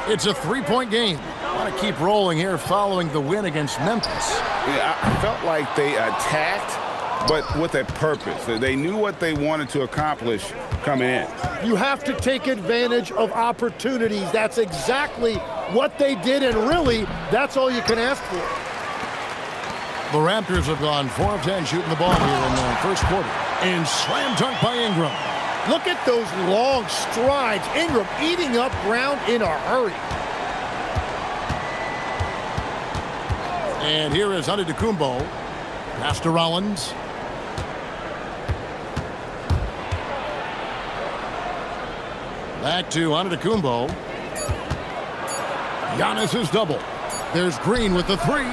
It's a three-point game. Want to keep rolling here following the win against Memphis. Yeah, I felt like they attacked, but with a purpose. They knew what they wanted to accomplish coming in. You have to take advantage of opportunities. That's exactly what they did, and really, that's all you can ask for. The Raptors have gone 4 of 10 shooting the ball here in the first quarter. And slam dunk by Ingram. Look at those long strides. Ingram eating up ground in a hurry. And here is Antetokounmpo. Pass to Rollins. Back to Antetokounmpo. Giannis is double. There's Green with the three.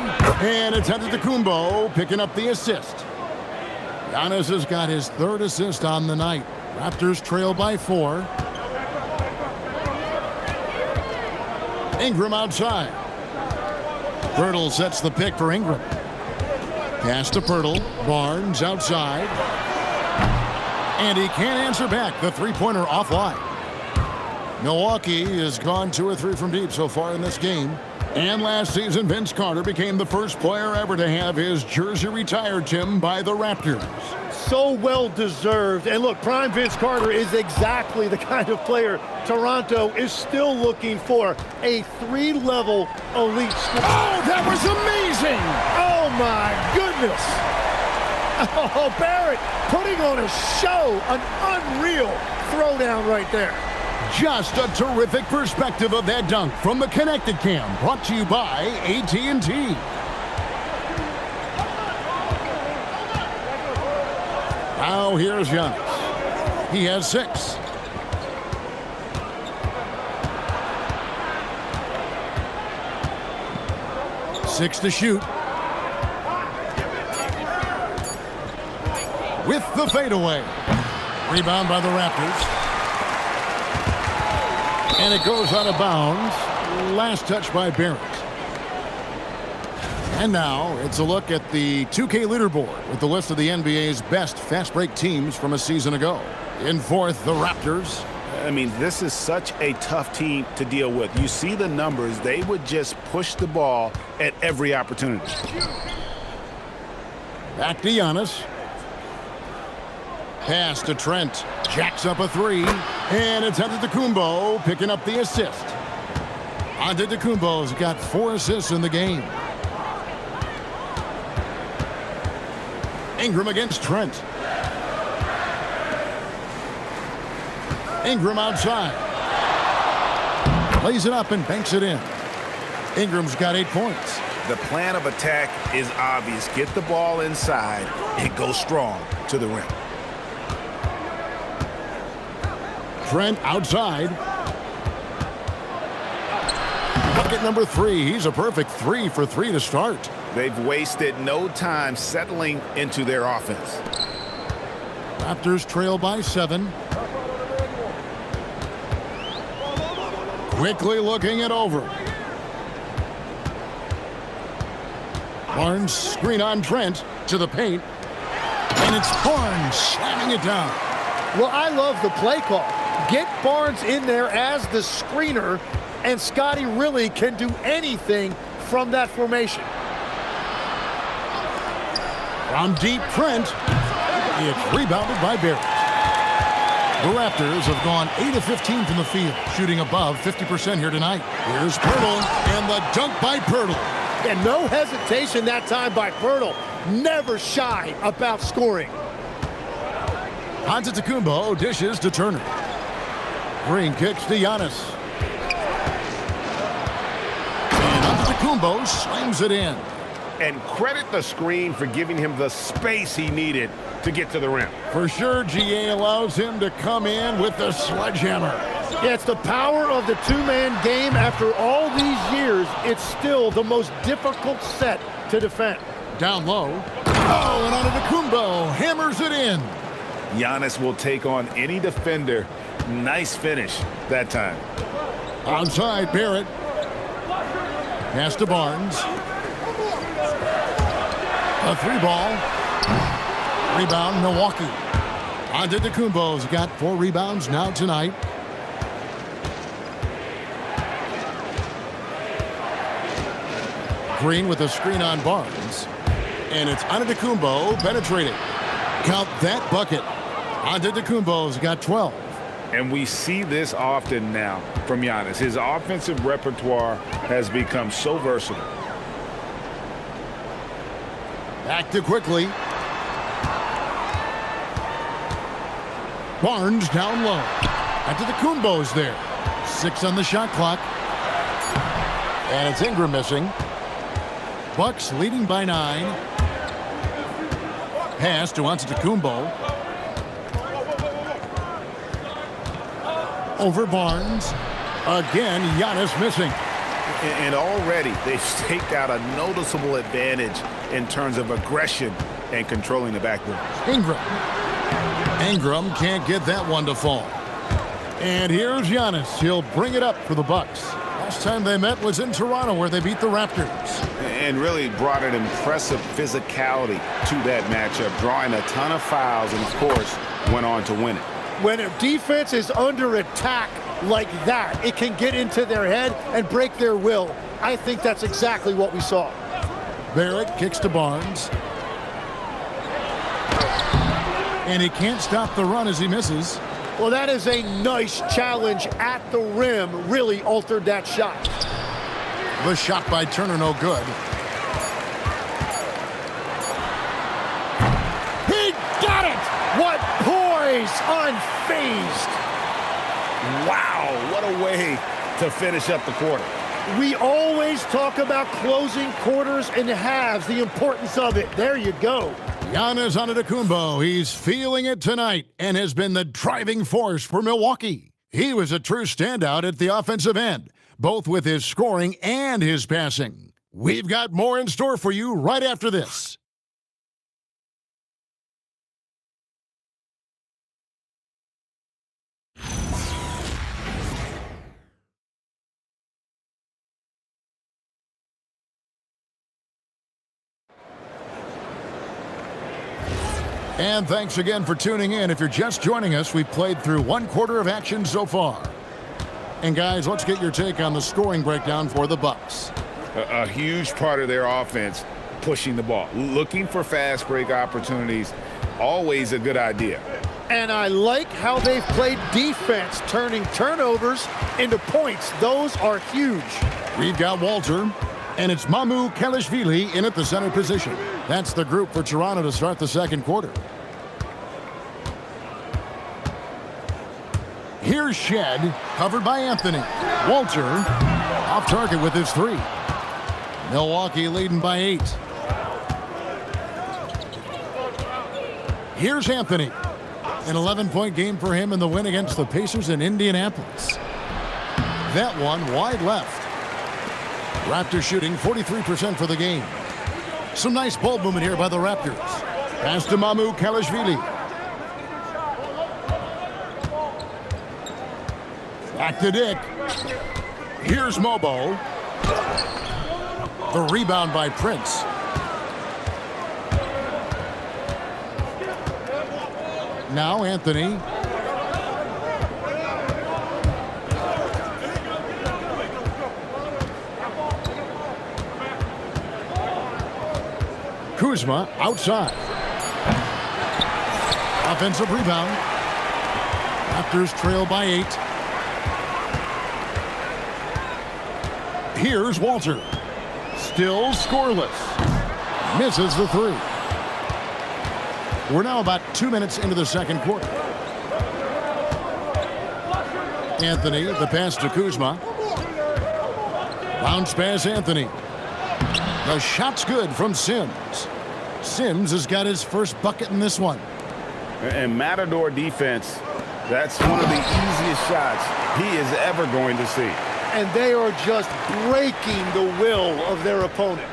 And it's Antetokounmpo picking up the assist. Giannis has got his third assist on the night. Raptors trail by 4. Ingram outside. Pirtle sets the pick for Ingram. Pass to Pirtle. Barnes outside. And he can't answer back. The three-pointer offline. Milwaukee has gone 2 or 3 from deep so far in this game. And last season, Vince Carter became the first player ever to have his jersey retired, Tim, by the Raptors. So well deserved. And look, prime Vince Carter is exactly the kind of player Toronto is still looking for. A 3-level elite squad. Oh, that was amazing! Oh my goodness! Oh, Barrett putting on a show, an unreal throwdown right there. Just a terrific perspective of that dunk from the Connected Cam, brought to you by AT&T. Now here's Giannis. He has 6. Six to shoot. With the fadeaway. Rebound by the Raptors. And it goes out of bounds. Last touch by Barrett. And now it's a look at the 2K leaderboard with the list of the NBA's best fast break teams from a season ago. In fourth, the Raptors. I mean, this is such a tough team to deal with. You see the numbers. They would just push the ball at every opportunity. Back to Giannis. Pass to Trent. Jacks up a 3. And it's Antetokounmpo picking up the assist. Antetokounmpo's got 4 assists in the game. Ingram against Trent. Ingram outside. Lays it up and banks it in. Ingram's got 8 points. The plan of attack is obvious. Get the ball inside and go strong to the rim. Trent outside. Bucket number 3. He's a perfect 3 for 3 to start. They've wasted no time settling into their offense. Raptors trail by 7. Quickly looking it over. Barnes screen on Trent to the paint. And it's Barnes slamming it down. Well, I love the play call. Get Barnes in there as the screener, and Scotty really can do anything from that formation. From deep, Trent. It's rebounded by Barrett. The Raptors have gone 8 of 15 from the field, shooting above 50% here tonight. Here's Pirtle, and the dunk by Pirtle. And no hesitation that time by Pirtle. Never shy about scoring. Antetokounmpo dishes to Turner. Green kicks to Giannis. And Antetokounmpo slams it in. And credit the screen for giving him the space he needed to get to the rim. For sure, GA allows him to come in with the sledgehammer. Yeah, it's the power of the two-man game. After all these years, it's still the most difficult set to defend. Down low. Oh, and Antetokounmpo hammers it in. Giannis will take on any defender. Nice finish that time. Outside, Barrett. Pass to Barnes. A 3-ball. Rebound, Milwaukee. Antetokounmpo's got 4 rebounds now tonight. Green with a screen on Barnes. And it's Antetokounmpo penetrating. Count that bucket. Antetokounmpo's got 12. And we see this often now from Giannis. His offensive repertoire has become so versatile. Back to quickly. Barnes down low. Antetokounmpo's there. 6 on the shot clock. And it's Ingram missing. Bucks leading by 9. Pass to Antetokounmpo. Over Barnes. Again, Giannis missing. And already they've staked out a noticeable advantage in terms of aggression and controlling the backboard. Ingram can't get that one to fall. And here's Giannis. He'll bring it up for the Bucks. Last time they met was in Toronto, where they beat the Raptors. And really brought an impressive physicality to that matchup, drawing a ton of fouls and, of course, went on to win it. When a defense is under attack like that, it can get into their head and break their will. I think that's exactly what we saw. Barrett kicks to Barnes. And he can't stop the run as he misses. Well, that is a nice challenge at the rim. Really altered that shot. The shot by Turner, no good. He got it! What poise, unfazed. Wow, what a way to finish up the quarter. We always talk about closing quarters and halves, the importance of it. There you go. Giannis Antetokounmpo, he's feeling it tonight and has been the driving force for Milwaukee. He was a true standout at the offensive end, both with his scoring and his passing. We've got more in store for you right after this. And thanks again for tuning in. If you're just joining us, we've played through 1 quarter of action so far. And guys, let's get your take on the scoring breakdown for the Bucks. A huge part of their offense, pushing the ball, looking for fast break opportunities, always a good idea. And I like how they've played defense, turning turnovers into points. Those are huge. We've got Walter, and it's Mamu Kelishvili in at the center position. That's the group for Toronto to start the second quarter. Here's Shed, covered by Anthony. Walter, off target with his 3. Milwaukee leading by 8. Here's Anthony. An 11-point game for him in the win against the Pacers in Indianapolis. That one wide left. Raptors shooting 43% for the game. Some nice ball movement here by the Raptors. Pass to Mamu Kelishvili. Back to Dick. Here's Mobo. The rebound by Prince. Now Anthony. Kuzma outside. Offensive rebound. Raptors trail by 8. Here's Walter. Still scoreless. Misses the 3. We're now about 2 minutes into the second quarter. Anthony, the pass to Kuzma. Bounce pass Anthony. The shot's good from Sims. Sims has got his first bucket in this one. And Matador defense, that's one of the easiest shots he is ever going to see. And they are just breaking the will of their opponent.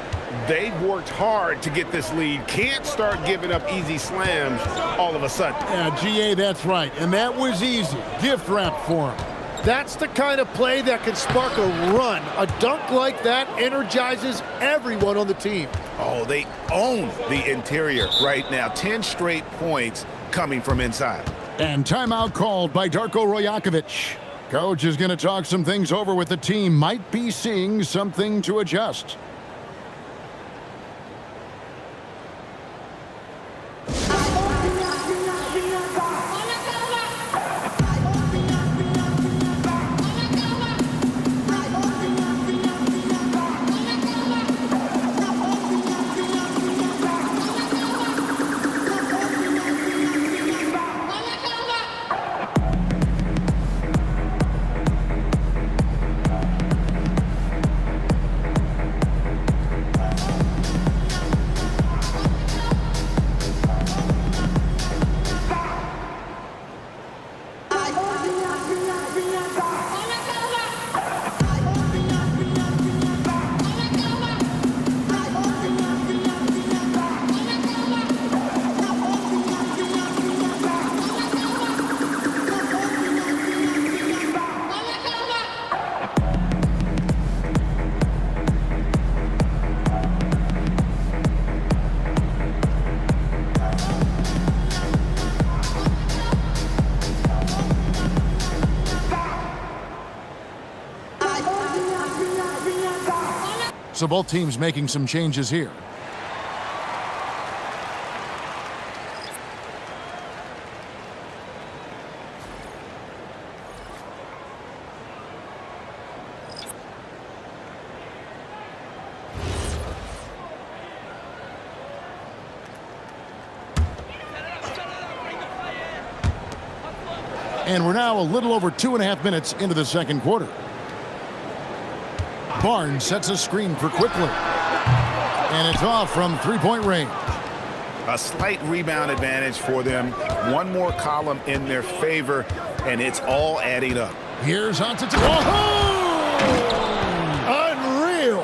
They've worked hard to get this lead. Can't start giving up easy slams all of a sudden. Yeah, GA, that's right. And that was easy. Gift wrap for him. That's the kind of play that can spark a run. A dunk like that energizes everyone on the team. Oh, they own the interior right now. 10 straight points coming from inside. And timeout called by Darko Rajakovic. Coach is going to talk some things over with the team. Might be seeing something to adjust. So both teams making some changes here. And we're now a little over 2.5 minutes into the second quarter. Barnes sets a screen for Quickly. And it's off from three-point range. A slight rebound advantage for them. One more column in their favor, and it's all adding up. Here's Antetokounmpo. Unreal.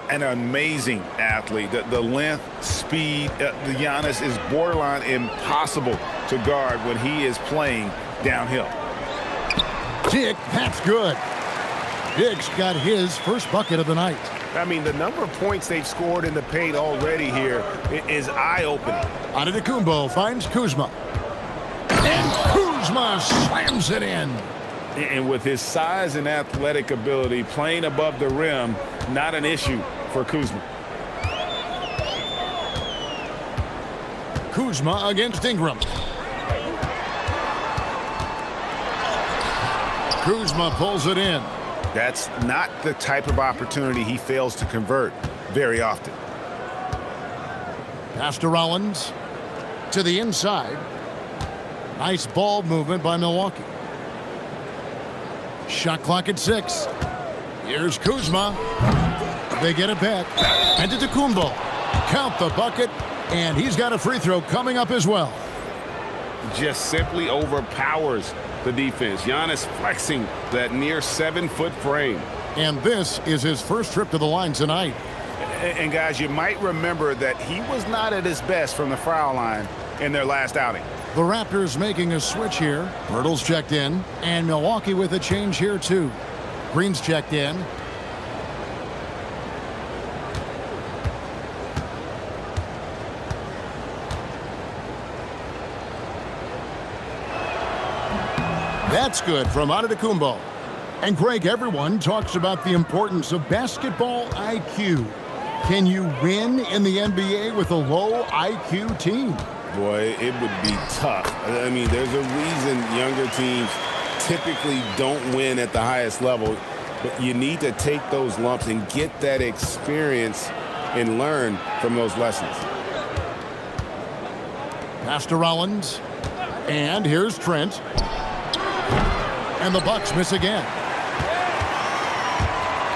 An amazing athlete. The length, speed, the Giannis is borderline impossible to guard when he is playing downhill. Dick, that's good. Dick's got his first bucket of the night. I mean, the number of points they've scored in the paint already here is eye-opening. Antetokounmpo finds Kuzma. And Kuzma slams it in. And with his size and athletic ability, playing above the rim, not an issue for Kuzma. Kuzma against Ingram. Kuzma pulls it in. That's not the type of opportunity he fails to convert very often. Pass to Rollins. To the inside. Nice ball movement by Milwaukee. Shot clock at 6. Here's Kuzma. They get it back. And Antetokounmpo. Count the bucket. And he's got a free throw coming up as well. Just simply overpowers the defense. Giannis flexing that near 7-foot frame. And this is his first trip to the line tonight. And guys, you might remember that he was not at his best from the foul line in their last outing. The Raptors making a switch here. Pirtle's checked in. And Milwaukee with a change here too. Green's checked in. That's good from Antetokounmpo. And Greg, everyone talks about the importance of basketball IQ. Can you win in the NBA with a low IQ team? Boy, it would be tough. I mean, there's a reason younger teams typically don't win at the highest level. But you need to take those lumps and get that experience and learn from those lessons. Pass to Rollins. And here's Trent. And the Bucks miss again.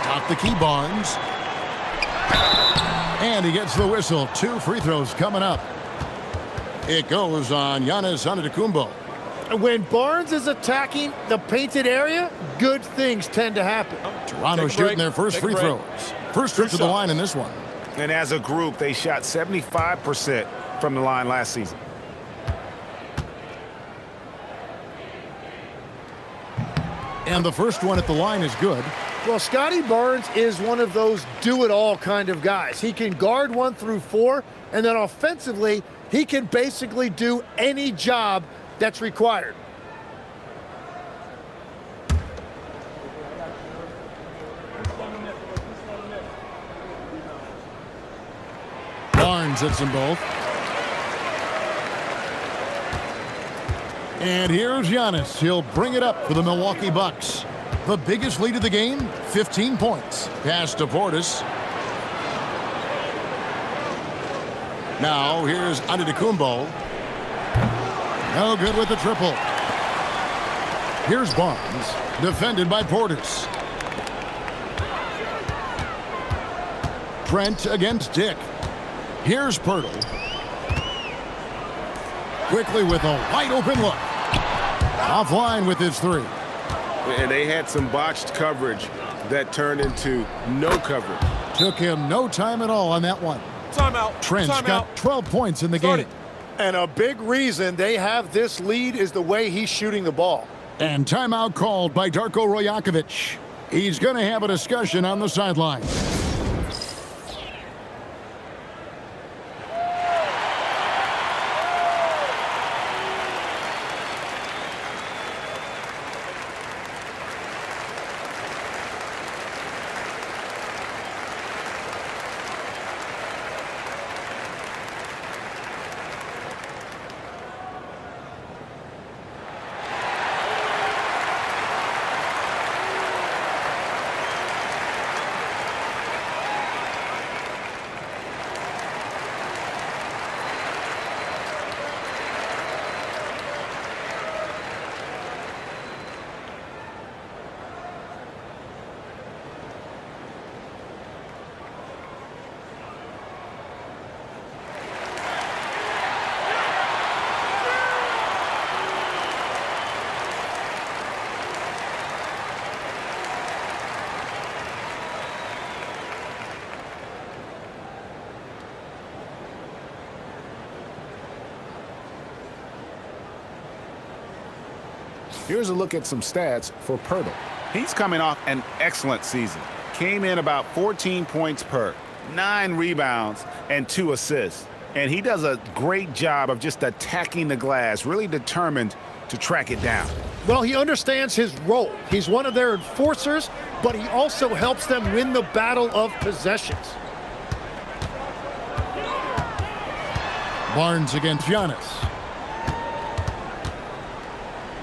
Top the key, Barnes. And he gets the whistle. 2 free throws coming up. It goes on Giannis Antetokounmpo. When Barnes is attacking the painted area, good things tend to happen. Toronto shooting their first free throws. First trip to the line in this one. And as a group, they shot 75% from the line last season. And the first one at the line is good. Well, Scotty Barnes is one of those do-it-all kind of guys. He can guard 1 through 4, and then offensively, he can basically do any job that's required. Barnes hits them both. And here's Giannis. He'll bring it up for the Milwaukee Bucks. The biggest lead of the game, 15 points. Pass to Portis. Now here's Antetokounmpo. No good with the triple. Here's Barnes, defended by Portis. Trent against Dick. Here's Pirtle. Quickly with a wide open look. Offline with his 3. And they had some botched coverage that turned into no coverage. Took him no time at all on that one. Timeout. Trent's got 12 points in the game. And a big reason they have this lead is the way he's shooting the ball. And timeout called by Darko Rajakovic. He's going to have a discussion on the sideline. Here's a look at some stats for Pirtle. He's coming off an excellent season. Came in about 14 points per, 9 rebounds, and 2 assists. And he does a great job of just attacking the glass, really determined to track it down. Well, he understands his role. He's one of their enforcers, but he also helps them win the battle of possessions. Barnes against Giannis.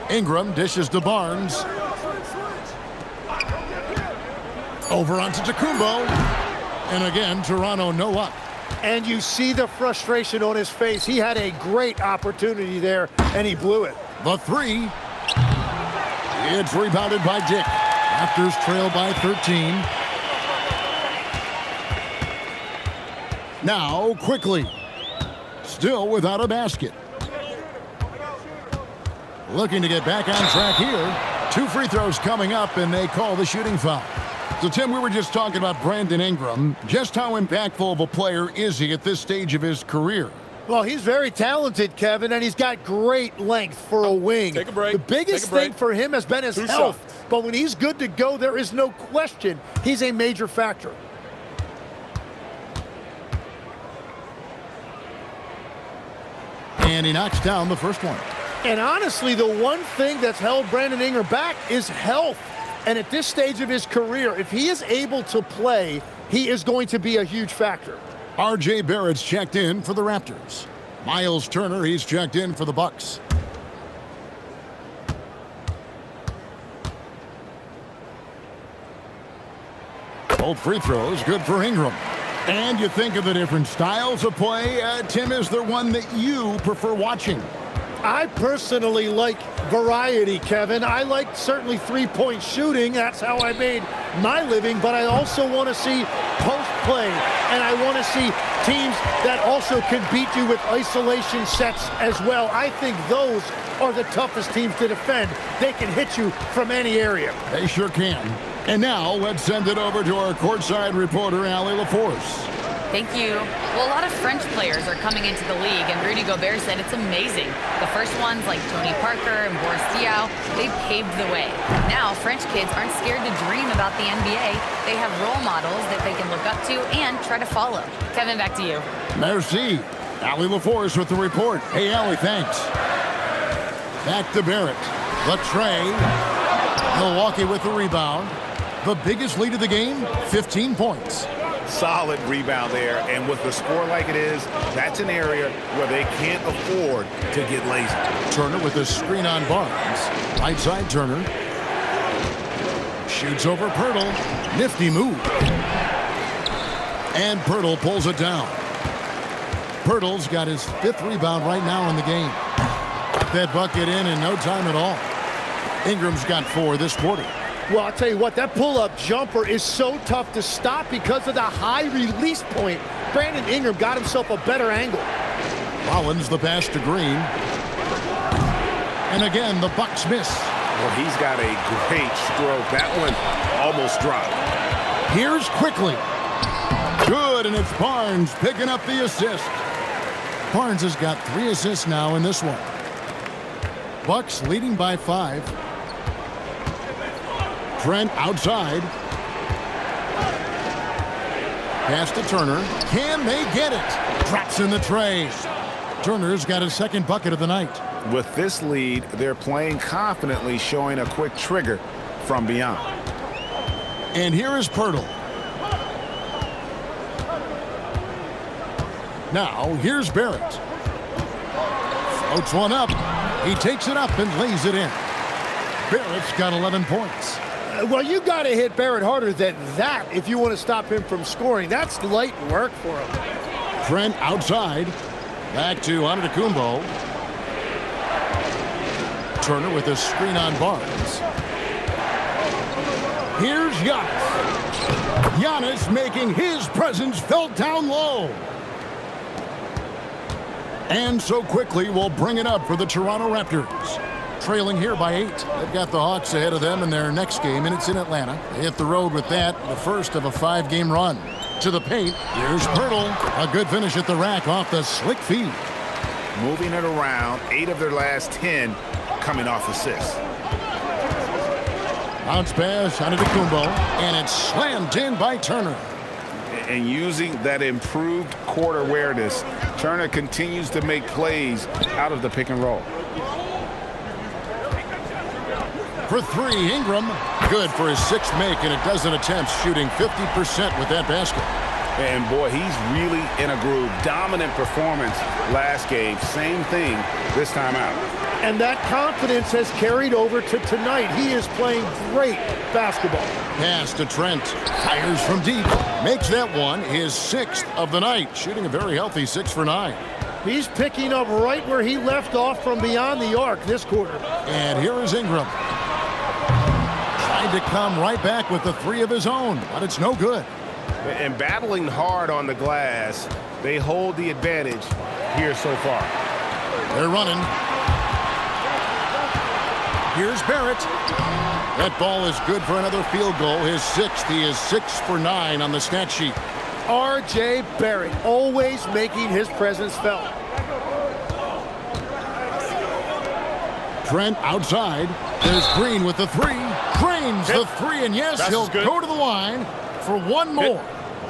Ingram dishes to Barnes. Over onto Antetokounmpo. And again, Toronto no up. And you see the frustration on his face. He had a great opportunity there, and he blew it. The 3. It's rebounded by Dick. Raptors trail by 13. Now, quickly. Still without a basket. Looking to get back on track here. 2 free throws coming up, and they call the shooting foul. So, Tim, we were just talking about Brandon Ingram. Just how impactful of a player is he at this stage of his career? Well, he's very talented, Kevin, and he's got great length for a wing. Take a break. The biggest thing for him has been his health. But when he's good to go, there is no question he's a major factor. And he knocks down the first one. And honestly, the one thing that's held Brandon Ingram back is health. And at this stage of his career, if he is able to play, he is going to be a huge factor. R.J. Barrett's checked in for the Raptors. Miles Turner, he's checked in for the Bucks. Both free throws good for Ingram. And you think of the different styles of play. Tim, is there one that you prefer watching? I personally like variety, Kevin. I like certainly three-point shooting. That's how I made my living. But I also want to see post play, and I want to see teams that also can beat you with isolation sets as well. I think those are the toughest teams to defend. They can hit you from any area. They sure can. And now let's send it over to our courtside reporter, Allie LaForce. Thank you. Well, a lot of French players are coming into the league, and Rudy Gobert said it's amazing. The first ones, like Tony Parker and Boris Diaw, they paved the way. Now, French kids aren't scared to dream about the NBA. They have role models that they can look up to and try to follow. Kevin, back to you. Merci. Allie LaForce with the report. Hey, Allie, thanks. Back to Barrett. The tray. Milwaukee with the rebound. The biggest lead of the game, 15 points. Solid rebound there, and with the score like it is, that's an area where they can't afford to get lazy. Turner with a screen on Barnes. Right side Turner. Shoots over Pirtle. Nifty move. And Pirtle pulls it down. Pirtle's got his 5th rebound right now in the game. Got that bucket in no time at all. Ingram's got 4 this quarter. Well, I'll tell you what, that pull-up jumper is so tough to stop because of the high release point. Brandon Ingram got himself a better angle. Rollins the pass to Green. And again, the Bucks miss. Well, he's got a great stroke. That one almost dropped. Here's Quickly. Good, and it's Barnes picking up the assist. Barnes has got 3 assists now in this one. Bucks leading by 5. Trent outside. Pass to Turner. Can they get it? Drops in the tray. Turner's got his 2nd bucket of the night. With this lead, they're playing confidently, showing a quick trigger from beyond. And here is Pirtle. Now, here's Barrett. Floats one up. He takes it up and lays it in. Barrett's got 11 points. Well, you got to hit Barrett harder than that if you want to stop him from scoring. That's light work for him. Trent outside. Back to Antetokounmpo. Turner with a screen on Barnes. Here's Giannis. Giannis making his presence felt down low. And so Quickly will bring it up for the Toronto Raptors. Trailing here by 8. They've got the Hawks ahead of them in their next game, and it's in Atlanta. They hit the road with that, the first of a 5-game run. To the paint, here's Pirtle. A good finish at the rack off the slick feed. Moving it around, 8 of their last 10 coming off assists. Bounce pass Antetokounmpo, and it's slammed in by Turner. And using that improved court awareness, Turner continues to make plays out of the pick and roll. For 3, Ingram. Good for his 6th make and a dozen attempts, shooting 50% with that basket. And boy, he's really in a groove. Dominant performance last game. Same thing this time out. And that confidence has carried over to tonight. He is playing great basketball. Pass to Trent. Fires from deep. Makes that one his 6th of the night. Shooting a very healthy 6 for 9. He's picking up right where he left off from beyond the arc this quarter. And here is Ingram. Trying to come right back with the 3 of his own, but it's no good. And battling hard on the glass, they hold the advantage here so far. They're running. Here's Barrett. That ball is good for another field goal. His 6th. He is 6 for 9 on the stat sheet. R.J. Barrett always making his presence felt. Trent outside. There's Green with the 3. Drains the 3, and yes, he'll go to the line for one more.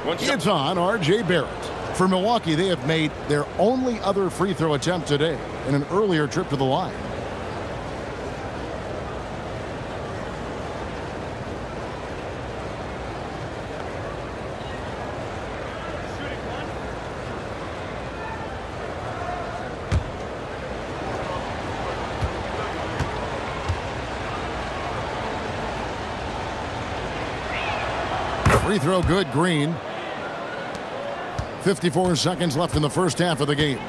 It's on R.J. Barrett. For Milwaukee, they have made their only other free throw attempt today in an earlier trip to the line. Free throw good, Green. 54 seconds left in the first half of the game.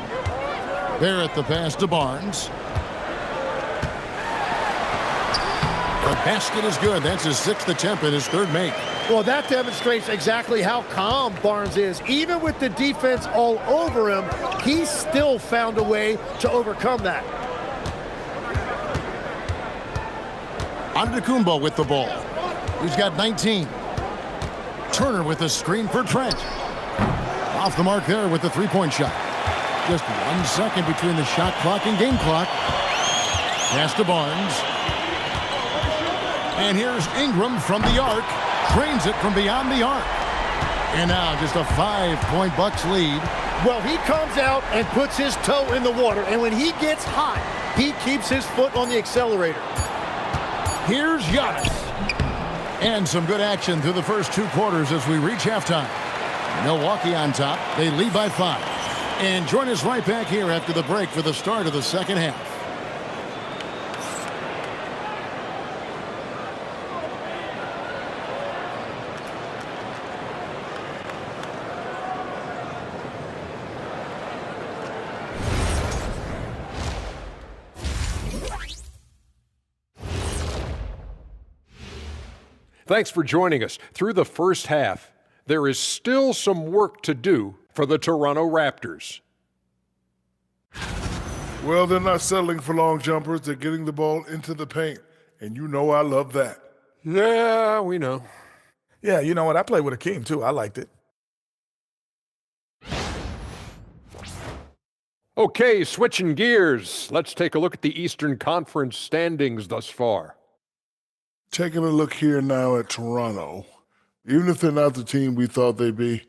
Barrett the pass to Barnes. The basket is good. That's his 6th attempt and his 3rd make. Well, that demonstrates exactly how calm Barnes is. Even with the defense all over him, he still found a way to overcome that. Antetokounmpo with the ball. He's got 19. Turner with the screen for Trent. Off the mark there with the three-point shot. Just 1 second between the shot clock and game clock. Pass to Barnes. And here's Ingram from the arc. Drains it from beyond the arc. And now just a 5-point Bucks lead. Well, he comes out and puts his toe in the water. And when he gets hot, he keeps his foot on the accelerator. Here's Giannis. And some good action through the first 2 quarters as we reach halftime. Milwaukee on top. They lead by 5. And join us right back here after the break for the start of the second half. Thanks for joining us. Through the first half, there is still some work to do for the Toronto Raptors. Well, they're not settling for long jumpers. They're getting the ball into the paint. And you know I love that. Yeah, we know. Yeah, you know what? I played with Akeem, too. I liked it. Okay, switching gears. Let's take a look at the Eastern Conference standings thus far. Taking a look here now at Toronto. Even if they're not the team we thought they'd be,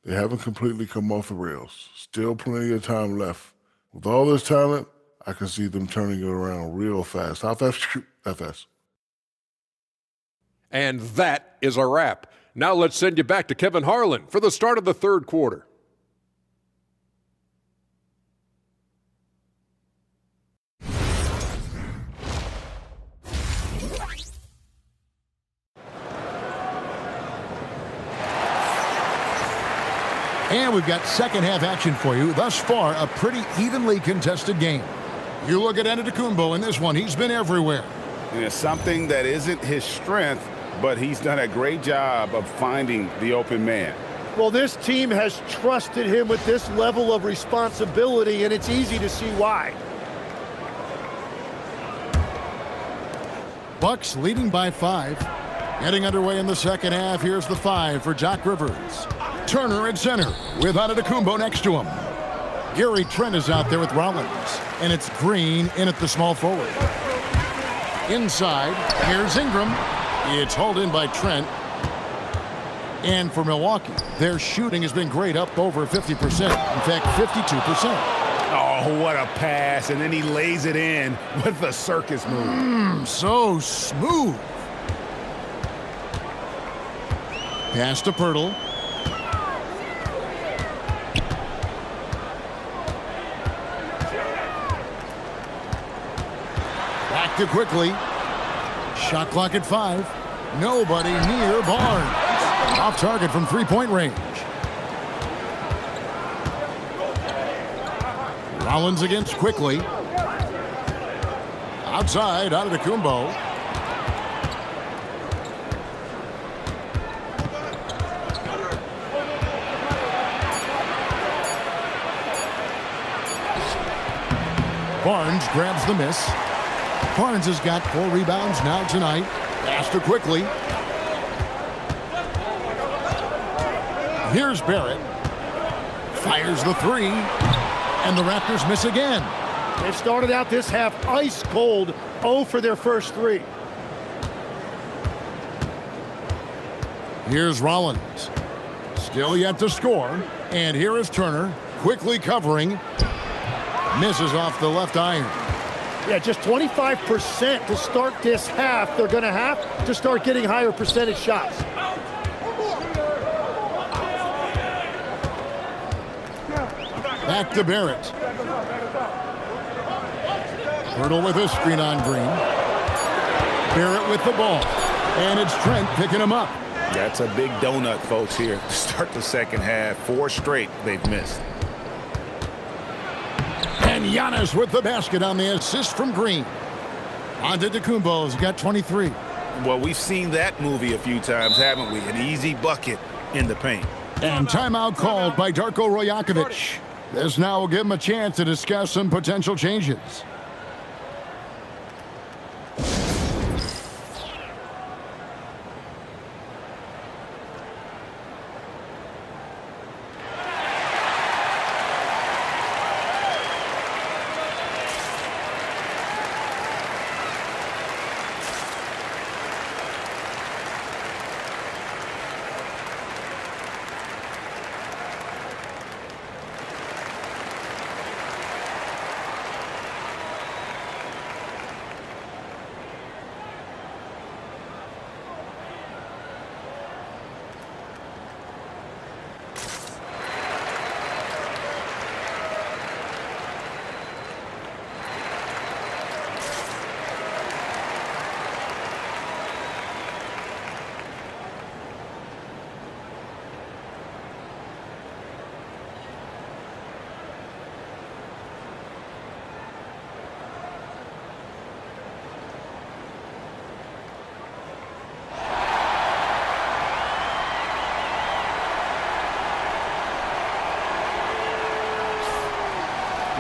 they haven't completely come off the rails. Still plenty of time left. With all this talent, I can see them turning it around real fast. How fast? That fast. And that is a wrap. Now let's send you back to Kevin Harlan for the start of the third quarter. And we've got second half action for you. Thus far, a pretty evenly contested game. You look at Antetokounmpo in this one. He's been everywhere. And it's something that isn't his strength, but he's done a great job of finding the open man. Well, this team has trusted him with this level of responsibility, and it's easy to see why. Bucks leading by 5. Getting underway in the second half. Here's the 5 for Doc Rivers. Turner at center with Antetokounmpo next to him. Gary Trent is out there with Rollins. And it's Green in at the small forward. Inside, here's Ingram. It's hauled in by Trent. And for Milwaukee, their shooting has been great, up over 50%. In fact, 52%. Oh, what a pass. And then he lays it in with the circus move. So smooth. Pass to Pirtle. Back to quickly. Shot clock at 5. Nobody near Barnes. Off target from three-point range. Rollins against quickly. Outside, Antetokounmpo. Barnes grabs the miss. Barnes has got 4 rebounds now tonight. Pass to quickly. Here's Barrett. Fires the 3. And the Raptors miss again. They've started out this half ice cold, 0 for their first 3. Here's Rollins. Still yet to score. And here is Turner, quickly covering. Misses off the left iron. Yeah, just 25% to start this half. They're going to have to start getting higher percentage shots. Back to Barrett. Pirtle with a screen on Green. Barrett with the ball. And it's Trent picking him up. That's a big donut, folks, here to start the second half. 4 straight they've missed. And Giannis with the basket on the assist from Green. Antetokounmpo's got 23. Well, we've seen that movie a few times, haven't we? An easy bucket in the paint. And timeout called by Darko Rajakovic. This now will give him a chance to discuss some potential changes.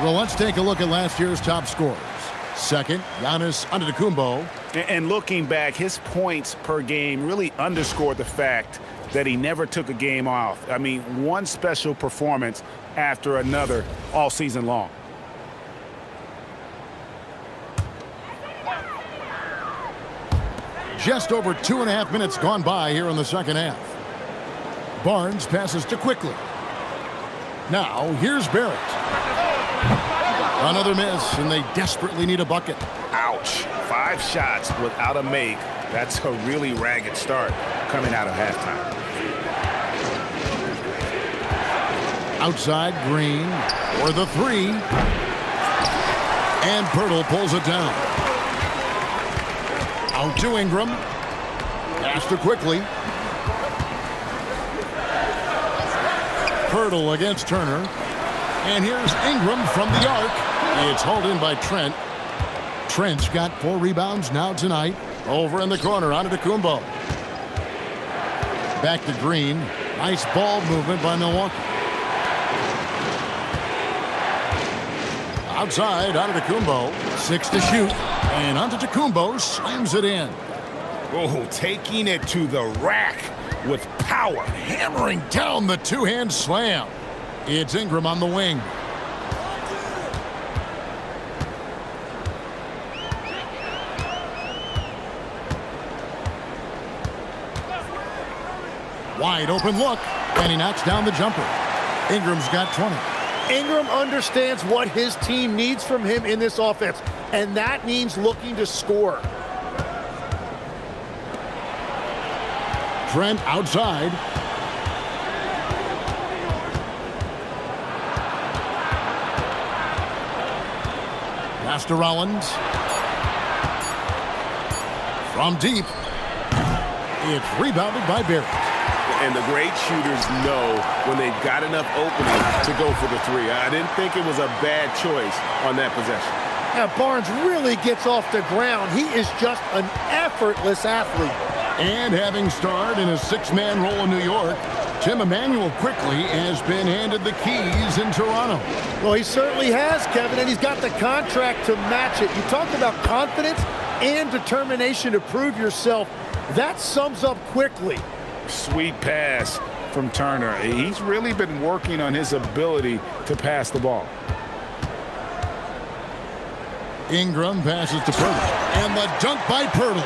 Well, let's take a look at last year's top scorers. Second, Giannis Antetokounmpo. And looking back, his points per game really underscored the fact that he never took a game off. I mean, one special performance after another all season long. Just over 2.5 minutes gone by here in the second half. Barnes passes to Quickly. Now, here's Barrett. Another miss, and they desperately need a bucket. Ouch. 5 shots without a make. That's a really ragged start coming out of halftime. Outside, Green for the 3. And Pirtle pulls it down. Out to Ingram. Pass to Quickly. Pirtle against Turner. And here's Ingram from the arc. It's hauled in by Trent. Trent's got 4 rebounds now tonight. Over in the corner, Antetokounmpo. Back to Green. Nice ball movement by Milwaukee. Outside, Antetokounmpo. 6 to shoot. And Antetokounmpo slams it in. Oh, taking it to the rack with power. Hammering down the two-hand slam. It's Ingram on the wing. Wide open look, and he knocks down the jumper. Ingram's got 20. Ingram understands what his team needs from him in this offense, and that means looking to score. Trent outside. Pass to Rollins. From deep. It's rebounded by Barrett. And the great shooters know when they've got enough opening to go for the 3. I didn't think it was a bad choice on that possession. Now, Barnes really gets off the ground. He is just an effortless athlete. And having starred in a 6-man role in New York, Tim Emanuel quickly has been handed the keys in Toronto. Well, he certainly has, Kevin, and he's got the contract to match it. You talked about confidence and determination to prove yourself. That sums up quickly. Sweet pass from Turner. He's really been working on his ability to pass the ball. Ingram passes to Pirtle. And the dunk by Pirtle.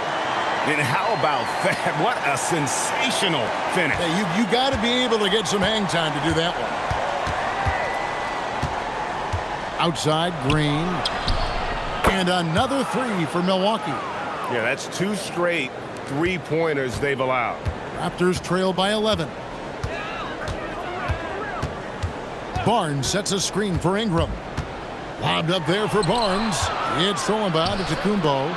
And how about that? What a sensational finish. Hey, you got to be able to get some hang time to do that one. Outside, Green. And another 3 for Milwaukee. Yeah, that's 2 straight 3-pointers they've allowed. Raptors trail by 11. Barnes sets a screen for Ingram. Lobbed up there for Barnes. It's thrown by Antetokounmpo.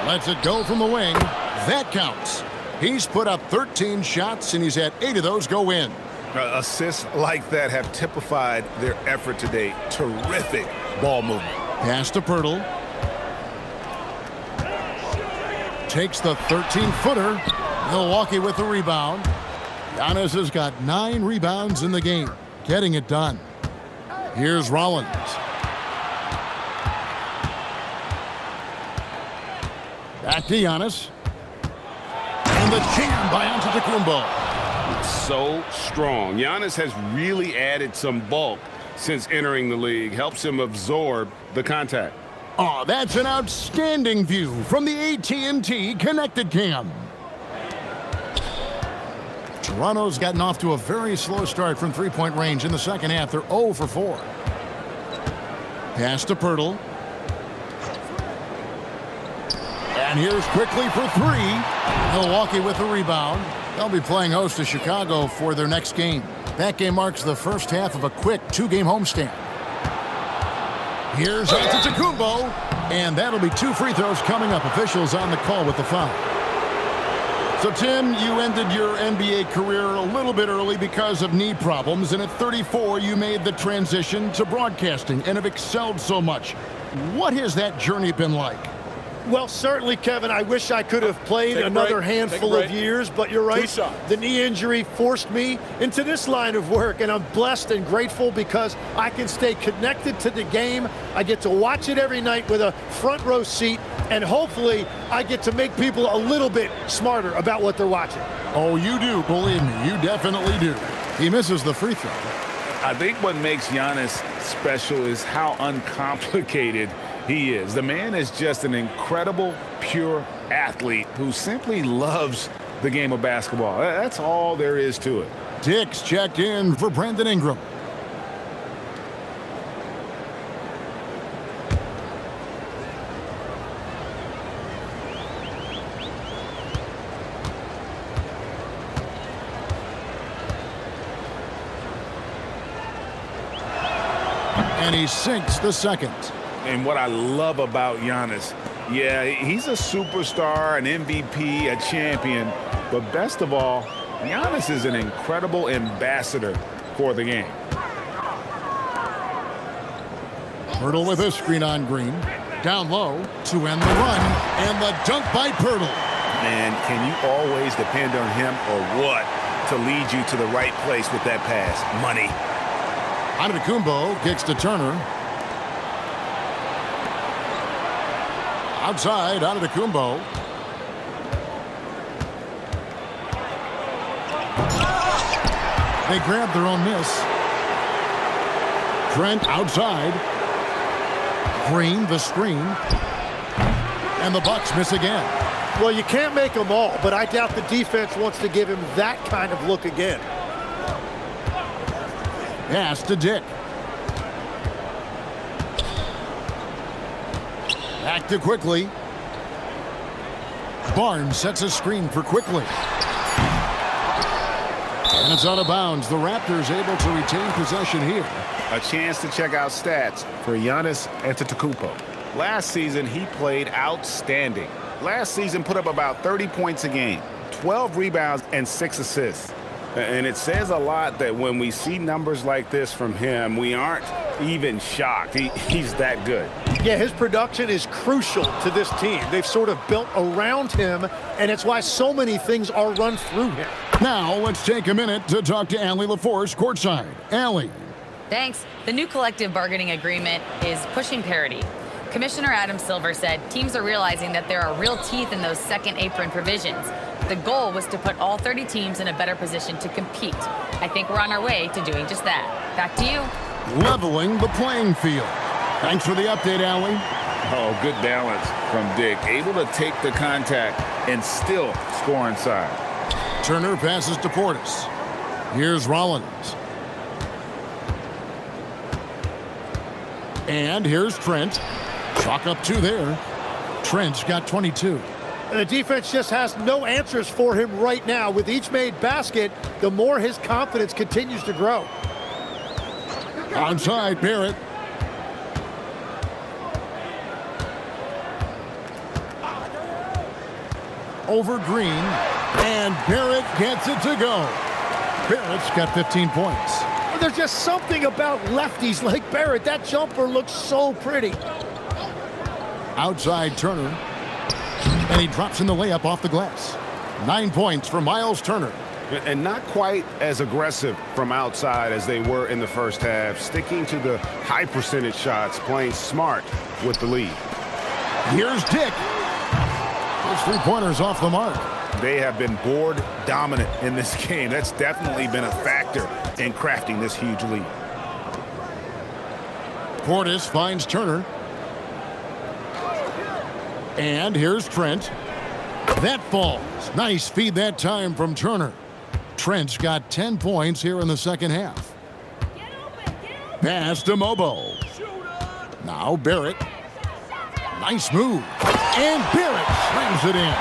Lets it go from the wing. That counts. He's put up 13 shots, and he's had 8 of those go in. Assists like that have typified their effort today. Terrific ball movement. Pass to Pirtle. takes the 13-footer. Milwaukee with the rebound. Giannis has got 9 rebounds in the game, getting it done. Here's Rollins. Back to Giannis. And the jam by Antetokounmpo. So strong. Giannis has really added some bulk since entering the league. Helps him absorb the contact. Oh, that's an outstanding view from the AT&T Connected Cam. Toronto's gotten off to a very slow start from three-point range in the second half. They're 0 for 4. Pass to Pirtle. And here's quickly for 3. Milwaukee with the rebound. They'll be playing host to Chicago for their next game. That game marks the first half of a quick 2-game homestand. Here's Antetokounmpo, and that'll be 2 free throws coming up. Officials on the call with the foul. So, Tim, you ended your NBA career a little bit early because of knee problems, and at 34, you made the transition to broadcasting and have excelled so much. What has that journey been like? Well, certainly, Kevin, I wish I could have played another handful of years, but you're right. The knee injury forced me into this line of work, and I'm blessed and grateful because I can stay connected to the game. I get to watch it every night with a front row seat, and hopefully I get to make people a little bit smarter about what they're watching. Oh, you do, believe me, you definitely do. He misses the free throw. I think what makes Giannis special is how uncomplicated he is. The man is just an incredible, pure athlete who simply loves the game of basketball. That's all there is to it. Dix checked in for Brandon Ingram. And he sinks the second. And what I love about Giannis, yeah, he's a superstar, an MVP, a champion, but best of all, Giannis is an incredible ambassador for the game. Pirtle with a screen on Green. Down low to end the run, and the dunk by Pirtle. Man, can you always depend on him or what to lead you to the right place with that pass? Money. Antetokounmpo kicks to Turner. Outside, Antetokounmpo. They grab their own miss. Trent outside. Green, the screen. And the Bucks miss again. Well, you can't make them all, but I doubt the defense wants to give him that kind of look again. Pass to Dick. Back to Quickly. Barnes sets a screen for Quickly. And it's out of bounds. The Raptors able to retain possession here. A chance to check out stats for Giannis Antetokounmpo. Last season, he played outstanding. Last season put up about 30 points a game, 12 rebounds, and 6 assists. And it says a lot that when we see numbers like this from him, we aren't even shocked. He's that good. Yeah, his production is crucial to this team. They've sort of built around him, and it's why so many things are run through him. Now let's take a minute to talk to Allie LaForce courtside. Allie. Thanks. The new collective bargaining agreement is pushing parity. Commissioner Adam Silver said teams are realizing that there are real teeth in those second apron provisions. The goal was to put all 30 teams in a better position to compete. I think we're on our way to doing just that. Back to you. Leveling the playing field. Thanks for the update, Allie. Oh, good balance from Dick. Able to take the contact and still score inside. Turner passes to Portis. Here's Rollins. And here's Trent. Chalk up 2 there. Trent's got 22. And the defense just has no answers for him right now. With each made basket, the more his confidence continues to grow. Outside, Barrett. Over Green. And Barrett gets it to go. Barrett's got 15 points. There's just something about lefties like Barrett. That jumper looks so pretty. Outside Turner. And he drops in the layup off the glass. 9 points for Miles Turner. And not quite as aggressive from outside as they were in the first half, sticking to the high percentage shots, playing smart with the lead. Here's Dick. Those 3-pointers off the mark. They have been board dominant in this game. That's definitely been a factor in crafting this huge lead. Portis finds Turner. And here's Trent. That falls. Nice feed that time from Turner. Trent's got 10 points here in the second half. Pass to Mobo. Now Barrett. Nice move. And Barrett slams it in.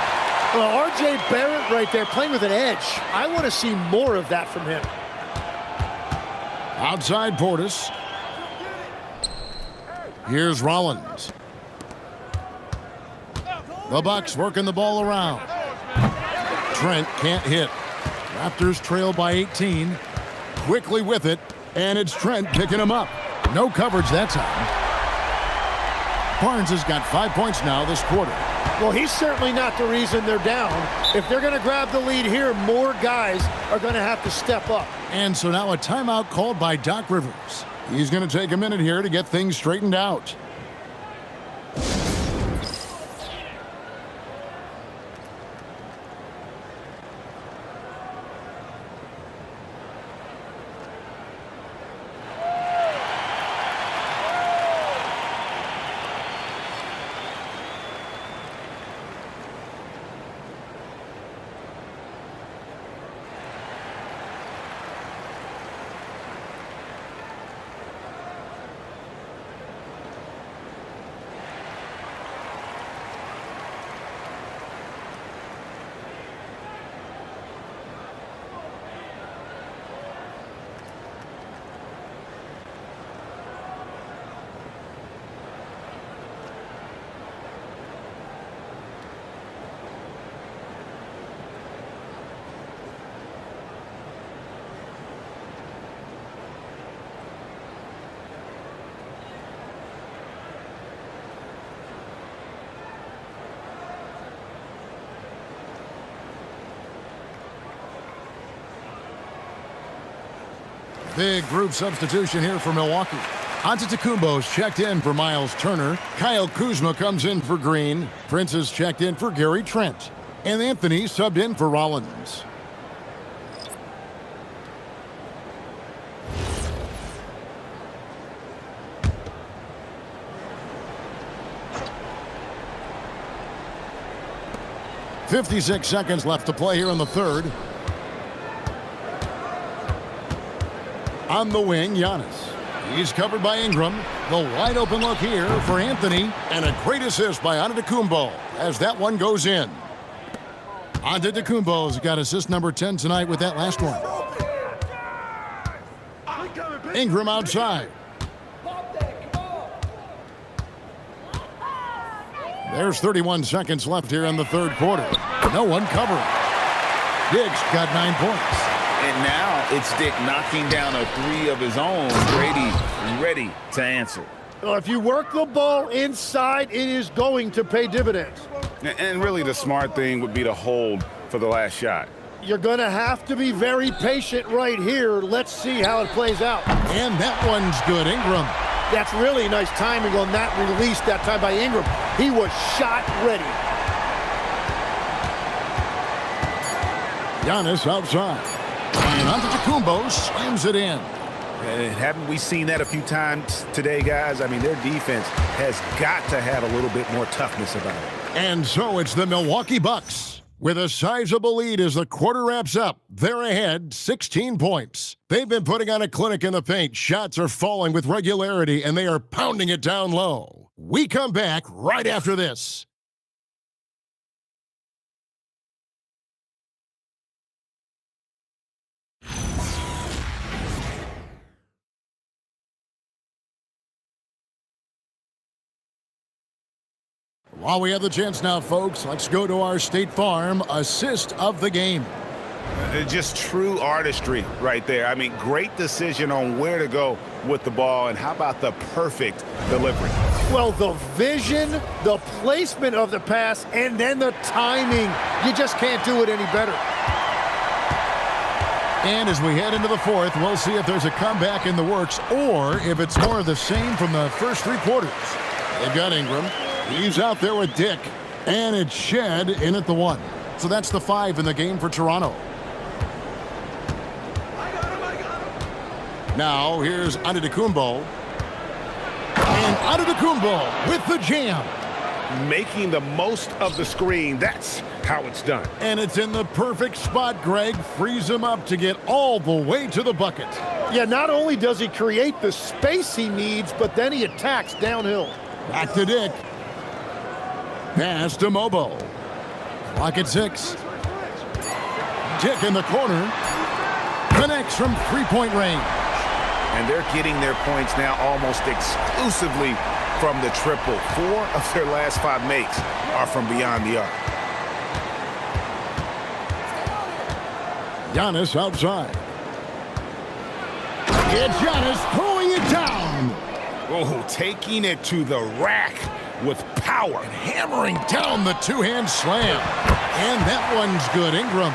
Well, R.J. Barrett right there playing with an edge. I want to see more of that from him. Outside Portis. Here's Rollins. The Bucks working the ball around. Trent can't hit. Raptors trail by 18. Quickly with it, and it's Trent picking him up. No coverage that time. Barnes has got 5 points now this quarter. Well, he's certainly not the reason they're down. If they're going to grab the lead here, more guys are going to have to step up. And so now a timeout called by Doc Rivers. He's going to take a minute here to get things straightened out. Big group substitution here for Milwaukee. Antetokounmpo's checked in for Miles Turner. Kyle Kuzma comes in for Green. Prince is checked in for Gary Trent. And Anthony subbed in for Rollins. .56 seconds left to play here in the third. On the wing, Giannis. He's covered by Ingram. The wide open look here for Anthony. And a great assist by Antetokounmpo as that one goes in. Antetokounmpo's got assist number 10 tonight with that last one. Ingram outside. There's 31 seconds left here in the third quarter. No one covering. Dick's got 9 points. And now it's Dick knocking down a three of his own. Brady ready to answer. Well, if you work the ball inside, it is going to pay dividends. And really the smart thing would be to hold for the last shot. You're going to have to be very patient right here. Let's see how it plays out. And that one's good, Ingram. That's really nice timing on that release that time by Ingram. He was shot ready. Giannis outside. And Antetokounmpo slams it in. And haven't we seen that a few times today, guys? I mean, their defense has got to have a little bit more toughness about it. And so it's the Milwaukee Bucks with a sizable lead as the quarter wraps up. They're ahead 16 points. They've been putting on a clinic in the paint. Shots are falling with regularity, and they are pounding it down low. We come back right after this. While we have the chance now, folks, let's go to our State Farm assist of the game. Just true artistry right there. I mean, great decision on where to go with the ball, and how about the perfect delivery. Well, the vision, the placement of the pass, and then the timing. You just can't do it any better. And as we head into the fourth, we'll see if there's a comeback in the works or if it's more of the same from the first three quarters. They've got Ingram. He's out there with Dick. And it's Shed in at the 1. So that's the 5 in the game for Toronto. Now here's Antetokounmpo. And Antetokounmpo with the jam. Making the most of the screen. That's how it's done. And it's in the perfect spot, Greg. Frees him up to get all the way to the bucket. Yeah, not only does he create the space he needs, but then he attacks downhill. Back to Dick. Pass to Mobo. Clock at 6. Dick in the corner. Connects from three-point range. And they're getting their points now almost exclusively from the triple. 4 of their last 5 makes are from beyond the arc. Giannis outside. It's Giannis throwing it down. Oh, taking it to the rack with power. And hammering down the two-hand slam. And that one's good. Ingram.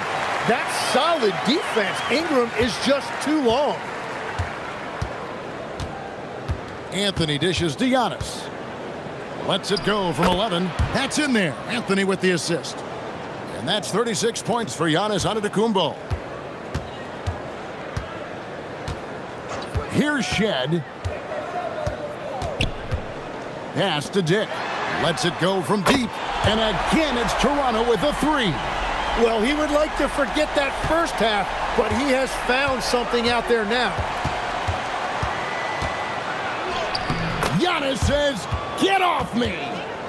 That's solid defense. Ingram is just too long. Anthony dishes to Giannis. Lets it go from 11. That's in there. Anthony with the assist. And that's 36 points for Giannis Antetokounmpo. Here's Shed. Pass to Dick. Lets it go from deep. And again, it's Toronto with a 3. Well, he would like to forget that first half, but he has found something out there now. Giannis says, "Get off me!"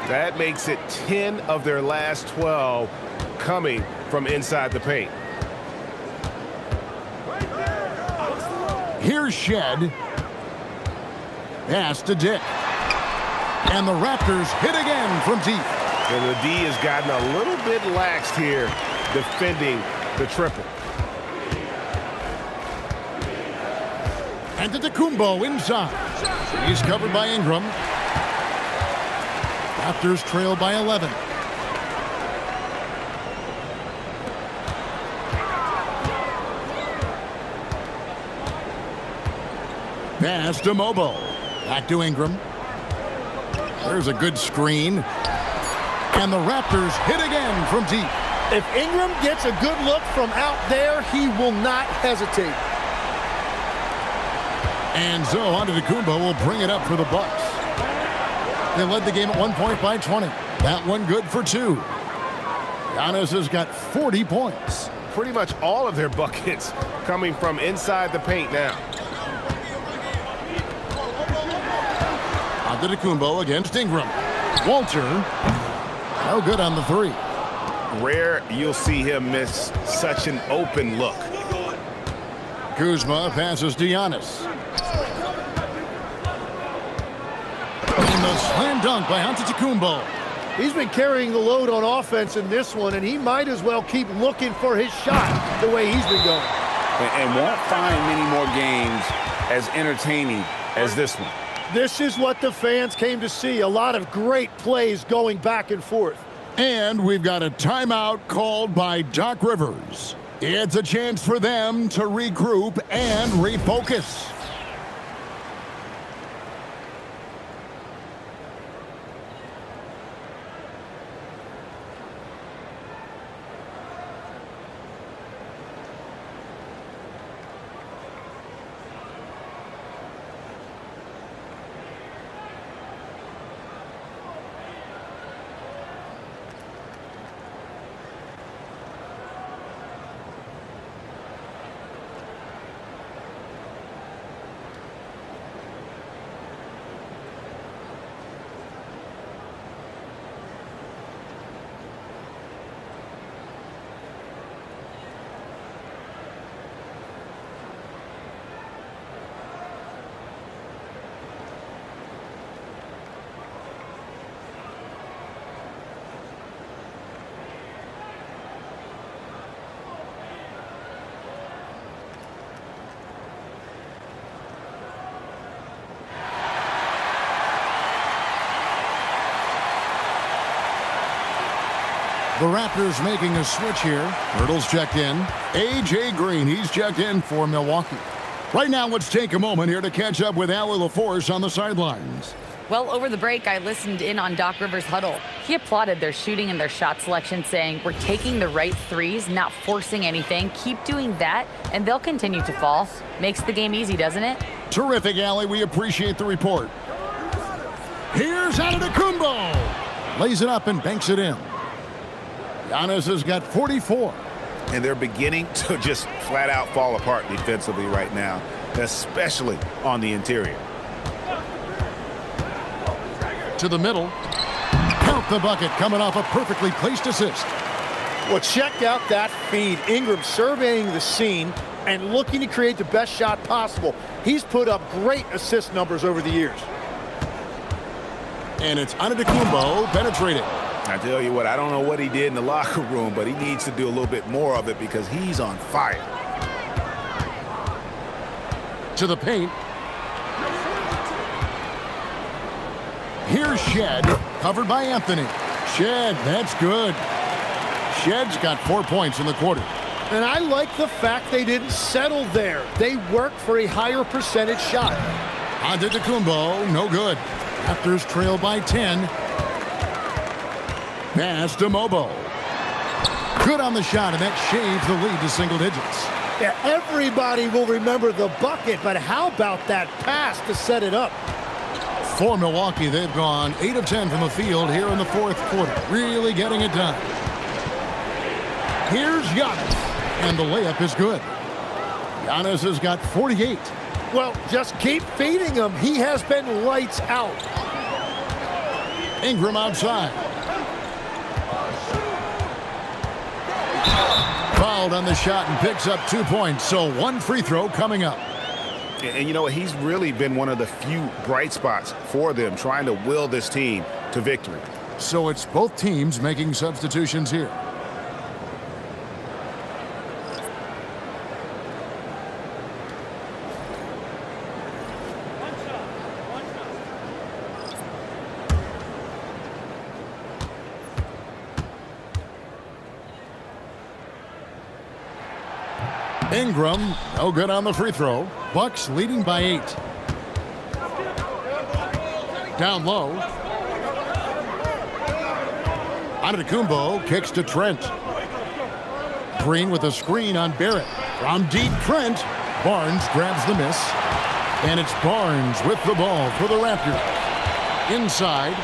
That makes it 10 of their last 12 coming from inside the paint. Here's Shed. Pass to Dick. And the Raptors hit again from deep. And the D has gotten a little bit laxed here defending the triple. Antetokounmpo inside. He's covered by Ingram. Raptors trail by 11. Pass to Mobo. Back to Ingram. There's a good screen. And the Raptors hit again from deep. If Ingram gets a good look from out there, he will not hesitate. And so Antetokounmpo will bring it up for the Bucks. They led the game at 1 point by 20. That one good for 2. Giannis has got 40 points. Pretty much all of their buckets coming from inside the paint now. Antetokounmpo against Ingram. Walter, no good on the 3. Rare you'll see him miss such an open look. Kuzma passes to Giannis. And the slam dunk by Antetokounmpo. He's been carrying the load on offense in this one, and he might as well keep looking for his shot the way he's been going. And won't find many more games as entertaining as this one. This is what the fans came to see. A lot of great plays going back and forth. And we've got a timeout called by Doc Rivers. It's a chance for them to regroup and refocus. The Raptors making a switch here. Hurdle's checked in. A.J. Green, he's checked in for Milwaukee. Right now, let's take a moment here to catch up with Allie LaForce on the sidelines. Well, over the break, I listened in on Doc Rivers' huddle. He applauded their shooting and their shot selection, saying, "We're taking the right threes, not forcing anything. Keep doing that, and they'll continue to fall." Makes the game easy, doesn't it? Terrific, Allie. We appreciate the report. Here's Antetokounmpo. Lays it up and banks it in. Giannis has got 44. And they're beginning to just flat out fall apart defensively right now, especially on the interior. To the middle. Count the bucket, coming off a perfectly placed assist. Well, check out that feed. Ingram surveying the scene and looking to create the best shot possible. He's put up great assist numbers over the years. And it's Antetokounmpo penetrating. I tell you what, I don't know what he did in the locker room, but he needs to do a little bit more of it because he's on fire. To the paint. Here's Shed, covered by Anthony. Shed, that's good. Shed's got 4 points in the quarter. And I like the fact they didn't settle there. They worked for a higher percentage shot. Antetokounmpo, no good. Raptors trail by 10. Pass to Mobo. Good on the shot, and that shaves the lead to single digits. Yeah, everybody will remember the bucket, but how about that pass to set it up? For Milwaukee, they've gone 8 of 10 from the field here in the fourth quarter. Really getting it done. Here's Giannis, and the layup is good. Giannis has got 48. Well, just keep feeding him. He has been lights out. Ingram outside. Fouled on the shot and picks up 2 points, so 1 free throw coming up. And you know what? He's really been one of the few bright spots for them, trying to will this team to victory. So it's both teams making substitutions here. Ingram, no good on the free throw. Bucks leading by 8. Down low. Antetokounmpo kicks to Trent. Green with a screen on Barrett. From deep, Trent. Barnes grabs the miss. And it's Barnes with the ball for the Raptors. Inside.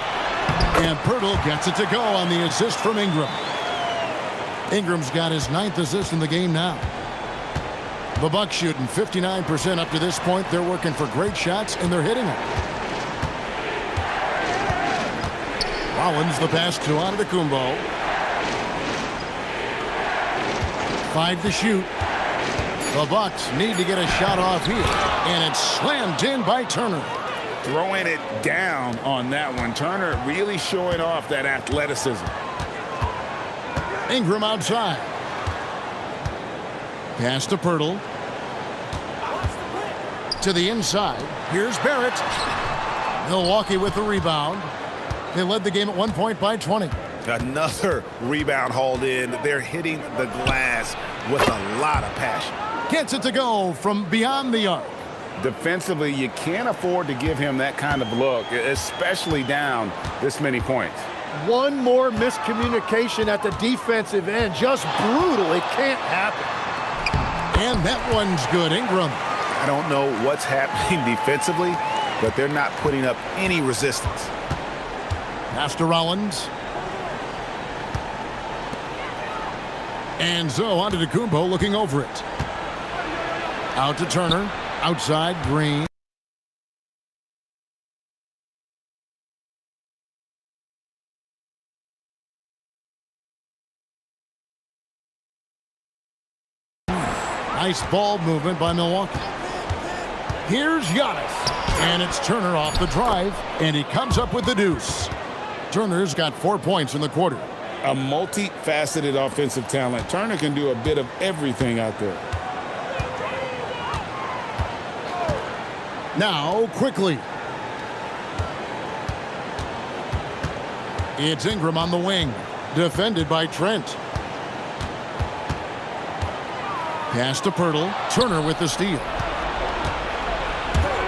And Pirtle gets it to go on the assist from Ingram. Ingram's got his 9th assist in the game now. The Bucks shooting 59% up to this point. They're working for great shots, and they're hitting them. Rollins, the pass to Antetokounmpo. 5 to shoot. The Bucks need to get a shot off here, and it's slammed in by Turner. Throwing it down on that one. Turner really showing off that athleticism. Ingram outside. Pass to Pirtle. To the inside. Here's Barrett. Milwaukee with the rebound. They led the game at 1 point by 20. Another rebound hauled in. They're hitting the glass with a lot of passion. Gets it to go from beyond the arc. Defensively, you can't afford to give him that kind of look, especially down this many points. One more miscommunication at the defensive end. Just brutal. It can't happen. And that one's good. Ingram. I don't know what's happening defensively, but they're not putting up any resistance. Pass to Rollins. And so Antetokounmpo looking over it. Out to Turner. Outside, Green. Nice ball movement by Milwaukee. Here's Giannis. And it's Turner off the drive. And he comes up with the deuce. Turner's got 4 points in the quarter. A multifaceted offensive talent. Turner can do a bit of everything out there. Now, quickly. It's Ingram on the wing. Defended by Trent. Pass to Pirtle. Turner with the steal.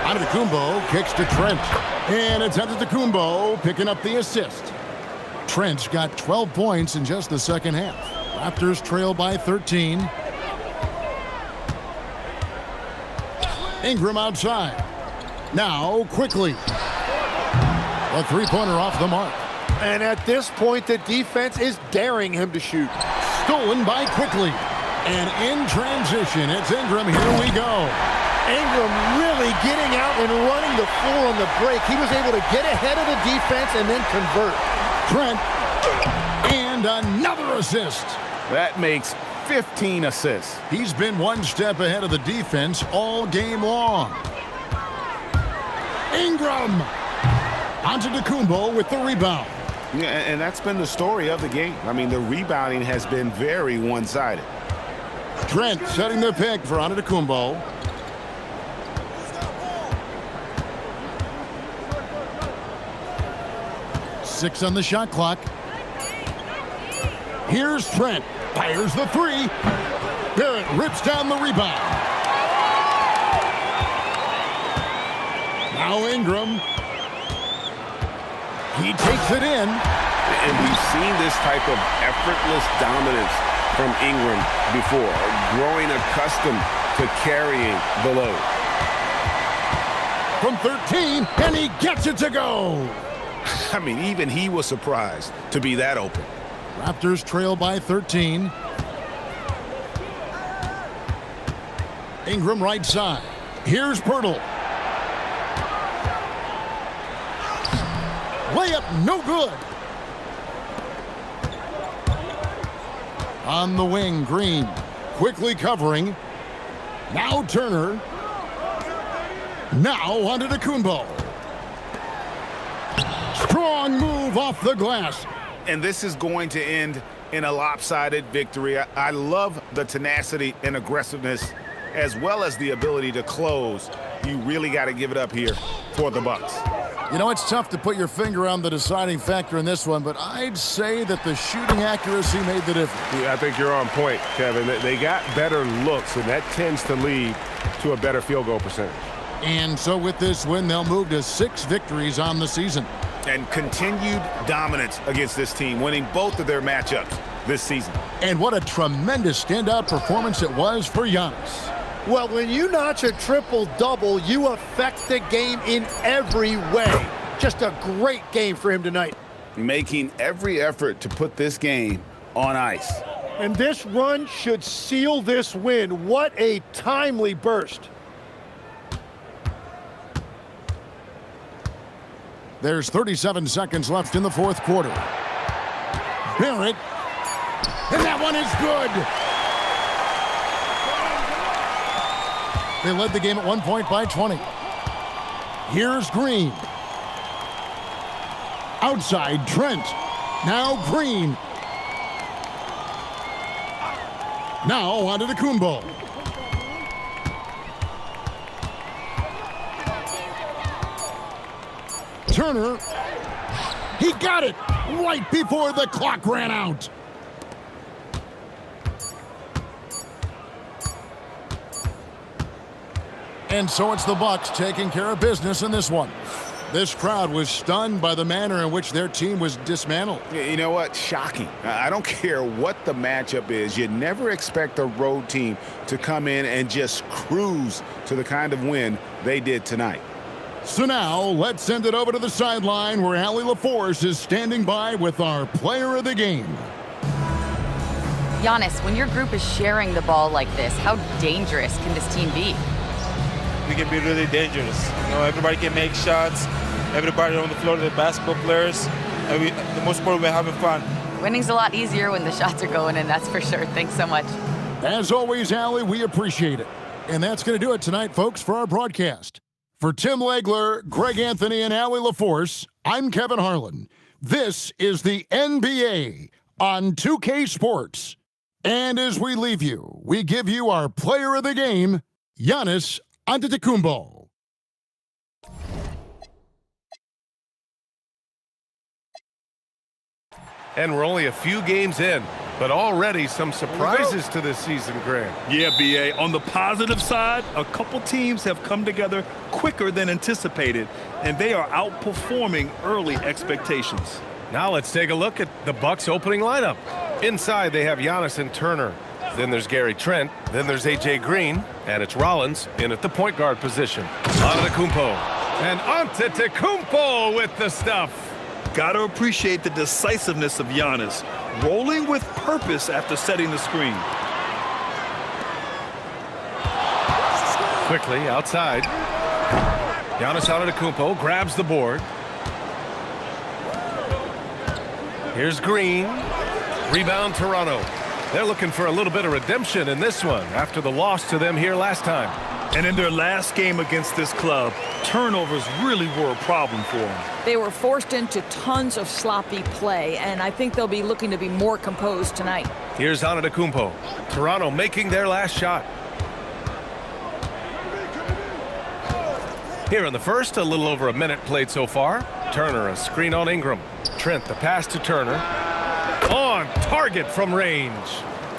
Antetokounmpo kicks to Trent. And it's Antetokounmpo picking up the assist. Trent's got 12 points in just the second half. Raptors trail by 13. Ingram outside. Now quickly. A three-pointer off the mark. And at this point, the defense is daring him to shoot. Stolen by Quickly. And in transition, it's Ingram. Here we go. Ingram really getting out and running the floor on the break. He was able to get ahead of the defense and then convert. Trent. And another assist. That makes 15 assists. He's been one step ahead of the defense all game long. Ingram. Antetokounmpo with the rebound. Yeah, and that's been the story of the game. I mean, the rebounding has been very one-sided. Trent setting the pick for Antetokounmpo. Six on the shot clock. Here's Trent. Fires the three. Barrett rips down the rebound. Now Ingram. He takes it in. And we've seen this type of effortless dominance from Ingram before, growing accustomed to carrying the load. From 13, and he gets it to go. I mean, even he was surprised to be that open. Raptors trail by 13. Ingram right side. Here's Pirtle. Layup no good. On the wing, Green. Quickly covering. Now Turner. Now Antetokounmpo. Strong move off the glass. And this is going to end in a lopsided victory. I love the tenacity and aggressiveness as well as the ability to close. You really got to give it up here for the Bucks. You know, it's tough to put your finger on the deciding factor in this one, but I'd say that the shooting accuracy made the difference. Yeah, I think you're on point, Kevin. They got better looks, and that tends to lead to a better field goal percentage. And so with this win, they'll move to 6 victories on the season. And continued dominance against this team, winning both of their matchups this season. And what a tremendous standout performance it was for Giannis. Well, when you notch a triple-double, you affect the game in every way. Just a great game for him tonight. Making every effort to put this game on ice. And this run should seal this win. What a timely burst. There's 37 seconds left in the fourth quarter. Barrett. And that one is good. They led the game at 1 point by 20. Here's Green. Outside, Trent. Now Green. Now onto the Antetokounmpo. Turner. He got it right before the clock ran out. And so it's the Bucks taking care of business in this one. This crowd was stunned by the manner in which their team was dismantled. You know what? Shocking. I don't care what the matchup is. You never expect a road team to come in and just cruise to the kind of win they did tonight. So now let's send it over to the sideline where Allie LaForce is standing by with our player of the game. Giannis, when your group is sharing the ball like this, how dangerous can this team be? We can be really dangerous. You know, everybody can make shots. Everybody on the floor, the basketball players. And the most important, we're having fun. Winning's a lot easier when the shots are going in, that's for sure. Thanks so much. As always, Allie, we appreciate it. And that's going to do it tonight, folks, for our broadcast. For Tim Legler, Greg Anthony, and Allie LaForce, I'm Kevin Harlan. This is the NBA on 2K Sports. And as we leave you, we give you our player of the game, Giannis Antetokounmpo. And we're only a few games in, but already some surprises to this season, Grant. Yeah, B.A. On the positive side, a couple teams have come together quicker than anticipated, and they are outperforming early expectations. Now let's take a look at the Bucks opening lineup. Inside, they have Giannis and Turner. Then there's Gary Trent. Then there's A.J. Green. And it's Rollins in at the point guard position. Antetokounmpo. And Antetokounmpo with the stuff. Gotta appreciate the decisiveness of Giannis, rolling with purpose after setting the screen. Quickly outside. Giannis Antetokounmpo grabs the board. Here's Green. Rebound Toronto. They're looking for a little bit of redemption in this one after the loss to them here last time. And in their last game against this club, turnovers really were a problem for them. They were forced into tons of sloppy play, and I think they'll be looking to be more composed tonight. Here's Antetokounmpo. Toronto making their last shot. Here in the first, a little over a minute played so far. Turner, a screen on Ingram. Trent, the pass to Turner. On target from range.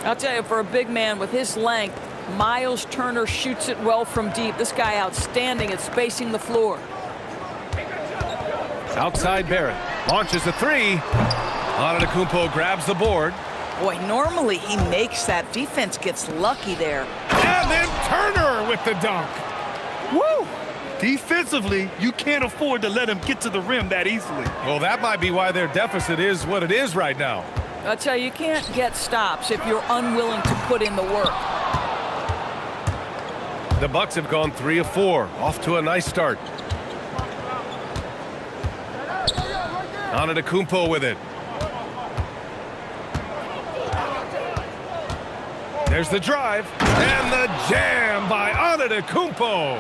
I'll tell you, for a big man with his length, Miles Turner shoots it well from deep. This guy outstanding at spacing the floor. Outside Barrett. Launches a three. Antetokounmpo grabs the board. Boy, normally he makes that. Defense gets lucky there. And then Turner with the dunk. Woo! Defensively, you can't afford to let him get to the rim that easily. Well, that might be why their deficit is what it is right now. I'll tell you, can't get stops if you're unwilling to put in the work. The Bucks have gone 3 of 4, off to a nice start. Antetokounmpo with it. There's the drive and the jam by Antetokounmpo.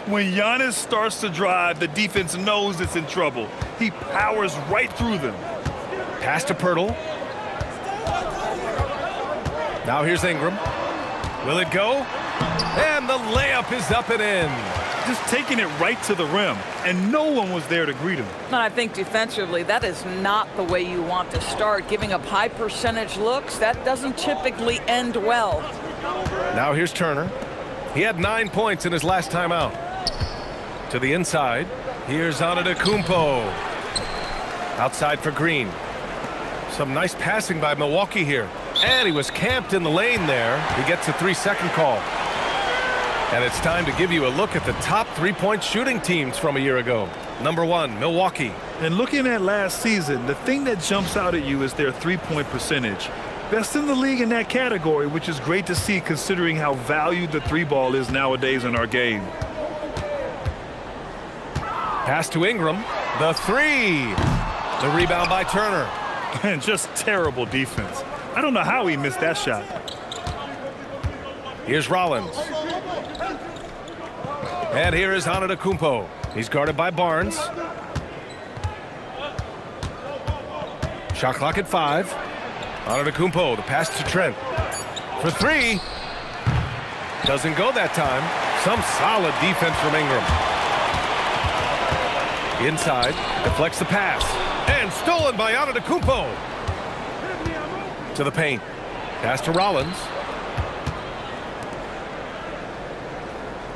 When Giannis starts to drive, the defense knows it's in trouble. He powers right through them. Pass to Pirtle. Now here's Ingram. Will it go? And the layup is up and in. Just taking it right to the rim, and no one was there to greet him. And I think defensively, that is not the way you want to start. Giving up high percentage looks, that doesn't typically end well. Now here's Turner. He had 9 points in his last time out. To the inside. Here's Antetokounmpo. Outside for Green. Some nice passing by Milwaukee here. And he was camped in the lane there. He gets a 3-second call. And it's time to give you a look at the top three-point shooting teams from a year ago. Number 1, Milwaukee. And looking at last season, the thing that jumps out at you is their three-point percentage. Best in the league in that category, which is great to see considering how valued the three ball is nowadays in our game. Pass to Ingram. The three. The rebound by Turner. And just terrible defense. I don't know how he missed that shot. Here's Rollins. And here is Antetokounmpo. He's guarded by Barnes. Shot clock at 5. Antetokounmpo, the pass to Trent. For 3. Doesn't go that time. Some solid defense from Ingram. Inside, deflects the pass. And stolen by Antetokounmpo. To the paint. Pass to Rollins.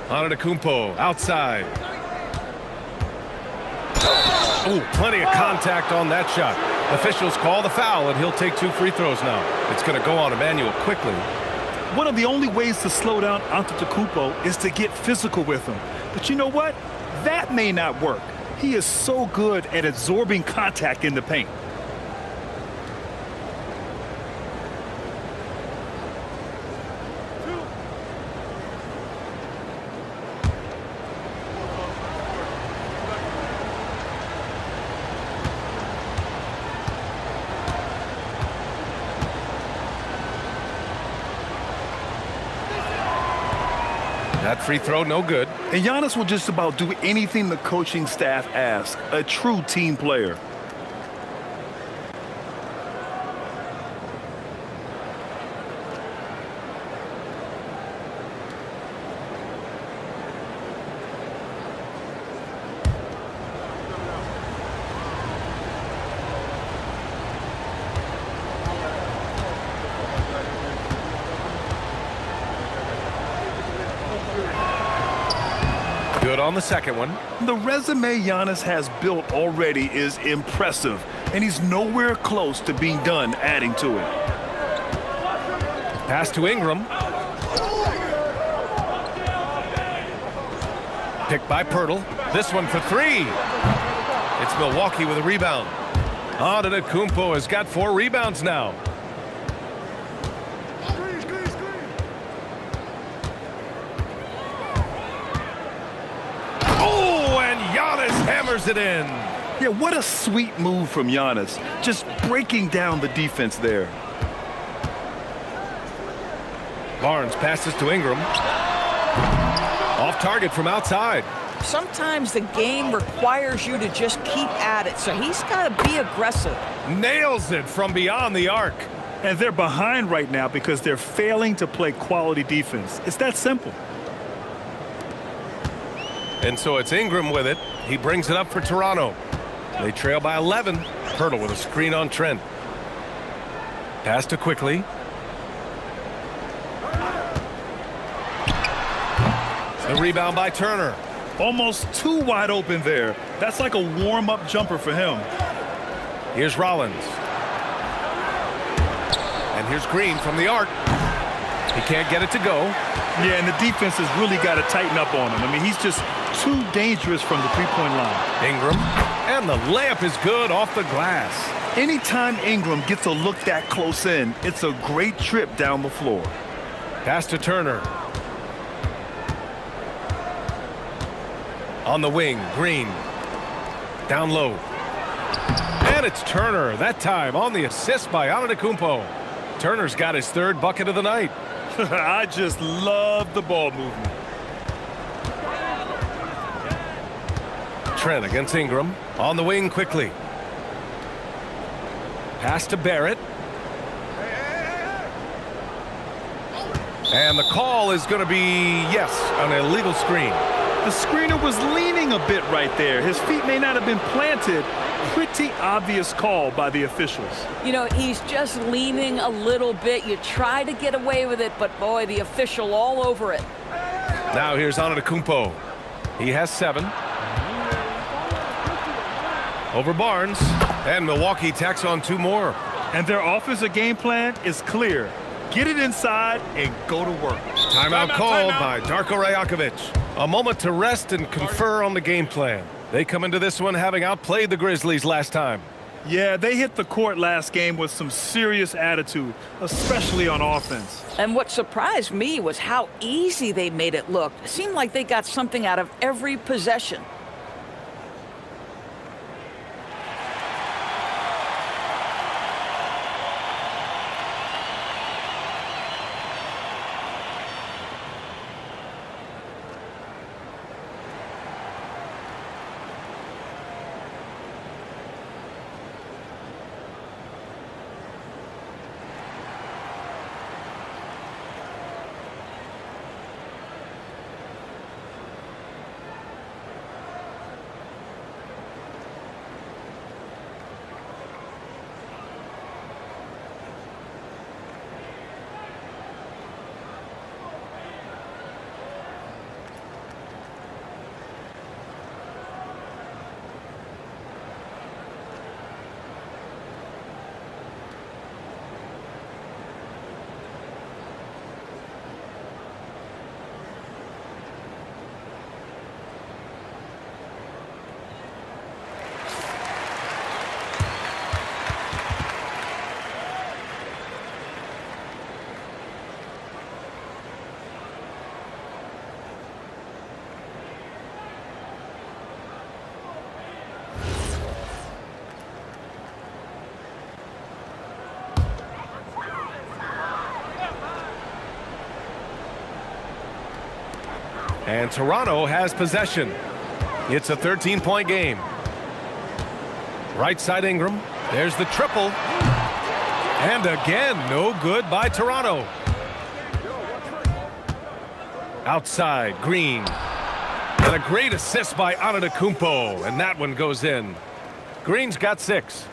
Antetokounmpo outside. Oh, plenty of contact on that shot. Officials call the foul, and he'll take 2 free throws now. It's going to go on Emmanuel quickly. One of the only ways to slow down Antetokounmpo is to get physical with him. But you know what? That may not work. He is so good at absorbing contact in the paint. That free throw, no good. And Giannis will just about do anything the coaching staff asks. A true team player. Good on the second one. The resume Giannis has built already is impressive, and he's nowhere close to being done adding to it. Pass to Ingram. Picked by Pirtle. This one for three. It's Milwaukee with a rebound. Antetokounmpo has got 4 rebounds now. Oh, and Giannis hammers it in. Yeah, what a sweet move from Giannis. Just breaking down the defense there. Barnes passes to Ingram. Off target from outside. Sometimes the game requires you to just keep at it, so he's got to be aggressive. Nails it from beyond the arc. And they're behind right now because they're failing to play quality defense. It's that simple. And so it's Ingram with it. He brings it up for Toronto. They trail by 11. Pirtle with a screen on Trent. Pass to Quickly. The rebound by Turner. Almost too wide open there. That's like a warm-up jumper for him. Here's Rollins. And here's Green from the arc. He can't get it to go. Yeah, and the defense has really got to tighten up on him. I mean, he's just too dangerous from the three-point line. Ingram. And the layup is good off the glass. Anytime Ingram gets a look that close in, it's a great trip down the floor. Pass to Turner. On the wing, Green. Down low. And it's Turner, that time on the assist by Antetokounmpo. Turner's got his 3rd bucket of the night. I just love the ball movement. Trent against Ingram. On the wing quickly. Pass to Barrett. And the call is going to be, yes, an illegal screen. The screener was leaning a bit right there. His feet may not have been planted. Pretty obvious call by the officials. You know, he's just leaning a little bit. You try to get away with it, but boy, the official all over it. Now here's Antetokounmpo. He has 7. Over Barnes. And Milwaukee tacks on 2 more. And their offensive game plan is clear. Get it inside and go to work. Timeout called by Darko Rajakovic. A moment to rest and confer on the game plan. They come into this one having outplayed the Grizzlies last time. Yeah, they hit the court last game with some serious attitude, especially on offense. And what surprised me was how easy they made it look. It seemed like they got something out of every possession. And Toronto has possession. It's a 13-point game. Right side Ingram. There's the triple. And again, no good by Toronto. Outside, Green. And a great assist by Antetokounmpo. And that one goes in. Green's got 6.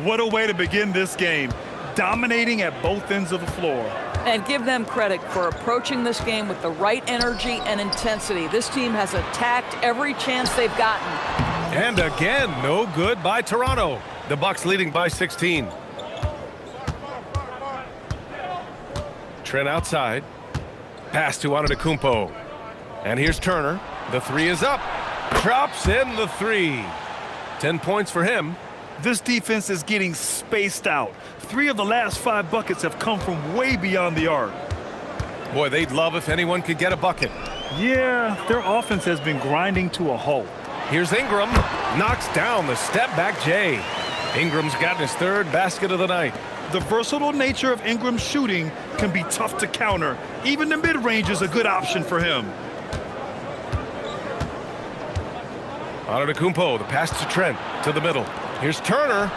What a way to begin this game. Dominating at both ends of the floor. And give them credit for approaching this game with the right energy and intensity. This team has attacked every chance they've gotten. And again, no good by Toronto. The Bucks leading by 16. Trent outside. Pass to Antetokounmpo. And here's Turner. The three is up. Drops in the three. 10 points for him. This defense is getting spaced out. 3 of the last 5 buckets have come from way beyond the arc. Boy, they'd love if anyone could get a bucket. Yeah, their offense has been grinding to a halt. Here's Ingram. Knocks down the step-back J. Ingram's gotten his 3rd basket of the night. The versatile nature of Ingram's shooting can be tough to counter. Even the mid-range is a good option for him. Antetokounmpo, the pass to Trent, to the middle. Here's Turner.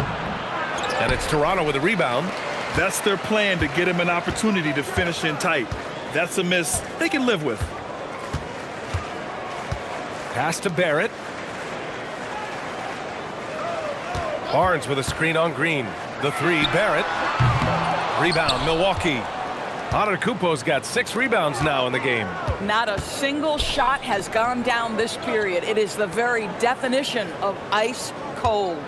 And it's Toronto with a rebound. That's their plan, to get him an opportunity to finish in tight. That's a miss they can live with. Pass to Barrett. Barnes with a screen on Green. The three, Barrett. Rebound, Milwaukee. Antetokounmpo's got 6 rebounds now in the game. Not a single shot has gone down this period. It is the very definition of ice cold.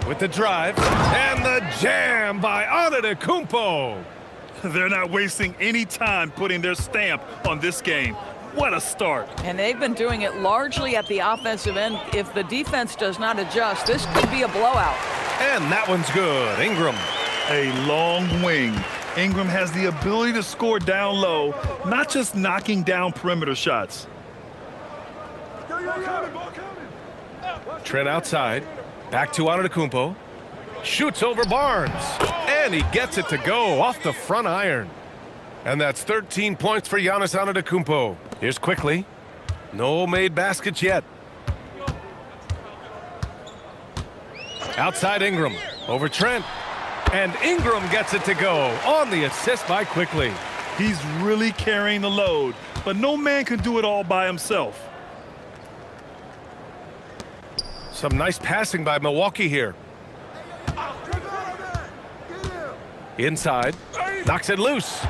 With the drive and the jam by Antetokounmpo. They're not wasting any time putting their stamp on this game. What a start. And they've been doing it largely at the offensive end. If the defense does not adjust, this could be a blowout. And that one's good. Ingram. A long wing. Ingram has the ability to score down low, not just knocking down perimeter shots. Trent outside. Back to Antetokounmpo. Shoots over Barnes. And he gets it to go off the front iron. And that's 13 points for Giannis Antetokounmpo. Here's quickly. No made baskets yet. Outside Ingram. Over Trent. And Ingram gets it to go on the assist by Quickly. He's really carrying the load, but no man can do it all by himself. Some nice passing by Milwaukee here. Inside. Knocks it loose.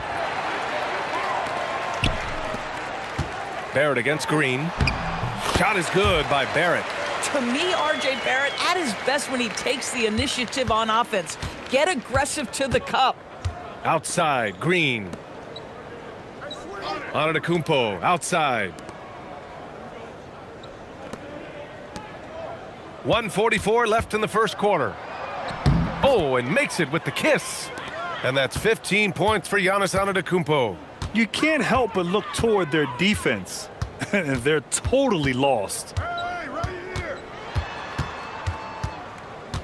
Barrett against Green. Shot is good by Barrett. To me, R.J. Barrett at his best when he takes the initiative on offense. Get aggressive to the cup. Outside, Green. Antetokounmpo, outside. 1:44 left in the first quarter. Oh, and makes it with the kiss. And that's 15 points for Giannis Antetokounmpo. You can't help but look toward their defense. They're totally lost.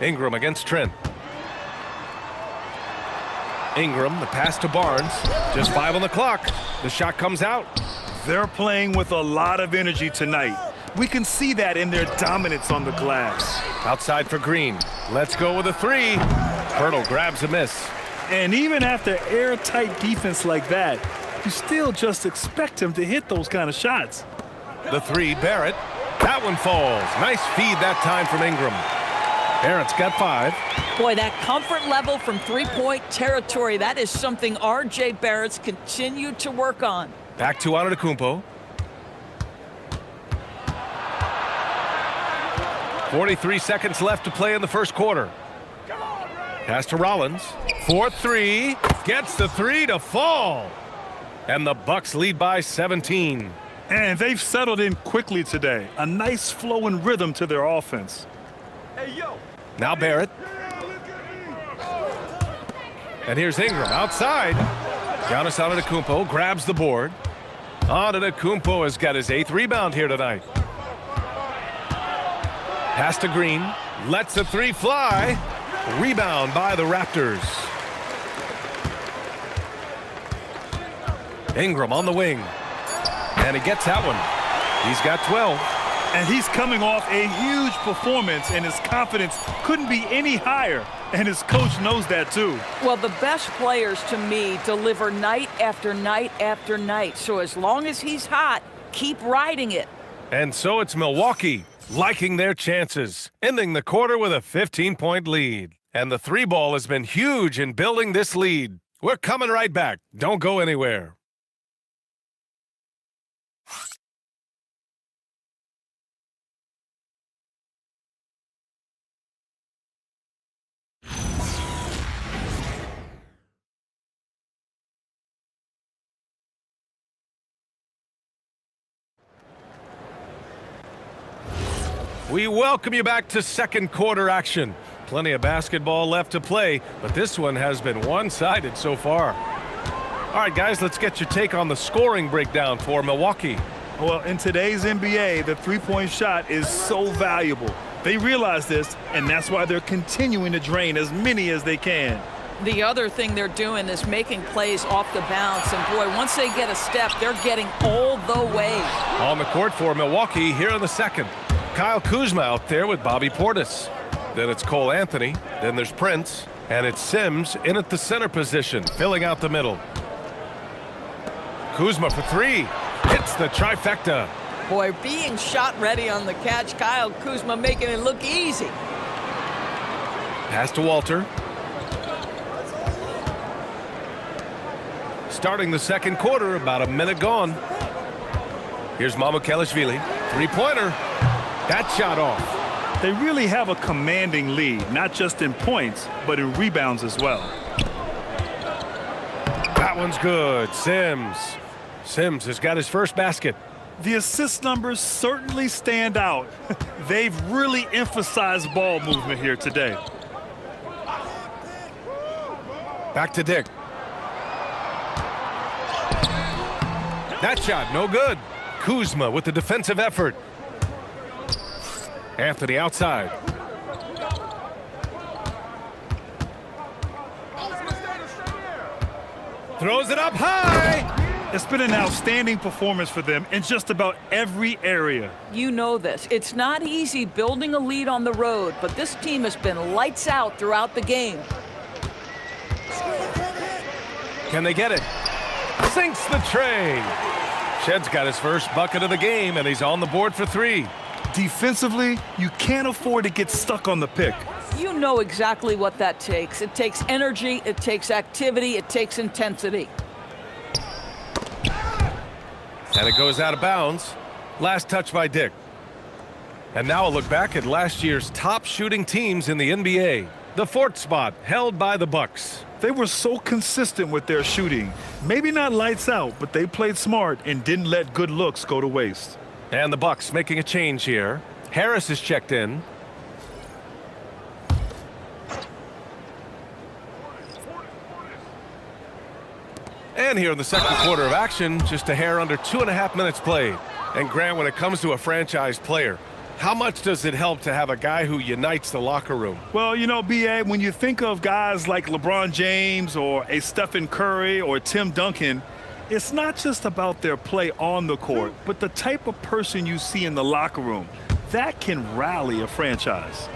Ingram against Trent. Ingram, the pass to Barnes. Just 5 on the clock. The shot comes out. They're playing with a lot of energy tonight. We can see that in their dominance on the glass. Outside for Green. Let's go with a 3. Hurdle grabs a miss. And even after airtight defense like that, you still just expect him to hit those kind of shots. The 3, Barrett. That one falls. Nice feed that time from Ingram. Barrett's got 5. Boy, that comfort level from three-point territory, that is something R.J. Barrett's continued to work on. Back to Antetokounmpo. 43 seconds left to play in the first quarter. Pass to Rollins. 4-3. Gets the 3 to fall. And the Bucks lead by 17. And they've settled in quickly today. A nice flow and rhythm to their offense. Now Barrett. And here's Ingram outside. Giannis Antetokounmpo grabs the board. Antetokounmpo has got his 8th rebound here tonight. Pass to Green. Lets the 3 fly. Rebound by the Raptors. Ingram on the wing. And he gets that one. He's got 12. And he's coming off a huge performance, and his confidence couldn't be any higher. And his coach knows that, too. Well, the best players, to me, deliver night after night after night. So as long as he's hot, keep riding it. And so it's Milwaukee liking their chances, ending the quarter with a 15-point lead. And the three ball has been huge in building this lead. We're coming right back. Don't go anywhere. We welcome you back to second quarter action. Plenty of basketball left to play, but this one has been one-sided so far. All right, guys, let's get your take on the scoring breakdown for Milwaukee. Well, in today's NBA, the three-point shot is so valuable. They realize this, and that's why they're continuing to drain as many as they can. The other thing they're doing is making plays off the bounce, and boy, once they get a step, they're getting all the way. On the court for Milwaukee here in the second. Kyle Kuzma out there with Bobby Portis. Then it's Cole Anthony. Then there's Prince. And it's Sims in at the center position, filling out the middle. Kuzma for three. Hits the trifecta. Boy, being shot ready on the catch, Kyle Kuzma making it look easy. Pass to Walter. Starting the second quarter, about a minute gone. Here's Mamukelashvili. Three-pointer. That shot off. They really have a commanding lead, not just in points, but in rebounds as well. That one's good. Sims. Sims has got his first basket. The assist numbers certainly stand out. They've really emphasized ball movement here today. Back to Dick. That shot, no good. Kuzma with the defensive effort. Anthony outside. Throws it up high. It's been an outstanding performance for them in just about every area. You know this. It's not easy building a lead on the road, but this team has been lights out throughout the game. Can they get it? Sinks the tray. Shed's got his first bucket of the game, and he's on the board for three. Defensively, you can't afford to get stuck on the pick. You know exactly what that takes. It takes energy, it takes activity, it takes intensity. And it goes out of bounds. Last touch by Dick. And now a look back at last year's top shooting teams in the NBA. The fourth spot held by the Bucks. They were so consistent with their shooting. Maybe not lights out, but they played smart and didn't let good looks go to waste. And the Bucks making a change here. Harris is checked in. And here in the second quarter of action, just a hair under 2.5 minutes played. And Grant, when it comes to a franchise player, how much does it help to have a guy who unites the locker room? Well, you know, B.A., when you think of guys like LeBron James or a Stephen Curry or Tim Duncan, it's not just about their play on the court, but the type of person you see in the locker room. That can rally a franchise.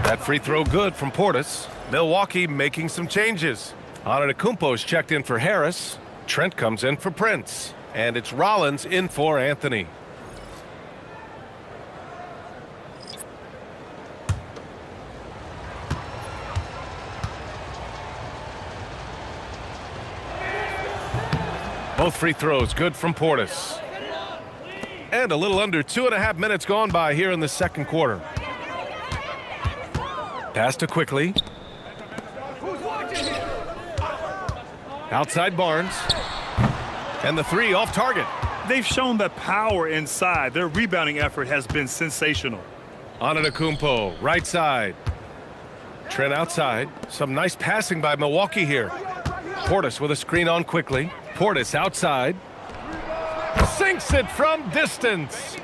That free throw good from Portis. Milwaukee making some changes. Antetokounmpo's checked in for Harris. Trent comes in for Prince. And it's Rollins in for Anthony. Both free throws good from Portis. And a little under 2.5 minutes gone by here in the second quarter. Pass to Quickly. Outside Barnes. And the three off target. They've shown the power inside. Their rebounding effort has been sensational. Antetokounmpo, right side. Trent outside. Some nice passing by Milwaukee here. Portis with a screen on Quickly. Portis outside. Sinks it from distance.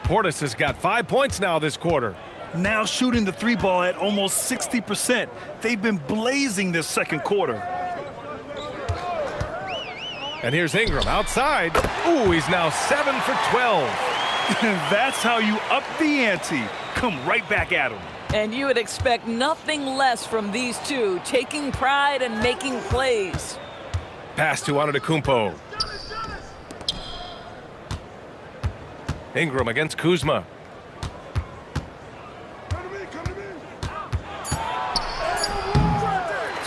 Portis has got 5 points now this quarter. Now shooting the three ball at almost 60%. They've been blazing this second quarter. And here's Ingram outside. Ooh, he's now 7 for 12. That's how you up the ante. Come right back at him. And you would expect nothing less from these two, taking pride and making plays. Pass to Antetokounmpo. Ingram against Kuzma.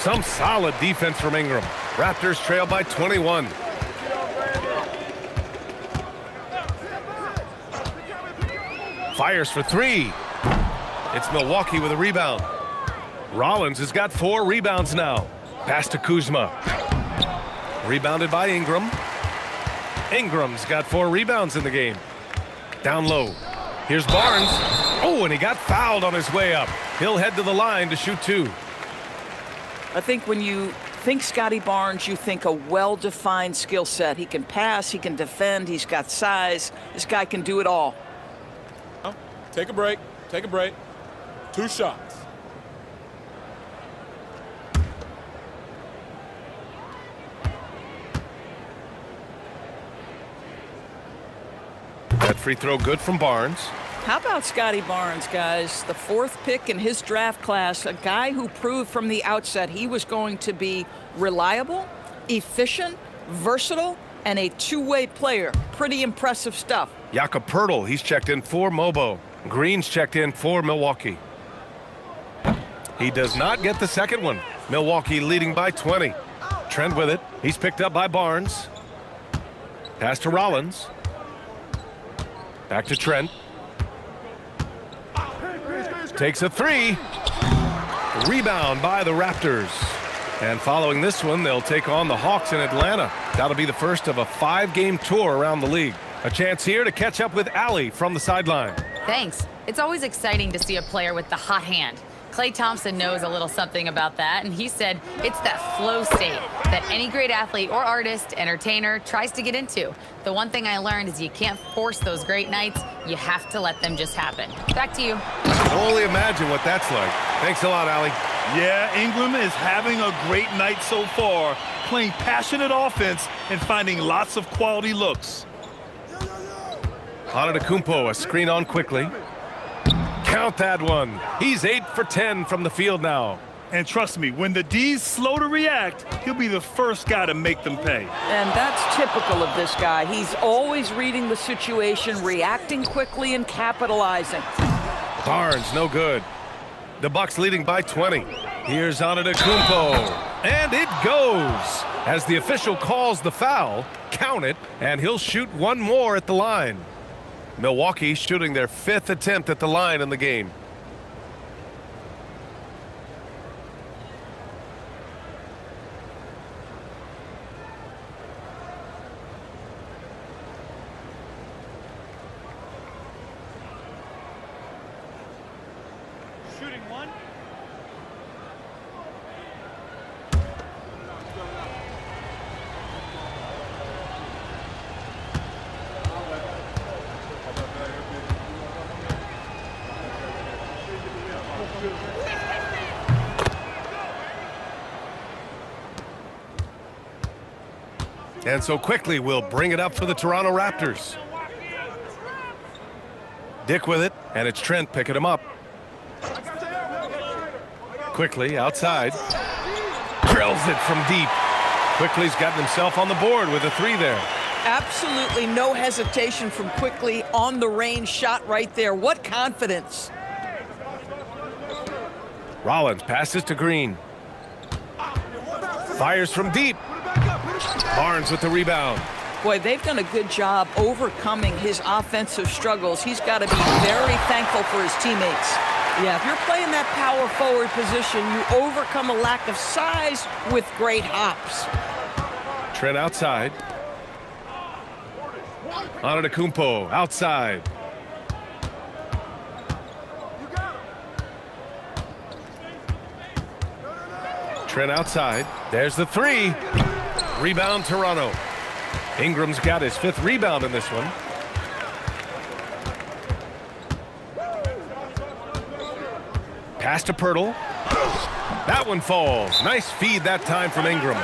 Some solid defense from Ingram. Raptors trail by 21. Fires for three. It's Milwaukee with a rebound. Rollins has got 4 rebounds now. Pass to Kuzma. Rebounded by Ingram. Ingram's got 4 rebounds in the game. Down low. Here's Barnes. Oh, and he got fouled on his way up. He'll head to the line to shoot 2. I think when you think Scotty Barnes, you think a well-defined skill set. He can pass, he can defend, he's got size. This guy can do it all. Take a break. Take a break. 2 shots. That free throw good from Barnes. How about Scotty Barnes, guys? The 4th pick in his draft class, a guy who proved from the outset he was going to be reliable, efficient, versatile, and a two-way player. Pretty impressive stuff. Jakob Poeltl, he's checked in for Mobo. Green's checked in for Milwaukee. He does not get the second one. Milwaukee leading by 20. Trent with it. He's picked up by Barnes. Pass to Rollins. Back to Trent. Takes a 3. Rebound by the Raptors. And following this one, they'll take on the Hawks in Atlanta. That'll be the first of a 5-game tour around the league. A chance here to catch up with Allie from the sideline. Thanks. It's always exciting to see a player with the hot hand. Klay Thompson knows a little something about that, and he said it's that flow state that any great athlete or artist, entertainer, tries to get into. The one thing I learned is you can't force those great nights. You have to let them just happen. Back to you. I can only imagine what that's like. Thanks a lot, Allie. Yeah, Ingram is having a great night so far, playing passionate offense and finding lots of quality looks. Antetokounmpo, a screen on quickly. Count that one. He's 8 for 10 from the field now. And trust me, when the D's slow to react, he'll be the first guy to make them pay. And that's typical of this guy. He's always reading the situation, reacting quickly, and capitalizing. Barnes, no good. The Bucks leading by 20. Here's Antetokounmpo. And it goes. As the official calls the foul, count it, and he'll shoot one more at the line. Milwaukee shooting their 5th attempt at the line in the game. Shooting one. And so quickly we'll bring it up for the Toronto Raptors. Dick with it, and it's Trent picking him up. Quickly outside. Drills it from deep. Quickly's gotten himself on the board with a 3 there. Absolutely no hesitation from Quickly on the range shot right there. What confidence. Rollins passes to Green. Fires from deep. Barnes with the rebound. Boy, they've done a good job overcoming his offensive struggles. He's got to be very thankful for his teammates. Yeah, if you're playing that power forward position, you overcome a lack of size with great hops. Trent outside. Antetokounmpo outside. Trent outside. There's the 3. Rebound Toronto. Ingram's got his 5th rebound in this one. Pass to Poeltl. That one falls. Nice feed that time from Ingram.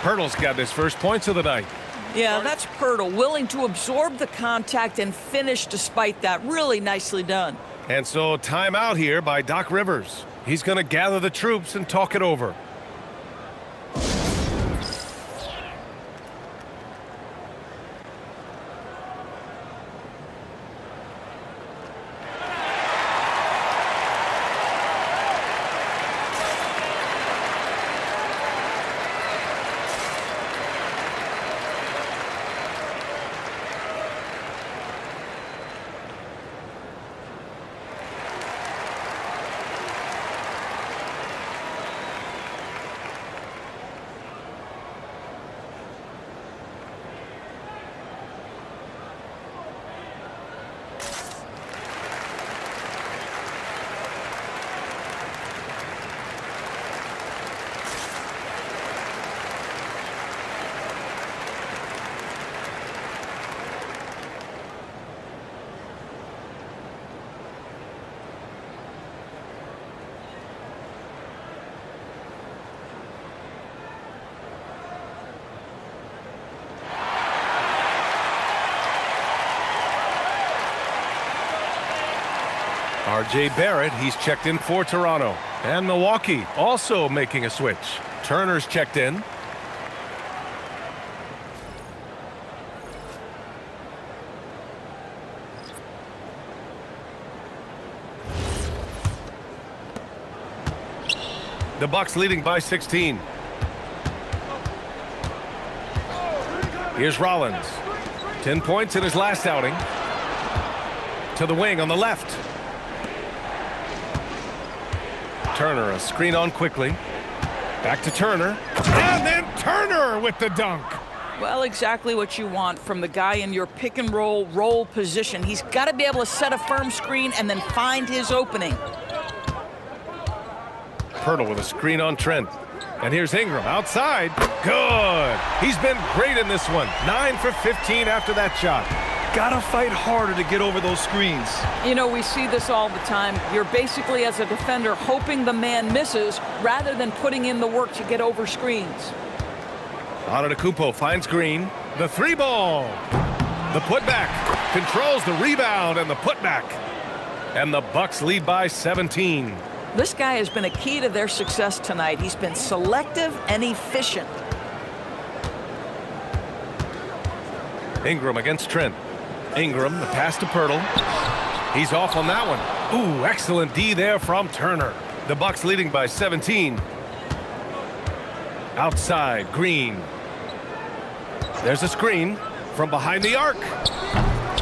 Poeltl's got his first points of the night. Yeah, that's Poeltl, willing to absorb the contact and finish despite that. Really nicely done. And so timeout here by Doc Rivers. He's going to gather the troops and talk it over. R.J. Barrett, he's checked in for Toronto. And Milwaukee also making a switch. Turner's checked in. The Bucks leading by 16. Here's Rollins. 10 points in his last outing. To the wing on the left. Turner, a screen on quickly. Back to Turner. And then Turner with the dunk. Well, exactly what you want from the guy in your pick and roll position. He's got to be able to set a firm screen and then find his opening. Pirtle with a screen on Trent. And here's Ingram outside. Good. He's been great in this one. 9 for 15 after that shot. Gotta fight harder to get over those screens. You know, we see this all the time. You're basically, as a defender, hoping the man misses rather than putting in the work to get over screens. Antetokounmpo finds Green. The three ball. The putback. Controls the rebound and the putback. And the Bucks lead by 17. This guy has been a key to their success tonight. He's been selective and efficient. Ingram against Trent. Ingram, the pass to Pirtle. He's off on that one. Ooh, excellent D there from Turner. The Bucks leading by 17. Outside, Green. There's a screen from behind the arc.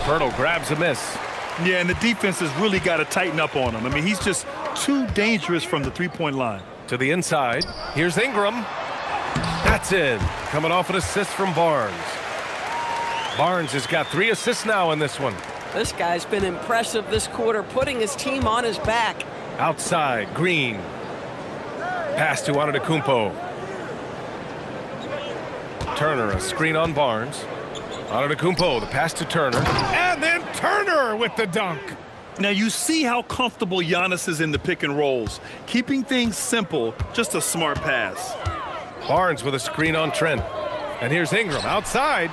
Pirtle grabs a miss. Yeah, and the defense has really got to tighten up on him. I mean, he's just too dangerous from the three-point line. To the inside. Here's Ingram. That's it. Coming off an assist from Barnes. Barnes has got 3 assists now in this one. This guy's been impressive this quarter, putting his team on his back. Outside, Green. Pass to Antetokounmpo. Turner, a screen on Barnes. Antetokounmpo, the pass to Turner. And then Turner with the dunk. Now you see how comfortable Giannis is in the pick and rolls. Keeping things simple, just a smart pass. Barnes with a screen on Trent. And here's Ingram outside.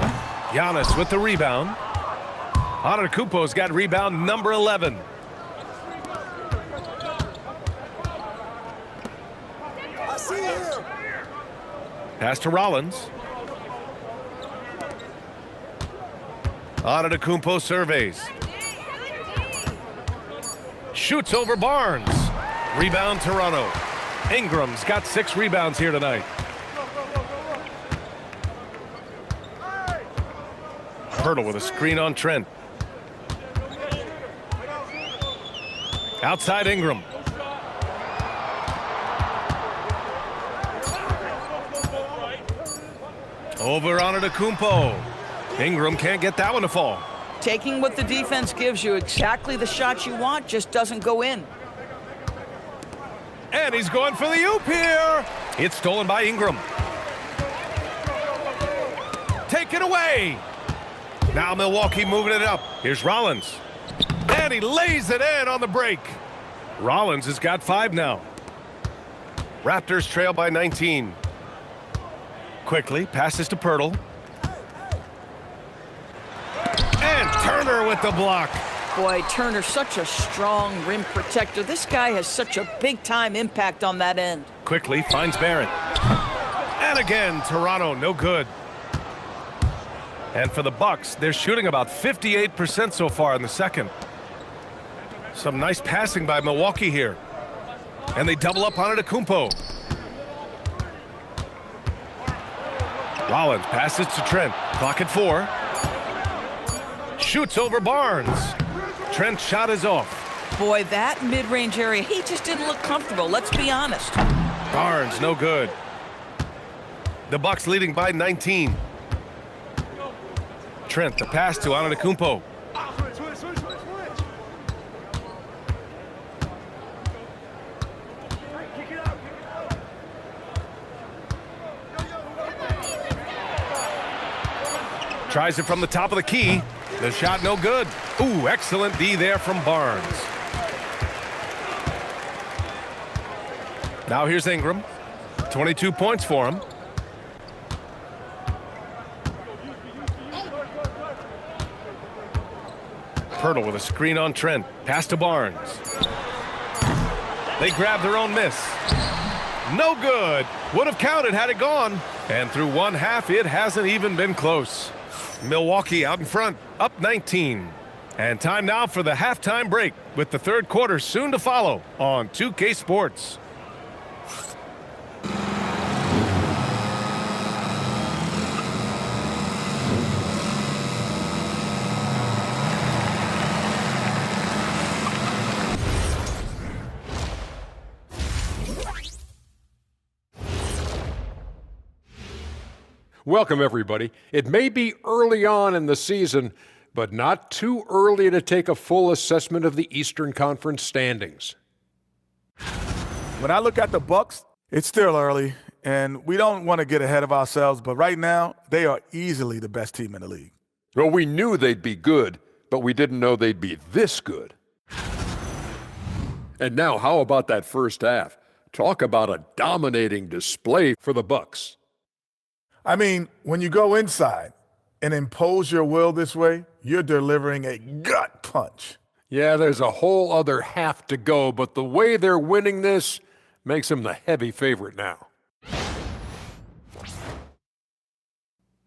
Giannis with the rebound. Antetokounmpo's got rebound number 11. I see him. Pass to Rollins. Antetokounmpo surveys. Shoots over Barnes. Rebound Toronto. Ingram's got 6 rebounds here tonight. Pirtle with a screen on Trent. Outside Ingram. Over Antetokounmpo. Ingram can't get that one to fall. Taking what the defense gives you, exactly the shot you want, just doesn't go in. And he's going for the oop here. It's stolen by Ingram. Taken away. Now Milwaukee moving it up. Here's Rollins. And he lays it in on the break. Rollins has got 5 now. Raptors trail by 19. Quickly passes to Pirtle. And Turner with the block. Boy, Turner, such a strong rim protector. This guy has such a big-time impact on that end. Quickly finds Barrett. And again, Toronto, no good. And for the Bucks, they're shooting about 58% so far in the second. Some nice passing by Milwaukee here. And they double up on Antetokounmpo. Rollins passes to Trent. Clock at 4. Shoots over Barnes. Trent's shot is off. Boy, that mid-range area, he just didn't look comfortable, let's be honest. Barnes, no good. The Bucks leading by 19. Trent, the pass to Antetokounmpo. Tries it from the top of the key. The shot no good. Ooh, excellent D there from Barnes. Now here's Ingram. 22 points for him. Pirtle with a screen on Trent. Pass to Barnes. They grab their own miss. No good. Would have counted had it gone. And through one half, it hasn't even been close. Milwaukee out in front, up 19. And time now for the halftime break, with the third quarter soon to follow on 2K Sports. Welcome, everybody. It may be early on in the season, but not too early to take a full assessment of the Eastern Conference standings. When I look at the Bucks, it's still early, and we don't want to get ahead of ourselves, but right now, they are easily the best team in the league. Well, we knew they'd be good, but we didn't know they'd be this good. And now, how about that first half? Talk about a dominating display for the Bucks. I mean, when you go inside and impose your will this way, you're delivering a gut punch. Yeah, there's a whole other half to go, but the way they're winning this makes them the heavy favorite now.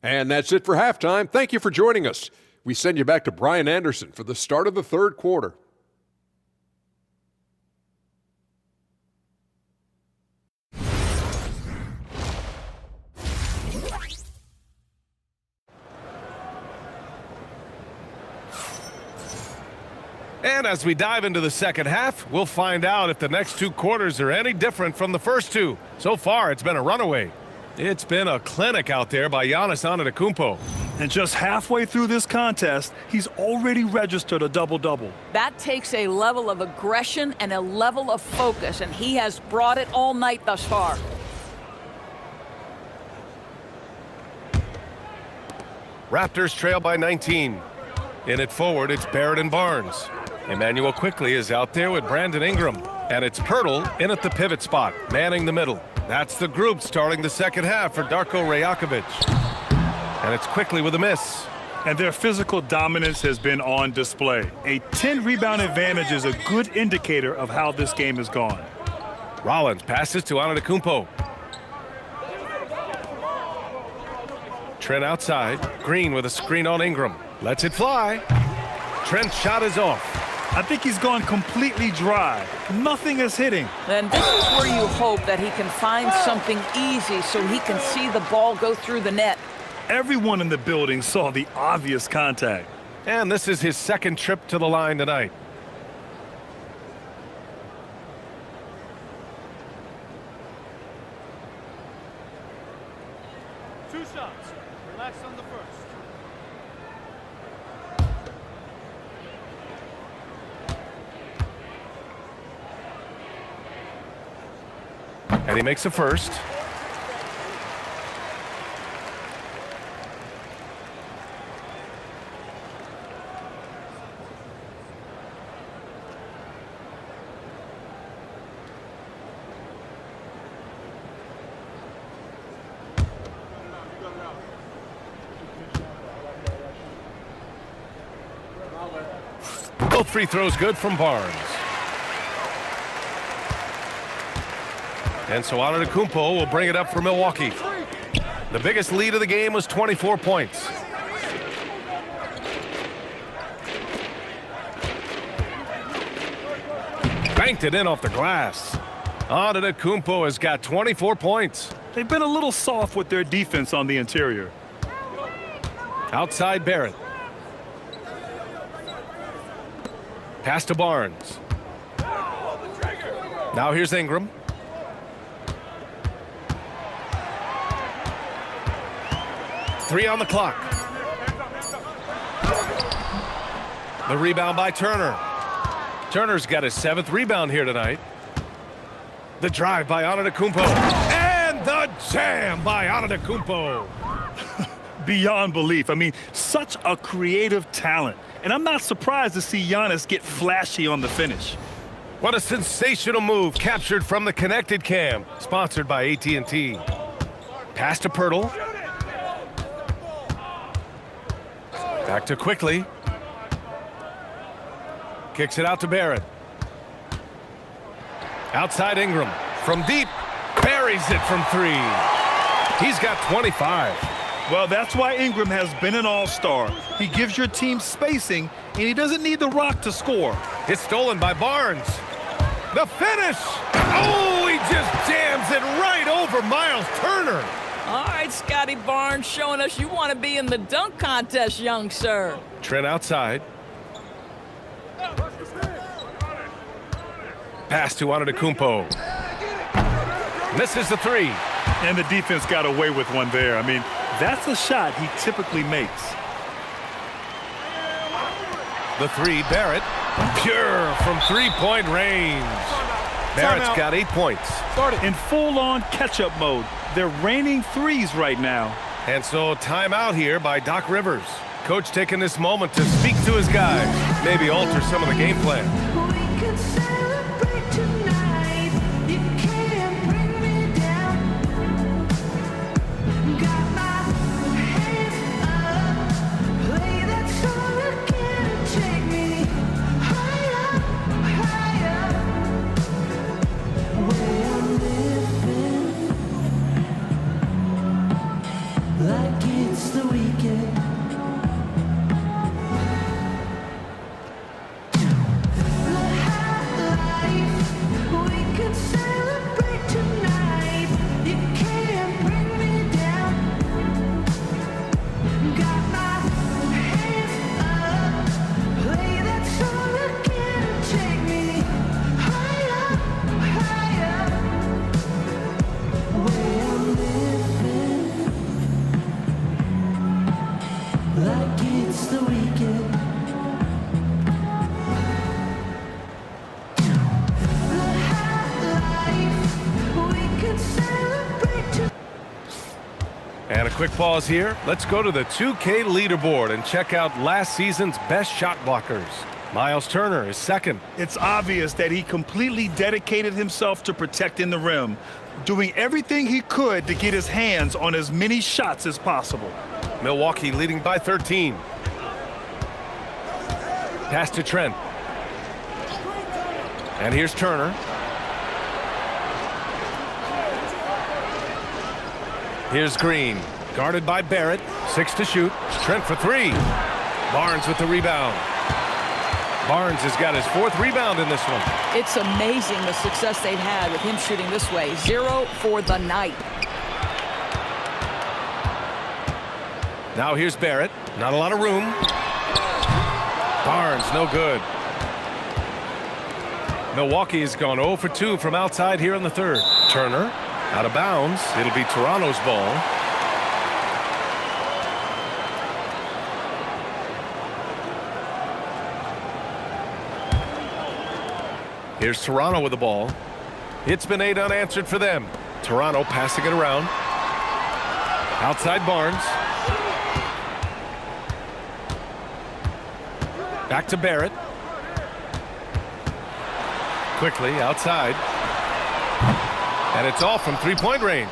And that's it for halftime. Thank you for joining us. We send you back to Brian Anderson for the start of the third quarter. And as we dive into the second half, we'll find out if the next two quarters are any different from the first two. So far, it's been a runaway. It's been a clinic out there by Giannis Antetokounmpo. And just halfway through this contest, he's already registered a double-double. That takes a level of aggression and a level of focus, and he has brought it all night thus far. Raptors trail by 19. In it forward, it's Barrett and Barnes. Emmanuel Quickly is out there with Brandon Ingram. And it's Pirtle in at the pivot spot, manning the middle. That's the group starting the second half for Darko Rajakovic. And it's Quickly with a miss. And their physical dominance has been on display. A 10-rebound advantage is a good indicator of how this game has gone. Rollins passes to Antetokounmpo. Trent outside. Green with a screen on Ingram. Lets it fly. Trent's shot is off. I think he's gone completely dry. Nothing is hitting. And this is where you hope that he can find something easy so he can see the ball go through the net. Everyone in the building saw the obvious contact. And this is his second trip to the line tonight. Two shots. Relax on the first. And he makes a first. Both free throws good from Barnes. And so Antetokounmpo will bring it up for Milwaukee. The biggest lead of the game was 24 points. Banked it in off the glass. Antetokounmpo has got 24 points. They've been a little soft with their defense on the interior. Outside Barrett. Pass to Barnes. Now here's Ingram. Three on the clock. The rebound by Turner. Turner's got his 7th rebound here tonight. The drive by Antetokounmpo. And the jam by Antetokounmpo. Beyond belief. I mean, such a creative talent. And I'm not surprised to see Giannis get flashy on the finish. What a sensational move captured from the connected cam. Sponsored by AT&T. Pass to Pirtle. Back to Quickly. Kicks it out to Barrett. Outside Ingram. From deep. Buries it from 3. He's got 25. Well, that's why Ingram has been an all-star. He gives your team spacing, and he doesn't need the rock to score. It's stolen by Barnes. The finish! Oh, he just jams it right over Miles Turner. All right, Scotty Barnes showing us you want to be in the dunk contest, young sir. Trent outside. Pass to Antetokounmpo. Misses the 3. And the defense got away with one there. I mean, that's a shot he typically makes. The 3, Barrett. Pure from three-point range. Barrett's got 8 points. In full-on catch-up mode. They're raining threes right now. And so timeout here by Doc Rivers. Coach taking this moment to speak to his guys. Maybe alter some of the game plan. And a quick pause here. Let's go to the 2K leaderboard and check out last season's best shot blockers. Miles Turner is second. It's obvious that he completely dedicated himself to protecting the rim, doing everything he could to get his hands on as many shots as possible. Milwaukee leading by 13. Pass to Trent. And here's Turner. Here's Green. Guarded by Barrett. 6 to shoot. Trent for 3. Barnes with the rebound. Barnes has got his 4th rebound in this one. It's amazing the success they've had with him shooting this way. 0 for the night. Now here's Barrett. Not a lot of room. Barnes, no good. Milwaukee has gone 0 for 2 from outside here in the 3rd. Turner out of bounds. It'll be Toronto's ball. Here's Toronto with the ball. It's been 8 unanswered for them. Toronto passing it around. Outside Barnes. Back to Barrett. Quickly outside. And it's all from three-point range.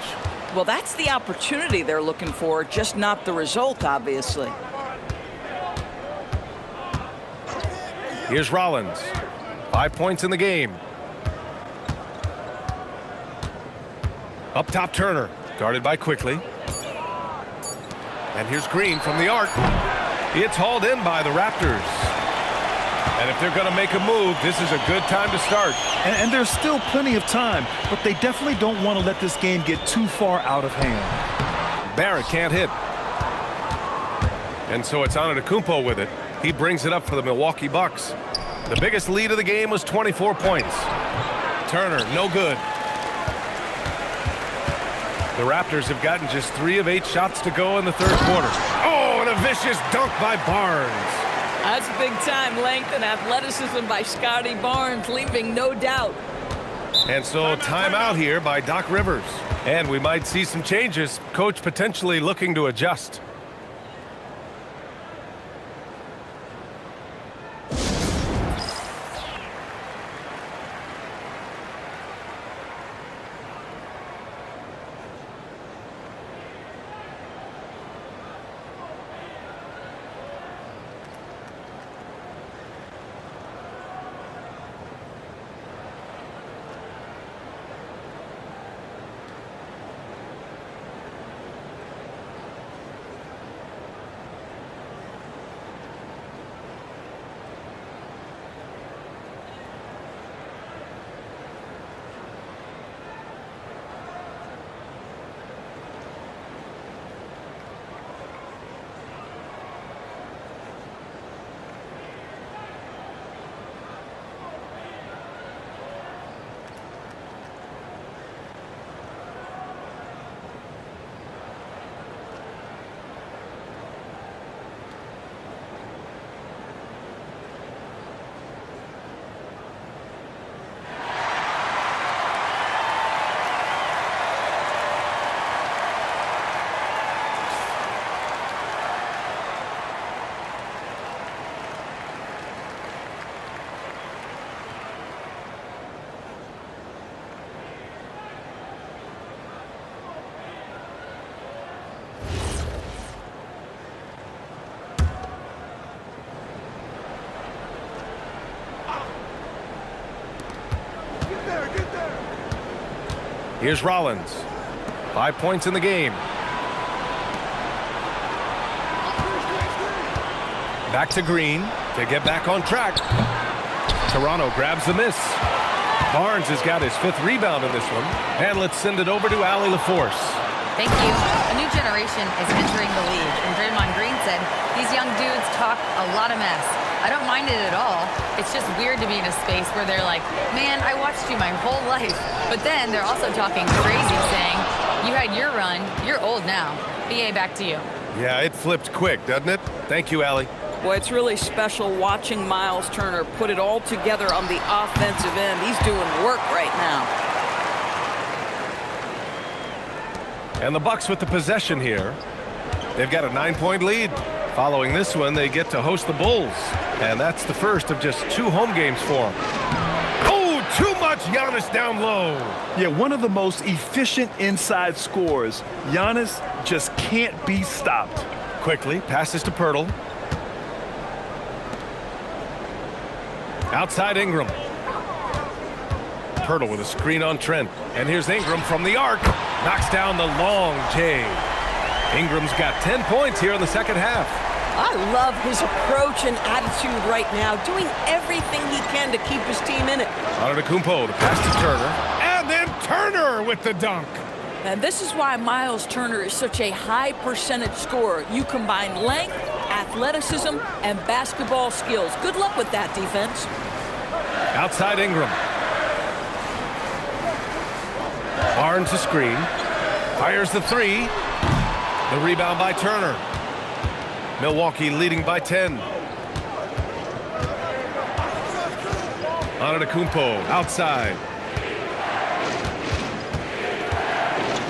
Well, that's the opportunity they're looking for, just not the result, obviously. Here's Rollins. 5 points in the game. Up top, Turner. Guarded by Quickly. And here's Green from the arc. It's hauled in by the Raptors. And if they're going to make a move, this is a good time to start. And there's still plenty of time, but they definitely don't want to let this game get too far out of hand. Barrett can't hit. And so it's Antetokounmpo with it. He brings it up for the Milwaukee Bucks. The biggest lead of the game was 24 points. Turner, no good. The Raptors have gotten just 3 of 8 shots to go in the 3rd quarter. Oh, and a vicious dunk by Barnes. That's big-time length and athleticism by Scotty Barnes, leaving no doubt. And so timeout here by Doc Rivers. And we might see some changes. Coach potentially looking to adjust. Here's Rollins. 5 points in the game. Back to Green to get back on track. Toronto grabs the miss. Barnes has got his 5th rebound in this one. And let's send it over to Allie LaForce. Thank you. A new generation is entering the league, and Draymond Green said, these young dudes talk a lot of mess. I don't mind it at all. It's just weird to be in a space where they're like, man, I watched you my whole life. But then they're also talking crazy, saying, you had your run, you're old now. BA, back to you. Yeah, it flipped quick, doesn't it? Thank you, Allie. Boy, it's really special watching Miles Turner put it all together on the offensive end. He's doing work right now. And the Bucks with the possession here. They've got a 9-point lead. Following this one, they get to host the Bulls. And that's the first of just 2 home games for them. Oh, too much Giannis down low. Yeah, one of the most efficient inside scorers. Giannis just can't be stopped. Quickly, passes to Pirtle. Outside Ingram. Pirtle with a screen on Trent. And here's Ingram from the arc. Knocks down the long J. Ingram's got 10 points here in the second half. I love his approach and attitude right now, doing everything he can to keep his team in it. Antetokounmpo to pass to Turner. And then Turner with the dunk. And this is why Miles Turner is such a high percentage scorer. You combine length, athleticism, and basketball skills. Good luck with that, defense. Outside Ingram. Barnes a screen. Fires the 3. The rebound by Turner. Milwaukee leading by 10. Antetokounmpo outside.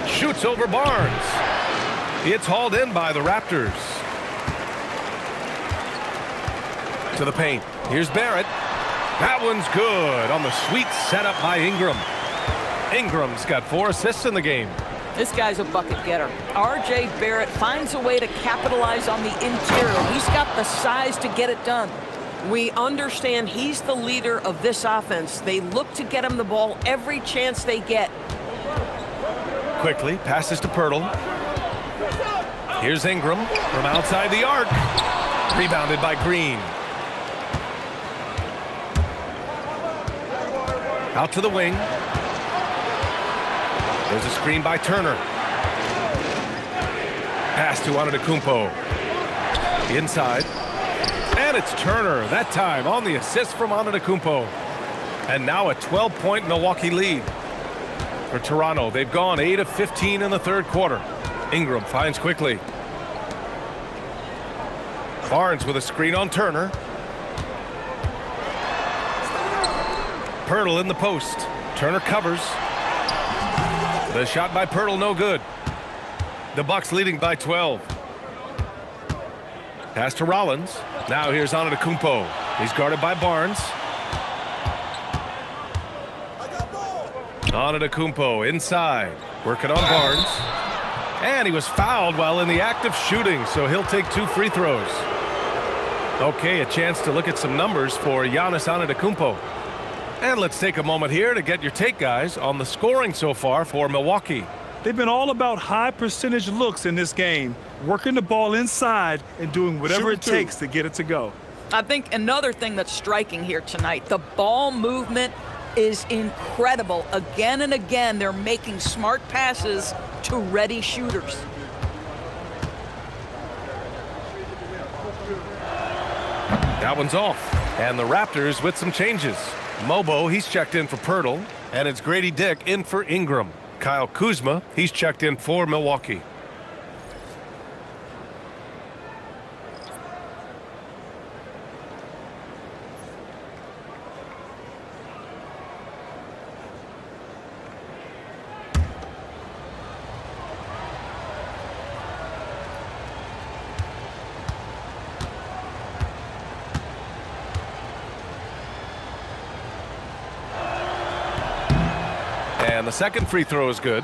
Shoots over Barnes. It's hauled in by the Raptors. To the paint. Here's Barrett. That one's good on the sweet setup by Ingram. Ingram's got 4 assists in the game. This guy's a bucket getter. R.J. Barrett finds a way to capitalize on the interior. He's got the size to get it done. We understand he's the leader of this offense. They look to get him the ball every chance they get. Quickly, passes to Pirtle. Here's Ingram from outside the arc. Rebounded by Green. Out to the wing. There's a screen by Turner. Pass to Antetokounmpo. Inside. And it's Turner, that time on the assist from Antetokounmpo. And now a 12-point Milwaukee lead. For Toronto, they've gone 8 of 15 in the third quarter. Ingram finds quickly. Barnes with a screen on Turner. Pirtle in the post. Turner covers. The shot by Pirtle, no good. The Bucks leading by 12. Pass to Rollins. Now here's Antetokounmpo. He's guarded by Barnes. Antetokounmpo inside. Working on Barnes. And he was fouled while in the act of shooting, so he'll take 2 free throws. Okay, a chance to look at some numbers for Giannis Antetokounmpo. And let's take a moment here to get your take, guys, on the scoring so far for Milwaukee. They've been all about high percentage looks in this game, working the ball inside and doing whatever it takes to get it to go. I think another thing that's striking here tonight, the ball movement is incredible. Again and again, they're making smart passes to ready shooters. That one's off. And the Raptors with some changes. Mobo, he's checked in for Pirtle. And it's Grady Dick in for Ingram. Kyle Kuzma, he's checked in for Milwaukee. And the second free throw is good.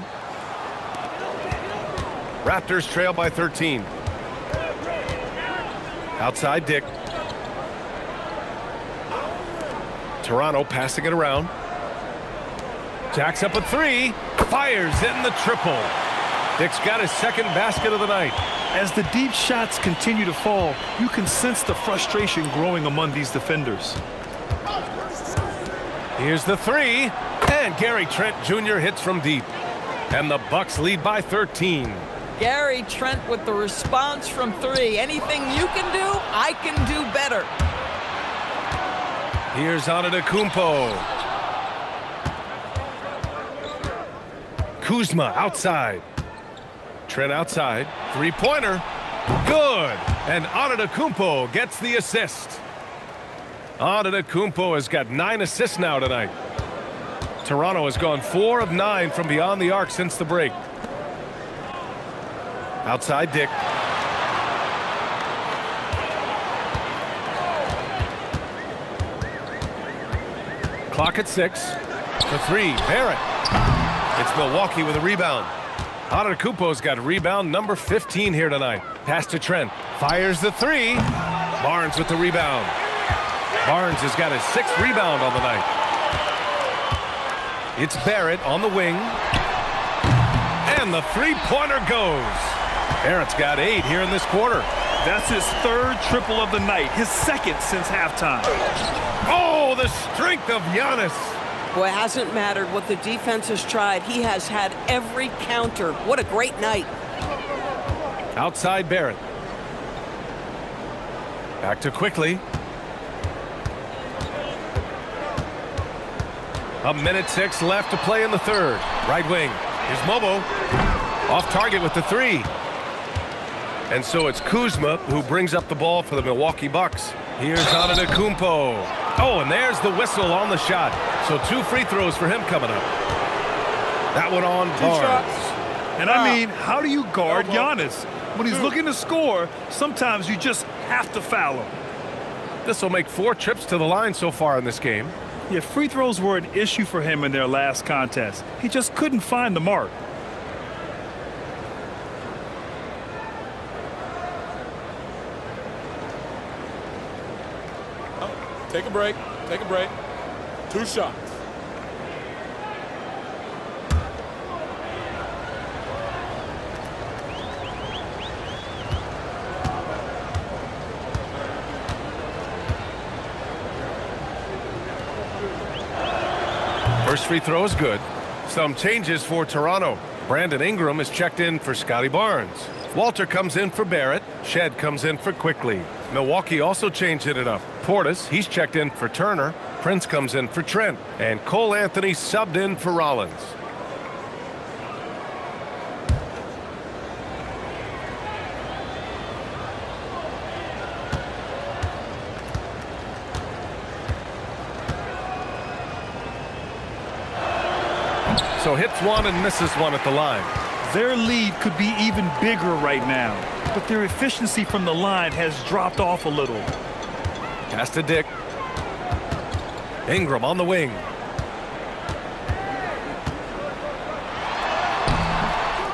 Raptors trail by 13. Outside Dick. Toronto passing it around. Jacks up a three. Fires in the triple. Dick's got his second basket of the night. As the deep shots continue to fall, you can sense the frustration growing among these defenders. Here's the three. And Gary Trent Jr. hits from deep. And the Bucks lead by 13. Gary Trent with the response from three. Anything you can do, I can do better. Here's Antetokounmpo. Kuzma outside. Trent outside. Three-pointer. Good. And Antetokounmpo gets the assist. Antetokounmpo has got 9 assists now tonight. Toronto has gone 4 of 9 from beyond the arc since the break. Outside Dick. Clock at 6. For three, Barrett. It's Milwaukee with a rebound. Antetokounmpo's got rebound number 15 here tonight. Pass to Trent. Fires the three. Barnes with the rebound. Barnes has got his 6th rebound on the night. It's Barrett on the wing. And the three-pointer goes. Barrett's got 8 here in this quarter. That's his 3rd triple of the night, his 2nd since halftime. Oh, the strength of Giannis. Boy, it hasn't mattered what the defense has tried. He has had every counter. What a great night. Outside Barrett. Back to Quickly. A minute 6 left to play in the 3rd. Right wing. Here's Mobo. Off target with the three. And so it's Kuzma who brings up the ball for the Milwaukee Bucks. Here's Antetokounmpo. Oh, and there's the whistle on the shot. So 2 free throws for him coming up. That one on Barnes. And I mean, how do you guard Giannis? When he's looking to score, sometimes you just have to foul him. This will make 4 trips to the line so far in this game. Yeah, free throws were an issue for him in their last contest. He just couldn't find the mark. Take a break. Take a break. 2 shots. First free throw is good. Some changes for Toronto. Brandon Ingram is checked in for Scotty Barnes. Walter comes in for Barrett. Shed comes in for Quickly. Milwaukee also changed it up. Portis, he's checked in for Turner. Prince comes in for Trent. And Cole Anthony subbed in for Rollins. So hits one and misses one at the line. Their lead could be even bigger right now, but their efficiency from the line has dropped off a little. Pass to Dick. Ingram on the wing.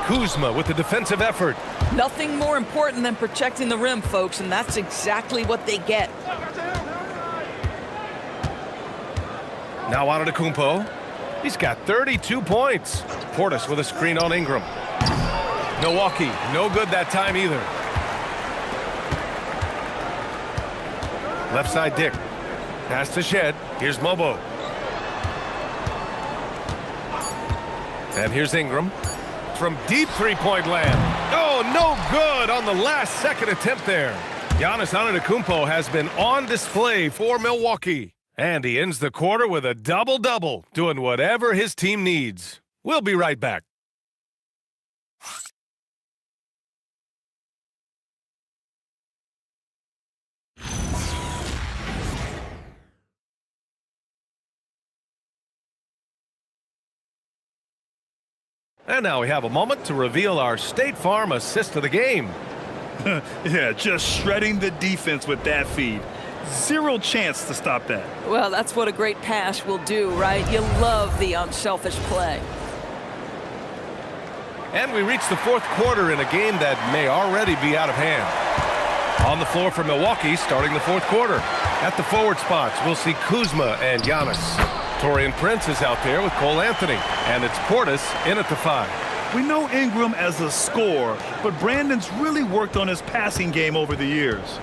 Kuzma with the defensive effort. Nothing more important than protecting the rim, folks, and that's exactly what they get. Now Antetokounmpo. He's got 32 points. Portis with a screen on Ingram. Milwaukee, no good that time either. Left side Dick. Pass to Shed. Here's Mobo. And here's Ingram. From deep three-point land. Oh, no good on the last second attempt there. Giannis Antetokounmpo has been on display for Milwaukee. And he ends the quarter with a double-double, doing whatever his team needs. We'll be right back. And now we have a moment to reveal our State Farm assist of the game. Yeah, just shredding the defense with that feed. Zero chance to stop that. Well, that's what a great pass will do, right? You love the unselfish play. And we reach the 4th quarter in a game that may already be out of hand. On the floor for Milwaukee starting the 4th quarter. At the forward spots, we'll see Kuzma and Giannis. Taurean Prince is out there with Cole Anthony, and it's Portis in at the 5. We know Ingram as a scorer, but Brandon's really worked on his passing game over the years.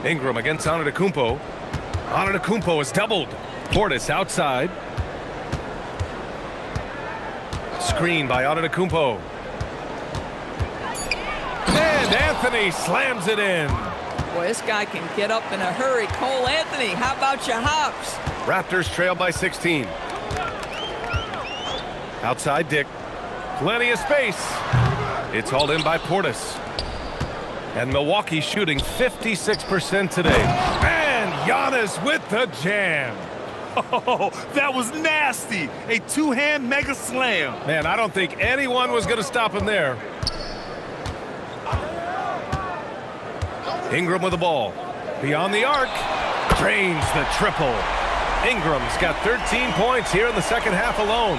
Ingram against Antetokounmpo. Antetokounmpo is doubled. Portis outside. Screen by Antetokounmpo. And Anthony slams it in. Boy, this guy can get up in a hurry. Cole Anthony, how about your hops? Raptors trail by 16. Outside Dick. Plenty of space. It's hauled in by Portis. And Milwaukee shooting 56% today. And Giannis with the jam. Oh, that was nasty. A two-hand mega slam. Man, I don't think anyone was going to stop him there. Ingram with the ball. Beyond the arc. Drains the triple. Ingram's got 13 points here in the second half alone.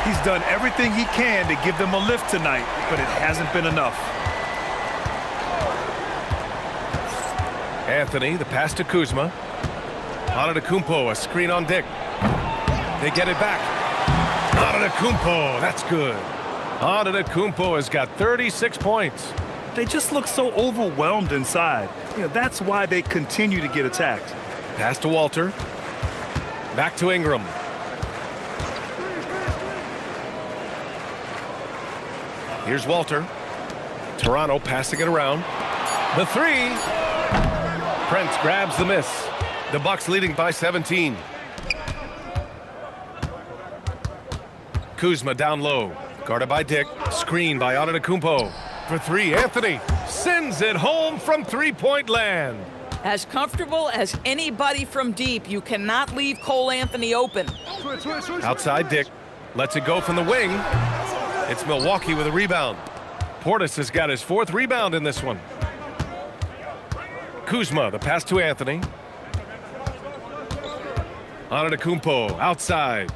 He's done everything he can to give them a lift tonight, but it hasn't been enough. Anthony, the pass to Kuzma. Antetokounmpo, a screen on Dick. They get it back. Antetokounmpo, that's good. Antetokounmpo has got 36 points. They just look so overwhelmed inside. That's why they continue to get attacked. Pass to Walter. Back to Ingram. Here's Walter. Toronto passing it around. The 3. Prince grabs the miss. The Bucks leading by 17. Kuzma down low. Guarded by Dick. Screen by Antetokounmpo. For 3, Anthony sends it home from three-point land. As comfortable as anybody from deep, you cannot leave Cole Anthony open. Outside Dick. Lets it go from the wing. It's Milwaukee with a rebound. Portis has got his 4th rebound in this one. Kuzma, the pass to Anthony. Antetokounmpo outside.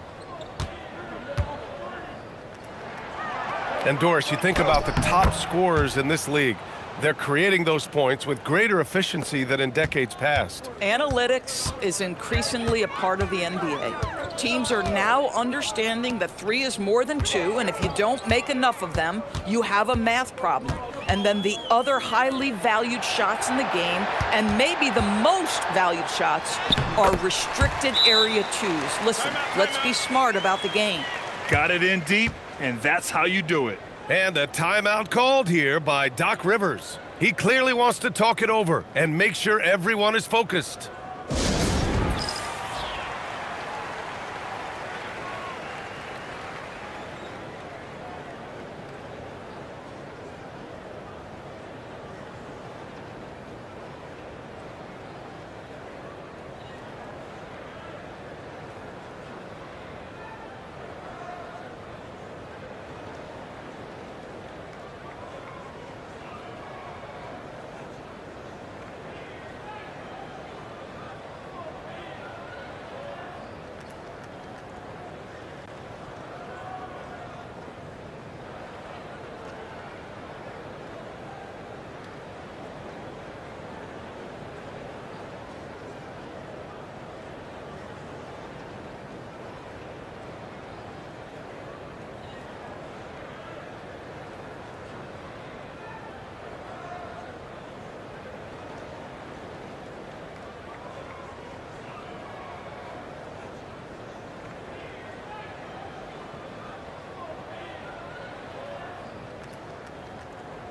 And Doris, you think about the top scorers in this league. They're creating those points with greater efficiency than in decades past. Analytics is increasingly a part of the NBA. Teams are now understanding that 3 is more than 2, and if you don't make enough of them, you have a math problem. And then the other highly valued shots in the game, and maybe the most valued shots, are restricted area 2s. Listen, let's be smart about the game. Got it in deep, and that's how you do it. And a timeout called here by Doc Rivers. He clearly wants to talk it over and make sure everyone is focused.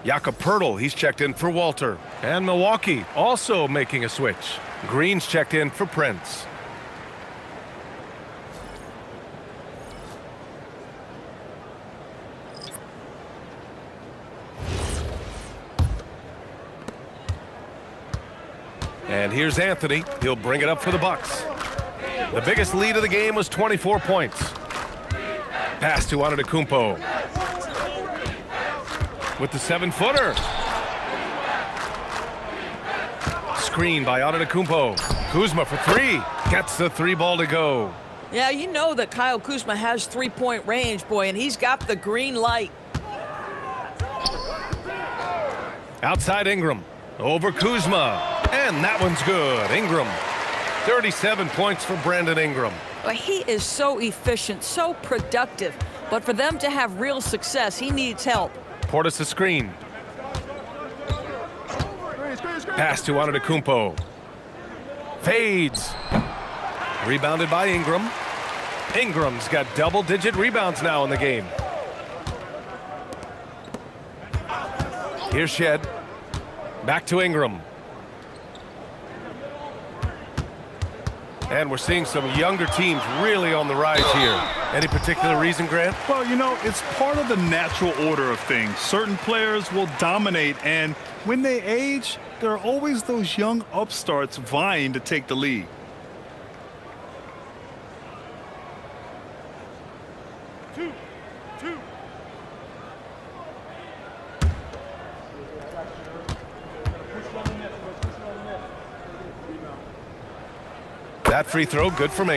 Jakob Poeltl, he's checked in for Walter. And Milwaukee also making a switch. Green's checked in for Prince. And here's Anthony. He'll bring it up for the Bucks. The biggest lead of the game was 24 points. Pass to Antetokounmpo. With the 7-footer. Screen by Antetokounmpo. Kuzma for 3. Gets the 3-ball to go. Yeah, you know that Kyle Kuzma has 3-point range, boy, and he's got the green light. Outside Ingram. Over Kuzma. And that one's good. Ingram. 37 points for Brandon Ingram. Well, he is so efficient, so productive. But for them to have real success, he needs help. Portis a screen. Pass to Antetokounmpo. Fades. Rebounded by Ingram. Ingram's got double-digit rebounds now in the game. Here's Shed. Back to Ingram. And we're seeing some younger teams really on the rise here. Any particular reason, Grant? Well, you know, it's part of the natural order of things. Certain players will dominate, and when they age, there are always those young upstarts vying to take the lead. That free throw, good from Ingram.